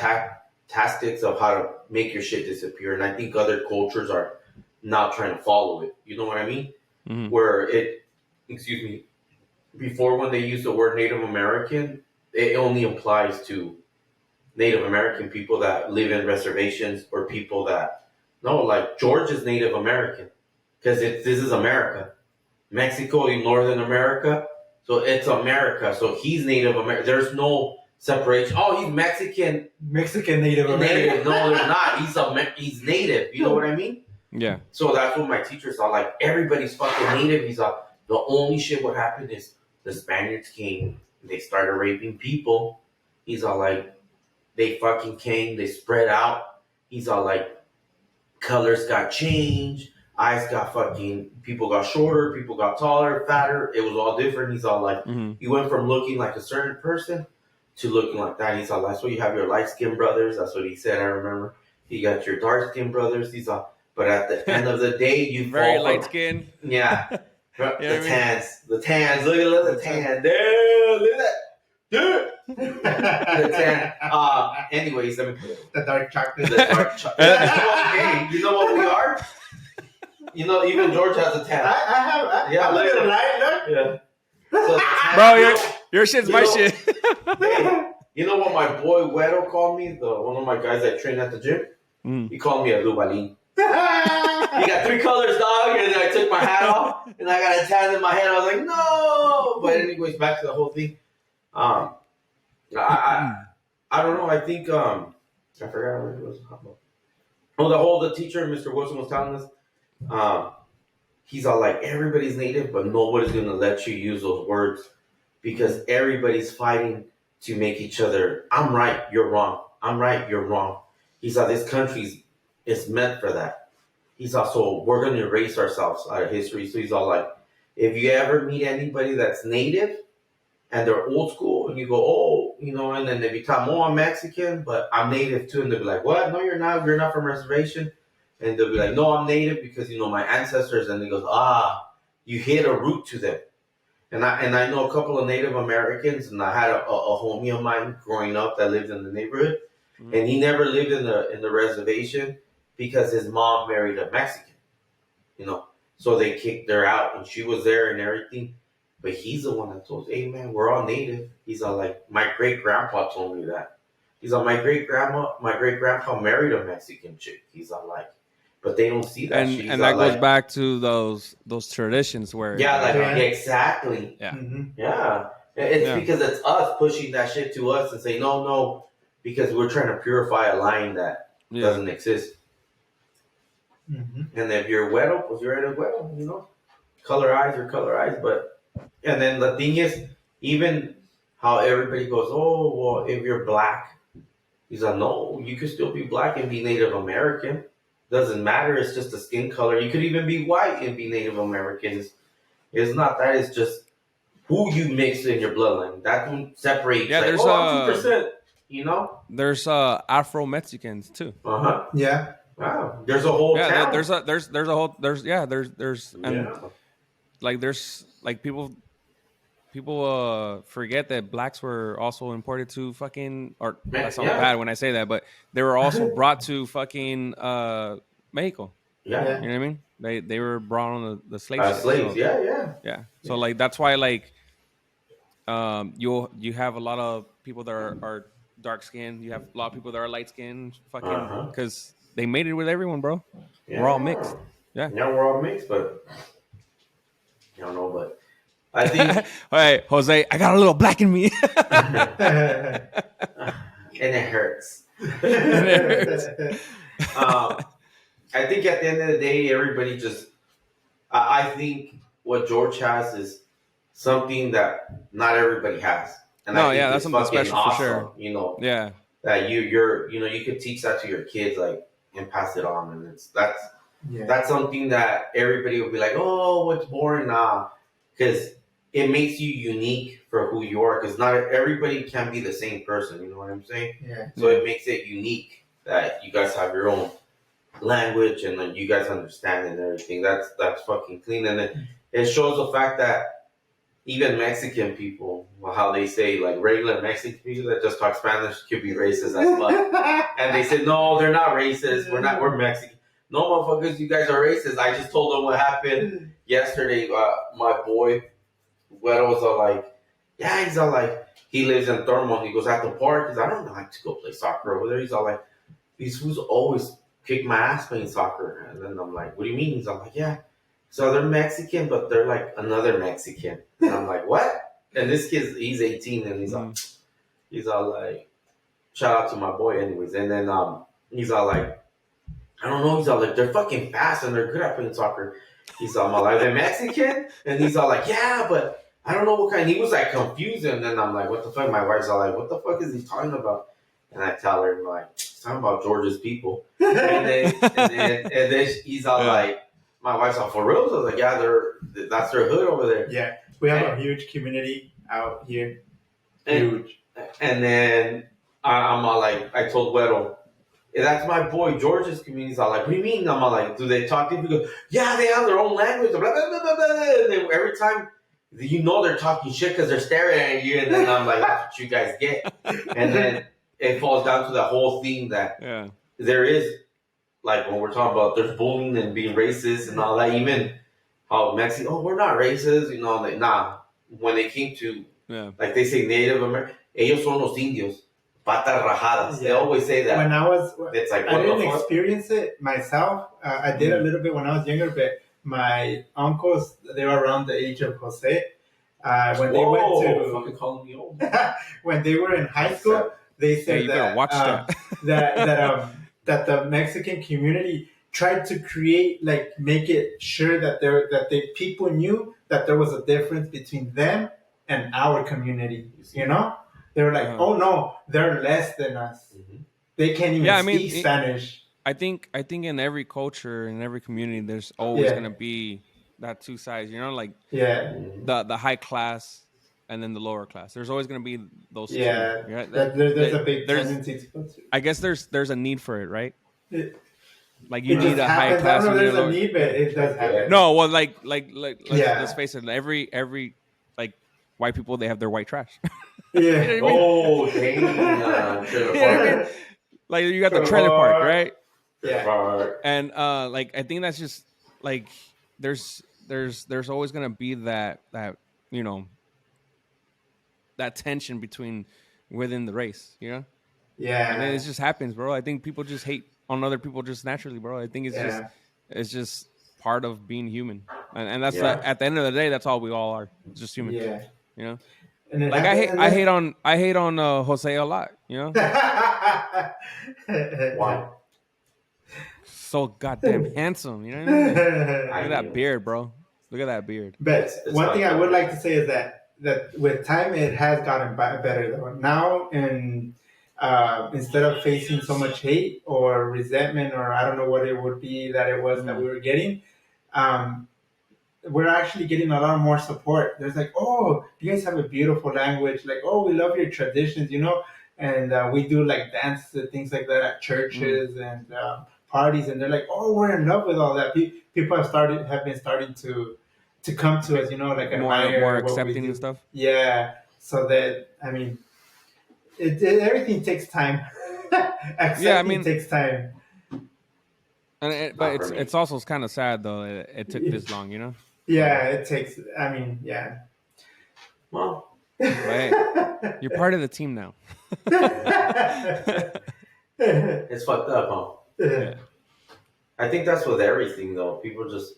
tactics of how to make your shit disappear. And I think other cultures are not trying to follow it. You know what I mean? Mm-hmm. Where before when they use the word Native American, it only applies to Native American people that live in reservations or people that, no, like George is Native American because this is America. Mexico, Northern America, so it's America. So he's Native American. There's no separation. Oh, he's Mexican. Mexican Native American. No, there's not. He's Native. You know what I mean? Yeah. So that's what my teachers are like. Everybody's fucking Native. He's like, the only shit what happened is the Spaniards came. They started raping people. He's all like, they fucking came. They spread out. He's all like, colors got changed. Eyes got fucking, people got shorter, people got taller, fatter. It was all different. He's all like, You went from looking like a certain person to looking like that. He's all, that's why you have your light-skinned brothers. That's what he said, I remember. You got your dark-skinned brothers. He's all, but at the end of the day, you very light-skinned. Yeah. The tans. Look at the tan. Dude, look at that. Dude. The tan. Anyways, let me put it. The dark chocolate. Hey, you know what we are? Even George has a tan. I have. Yeah, I'm look at a it. light. Yeah. So Bro, your shit's my shit. Hey, you know what my boy Wedo called me? One of my guys that train at the gym? He called me a Lubalin. You got 3 colors, dog. And then I took my hat off and I got a tan in my head. I was like, no. But anyways, back to the whole thing. I don't know. I think I forgot what it was. Oh, the teacher, Mr. Wilson, was telling us. He's all like, everybody's Native, but nobody's gonna let you use those words because everybody's fighting to make each other. I'm right, you're wrong. I'm right, you're wrong. He's like, this country's it's meant for that. He's also, we're gonna erase ourselves out of history. So he's all like, if you ever meet anybody that's Native and they're old school, and you go, oh, and then they become, oh, I'm Mexican, but I'm Native too, and they'll be like, what? No, you're not. You're not from reservation. And they'll be like, no, I'm Native because, my ancestors. And he goes, you hit a root to them. And I know a couple of Native Americans, and I had a homie of mine growing up that lived in the neighborhood, and he never lived in the reservation because his mom married a Mexican, you know. So they kicked her out, and she was there and everything. But he's the one that told, "Hey man, we're all Native." He's all like, "My great grandpa told me that." He's all, my great grandpa married a Mexican chick. He's all like, but they don't see that. And that goes back to those traditions where exactly. Yeah. Mm-hmm. Yeah. It's because it's us pushing that shit to us and say, no, because we're trying to purify a line that doesn't exist. Mm-hmm. And if you're güero, pues you're a güero, you know? Color eyes are color eyes. But, and then the thing is, even how everybody goes, oh, well, if you're black, he's like, no, you could still be black and be Native American. Doesn't matter. It's just a skin color. You could even be white and be Native American. It's not that. It's just who you mix in your bloodline. That separates. Yeah, like, there's 2%. You know. There's Afro Mexicans too. Yeah. Wow. There's a whole town. There's a whole people forget that blacks were also imported to fucking, or that sounds bad when I say that, but they were also brought to fucking Mexico. Yeah. You know what I mean? They were brought on the slave ship. Slaves. So, yeah. So like that's why like you have a lot of people that are dark skinned. You have a lot of people that are light skinned. Fucking because they made it with everyone, bro. Yeah. We're all mixed. Yeah, we're all mixed, but I don't know, but I think. Hey, Jose, I got a little black in me. And it hurts. I think at the end of the day, everybody just. I think what George has is something that not everybody has. And I think that's something special awesome, for sure. You know. Yeah. That you're you could teach that to your kids, like, and pass it on, and that's something that everybody will be like, oh, it's boring, nah, because it makes you unique for who you are. Because not everybody can be the same person. You know what I'm saying? Yeah. So it makes it unique that you guys have your own language and then you guys understand and everything. That's fucking clean, and it shows the fact that even Mexican people, how they say, like, regular Mexican people that just talk Spanish could be racist as fuck. And they said, no, they're not racist. We're Mexican. No, motherfuckers, you guys are racist. I just told them what happened yesterday. My boy, Güero, was all like, yeah, he's all like, he lives in Thurmont. He goes at the park. He's, I don't like to go play soccer over there. He's all like, these fools always kick my ass playing soccer. And then I'm like, what do you mean? He's all like, yeah. So they're Mexican, but they're like another Mexican. And I'm like, what? And this kid, he's 18, and he's all like, shout out to my boy, anyways. And then he's all like, I don't know. He's all like, they're fucking fast and they're good at playing soccer. He's all like, they're Mexican, and he's all like, yeah, but I don't know what kind. He was like confused, and then I'm like, what the fuck? My wife's all like, what the fuck is he talking about? And I tell her, like, it's talking about Georgia's people. and then he's all like. My wife's all, for real? I was like, yeah, that's their hood over there. Yeah, we have a huge community out here. Huge. And then I'm all like, I told Güero, that's my boy George's community. He's all like, what do you mean? I'm all like, do they talk to you? He goes, yeah, they have their own language. Blah, blah, blah, blah, blah. And then every time, they're talking shit because they're staring at you. And then I'm like, that's what you guys get. And then it falls down to the whole thing that there is. Like, when we're talking about there's bullying and being racist and all that, even how Mexican, oh, we're not racist, you know, like, nah. When they came to, like they say, Native American, ellos son los indios, patas rajadas. They always say that. When it's like, I didn't experience it myself. I did a little bit when I was younger, but my uncles, they were around the age of Jose. When they went to, fucking calling me old. When they were in high school, they said that, watch that the Mexican community tried to create, like, make it sure that the people knew that there was a difference between them and our community. You know, they were like, oh no, they're less than us. Mm-hmm. They can't even speak Spanish. I think in every culture, in every community, there's always gonna be that two sides. You know, like the high class and then the lower class. There's always going to be those two. Right? There's a big tendency to go to. I guess there's a need for it, right? Like you it need a high class. I don't know there's a need, but it does happen. No, well, like let's face it. Every like white people, they have their white trash. Yeah. You know what I mean? Oh, dang. Trailer You know what I park. mean? Like you got the trailer park, right? Yeah. Park. And like I think that's just like there's always gonna be that you know that tension between within the race, you know. And then it Yeah. just happens, bro. I think people just hate on other people just naturally, bro. I think Yeah. it's just part of being human, and that's Yeah. at the end of the day, that's all we all are, just human, Yeah. you know. And it Like happened, I hate on Jose a lot, you know. Why? So goddamn handsome, you know what I mean? Look at that beard, bro. Look at that beard. But It's one thing I like- would like to say is that with time it has gotten better though. Now, and instead of facing so much hate or resentment, or I don't know what it would be that it was that we were getting, we're actually getting a lot more support. There's like, oh, you guys have a beautiful language. Like, oh, we love your traditions, you know. And we do like dances and things like that at churches and parties, and they're like, oh, we're in love with all that. People have been starting to come to us, you know, like admire More what we accepting do. and stuff. Yeah. So that I mean, everything takes time. Accepting takes time. And but it's also kind of sad though. It took this long, you know. Yeah, it takes. I mean, yeah. Well, But hey, you're part of the team now. it's fucked up, huh? Yeah. I think that's with everything, though. People just.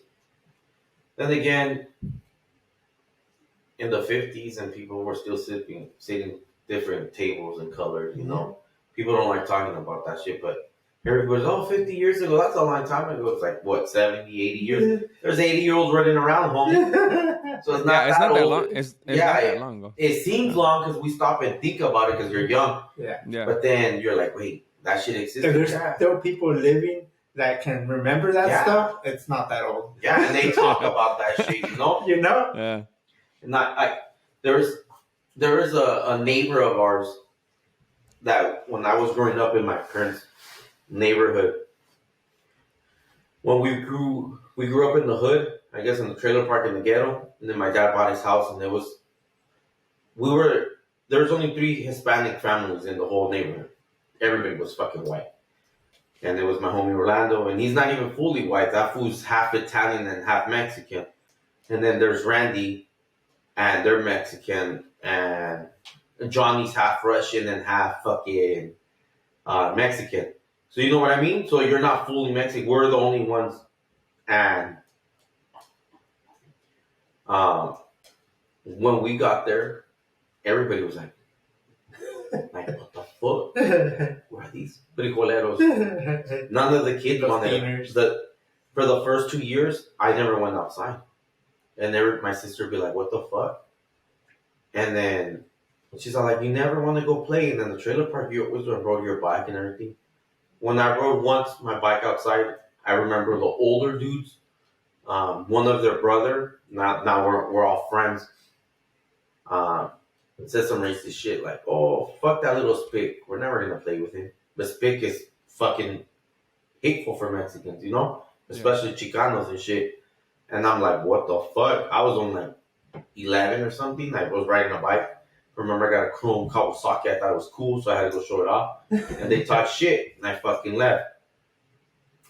Then again, in the 50s, and people were still sitting different tables and colors, you know? People don't like talking about that shit, but everybody's, 50 years ago, that's a long time ago. It's like, what, 70, 80 years? There's 80-year-olds running around, homie. So it's not it's that not that old. long. It's not that long ago. It seems long because we stop and think about it because you're young. Yeah. But then you're like, wait, that shit existed. If there's still people living that can remember that stuff, it's not that old. Yeah, and they talk about that shit, you know? You know? Yeah. And there is a neighbor of ours that when I was growing up in my parents' neighborhood, when we grew up in the hood, I guess in the trailer park in the ghetto, and then my dad bought his house, and there was only 3 Hispanic families in the whole neighborhood. Everybody was fucking white. And it was my homie Orlando, and he's not even fully white. That fool's half Italian and half Mexican. And then there's Randy, and they're Mexican, and Johnny's half Russian and half fucking Mexican. So you know what I mean? So you're not fully Mexican. We're the only ones. And when we got there, everybody was like, what the fuck? Who are these frijoleros? None of the kids wanted for the first 2 years, I never went outside. And my sister would be like, what the fuck? And then she's all like, you never want to go play. And then the trailer park, you always rode your bike and everything. When I rode once my bike outside, I remember the older dudes, one of their brother, now we're all friends, said some racist shit like, oh, fuck that little Spick. We're never going to play with him. But Spick is fucking hateful for Mexicans, you know? Especially Chicanos and shit. And I'm like, what the fuck? I was only like 11 or something. I was riding a bike. I remember I got a chrome Kawasaki. I thought it was cool, so I had to go show it off. And they talked shit, and I fucking left.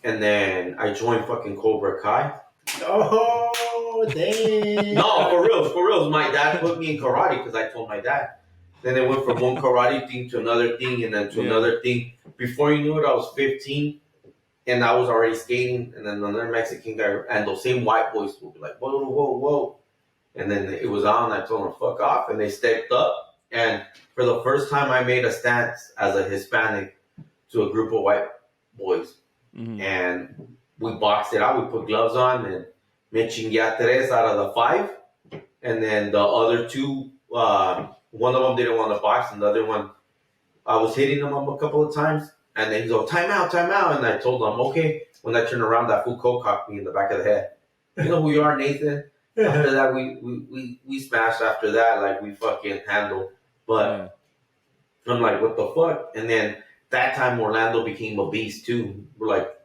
And then I joined fucking Cobra Kai. Oh, damn. No, for real. My dad put me in karate because I told my dad. Then it went from one karate thing to another thing, and then to another thing. Before you knew it, I was 15. And I was already skating, and then another Mexican guy, and those same white boys would be like, whoa, whoa, whoa. And then it was on, I told them, fuck off, and they stepped up. And for the first time, I made a stance as a Hispanic to a group of white boys. Mm-hmm. And we boxed it out, we put gloves on, and me chingué 3 out of the 5. And then the other 2, one of them didn't want to box, and the other one, I was hitting him a couple of times. And then he's like, time out. And I told him, okay. When I turned around, that fool cocked me in the back of the head. You know who you are, Nathan? After that, we smashed after that. Like, we fucking handled. But I'm like, what the fuck? And then that time, Orlando became a beast, too. We're like,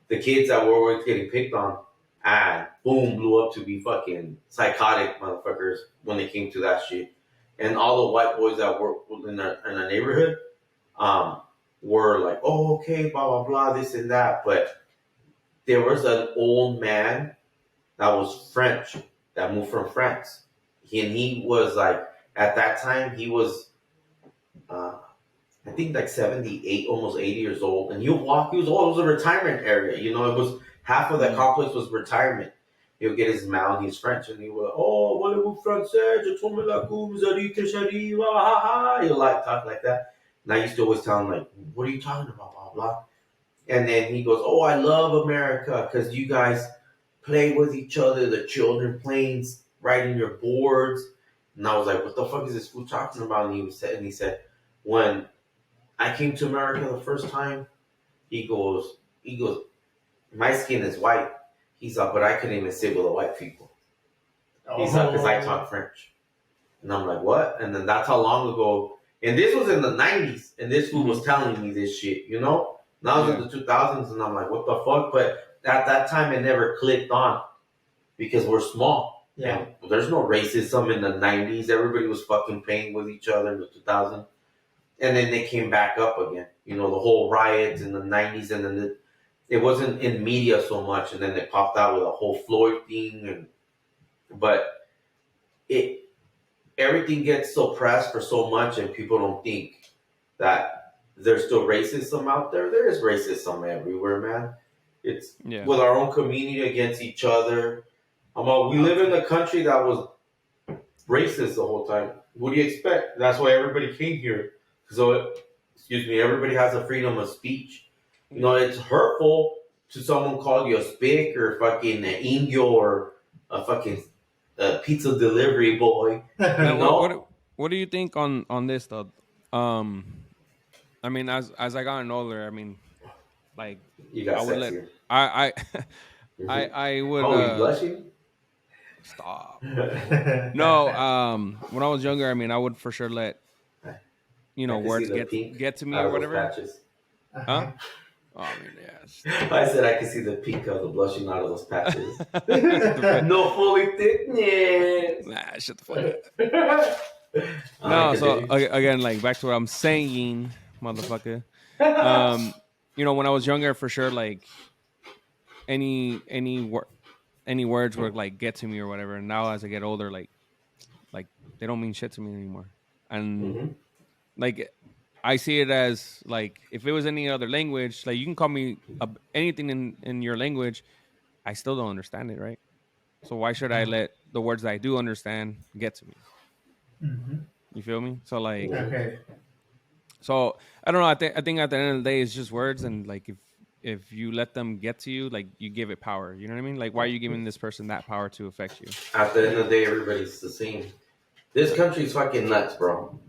the kids that were always getting picked on, and boom, blew up to be fucking psychotic motherfuckers when it came to that shit. And all the white boys that were in the neighborhood were like, oh, okay, blah, blah, blah, this and that. But there was an old man that was French that moved from France. And he was like, at that time, he was, I think like 78, almost 80 years old. And he would walk, it was a retirement area. You know, it was half of the complex was retirement. He'll get his mouth, he's French, and he would, oh, voulez-vous français, je tombe la coupe, vous allez que j'arrive, ha ha. He'll like talk like that. And I used to always tell him, like, what are you talking about, blah, blah. And then he goes, oh, I love America because you guys play with each other, the children playing, writing your boards. And I was like, what the fuck is this fool talking about? And he said, when I came to America the first time, he goes, my skin is white. He's like, but I couldn't even sit with the white people. He's like, because I talk French. And I'm like, what? And then that's how long ago. And this was in the 90s. And this fool was telling me this shit, you know? Now it's in the 2000s. And I'm like, what the fuck? But at that time, it never clicked on because we're small. Yeah. And there's no racism in the 90s. Everybody was fucking playing with each other in the 2000s. And then they came back up again. You know, the whole riots in the 90s. And then it wasn't in media so much. And then they popped out with a whole Floyd thing. But everything gets suppressed for so much, and people don't think that there's still racism out there. There is racism everywhere, man. It's with our own community against each other. We live in a country that was racist the whole time. What do you expect? That's why everybody came here. So, everybody has a freedom of speech. You know, it's hurtful to someone call you a spick or fucking an indio or a fucking pizza delivery boy. You know? What do you think on this though? I mean, as I gotten older, I mean, like you got I would sexier. I would. Oh, you blushing? Stop. No, when I was younger, I mean, I would for sure let words get to me or whatever. Patches. Huh? Oh, I mean, yeah. I said I could see the peak of the blushing out of those patches. No fully thickness. Nah, shut the fuck up. No, so again, like back to what I'm saying, motherfucker. When I was younger, for sure, like any words would like get to me or whatever. And now as I get older, like they don't mean shit to me anymore. And like I see it as like if it was any other language, like you can call me anything in your language, I still don't understand it, right? So why should I let the words that I do understand get to me? You feel me? So like, so I don't know. I think at the end of the day, it's just words, and like if you let them get to you, like you give it power. You know what I mean? Like why are you giving this person that power to affect you? At the end of the day, everybody's the same. This country's fucking nuts, bro.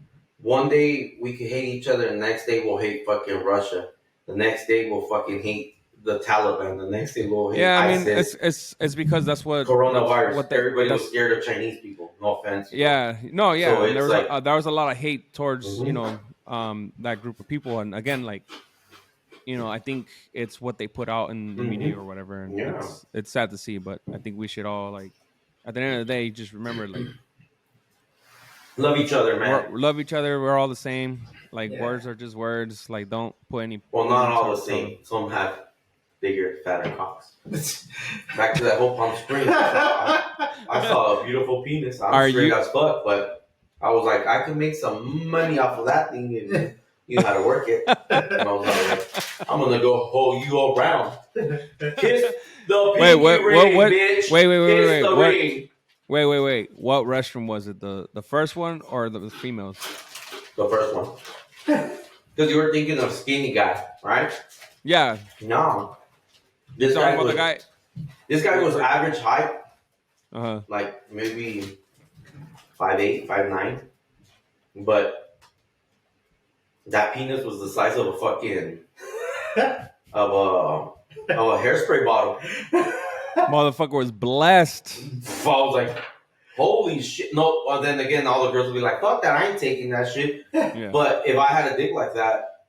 One day we can hate each other, and the next day we'll hate fucking Russia. The next day we'll fucking hate the Taliban. The next day we'll hate ISIS. I mean, it's because that's what coronavirus. Everybody was scared of Chinese people. No offense. Yeah, no, yeah. So there was a lot of hate towards that group of people, and again, like I think it's what they put out in the media or whatever, and it's sad to see, but I think we should all like at the end of the day just remember like. Love each other, man. Love each other. We're all the same. Like words are just words. Like don't put any. Well, not all the same. Some have bigger, fatter cocks. Back to that whole Palm Springs. I saw a beautiful penis. I'm straight as fuck, but I was like, I could make some money off of that thing if you know how to work it. And I was like, I'm gonna go hold you around. Kiss the pinky ring, bitch. Wait. Kiss the ring. Wait. What restroom was it? The first one or the females? The first one. Because you were thinking of skinny guy, right? Yeah. No. This guy was average height. Like maybe 5'8", 5'9". But that penis was the size of a fucking of a hairspray bottle. Motherfucker was blessed. I was like, holy shit. No, well, then again, all the girls would be like, fuck that, I ain't taking that shit. Yeah. But if I had a dick like that,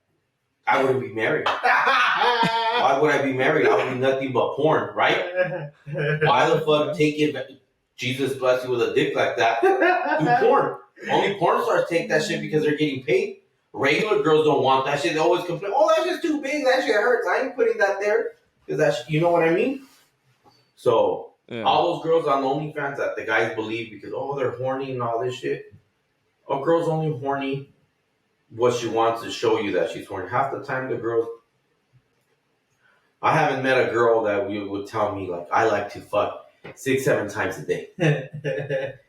I wouldn't be married. Why would I be married? I would be nothing but porn, right? Why the fuck take it? Jesus bless you with a dick like that. Do porn. Only porn stars take that shit because they're getting paid. Regular girls don't want that shit. They always complain, oh, that shit's too big. That shit hurts. I ain't putting that there. Because that you know what I mean? So, all those girls on OnlyFans that the guys believe because, oh, they're horny and all this shit. A girl's only horny what she wants to show you that she's horny. Half the time, the girls. I haven't met a girl that would tell me, like, I like to fuck 6-7 times a day.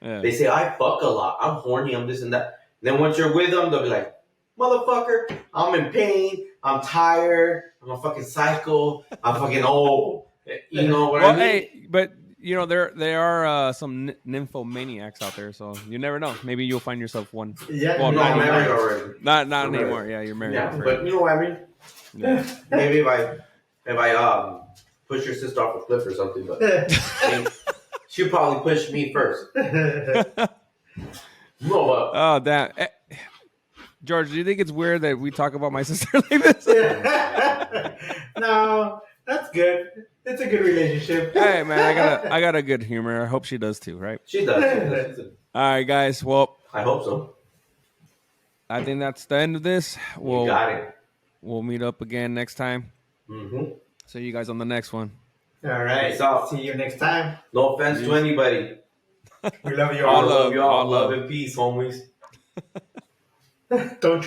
They say, I fuck a lot. I'm horny. I'm this and that. Then once you're with them, they'll be like, motherfucker, I'm in pain. I'm tired. I'm a fucking psycho. I'm fucking old. You know what I mean? Hey, but you know there are some nymphomaniacs out there, so you never know. Maybe you'll find yourself one. Yeah, well, I'm married already. Not anymore. Yeah, you're married. Yeah, but you know what I mean? Yeah. Maybe if I push your sister off a cliff or something, but she'll probably push me first. No, oh damn. George, do you think it's weird that we talk about my sister like this? No, that's good. It's a good relationship. Hey man, I got a good humor. I hope she does too, right? She does. All right, guys. Well, I hope so. I think that's the end of this. You got it. We'll meet up again next time. Mm-hmm. See you guys on the next one. All right. See you next time. No offense to anybody. We love you all. Love you all. Love and peace, homies. Don't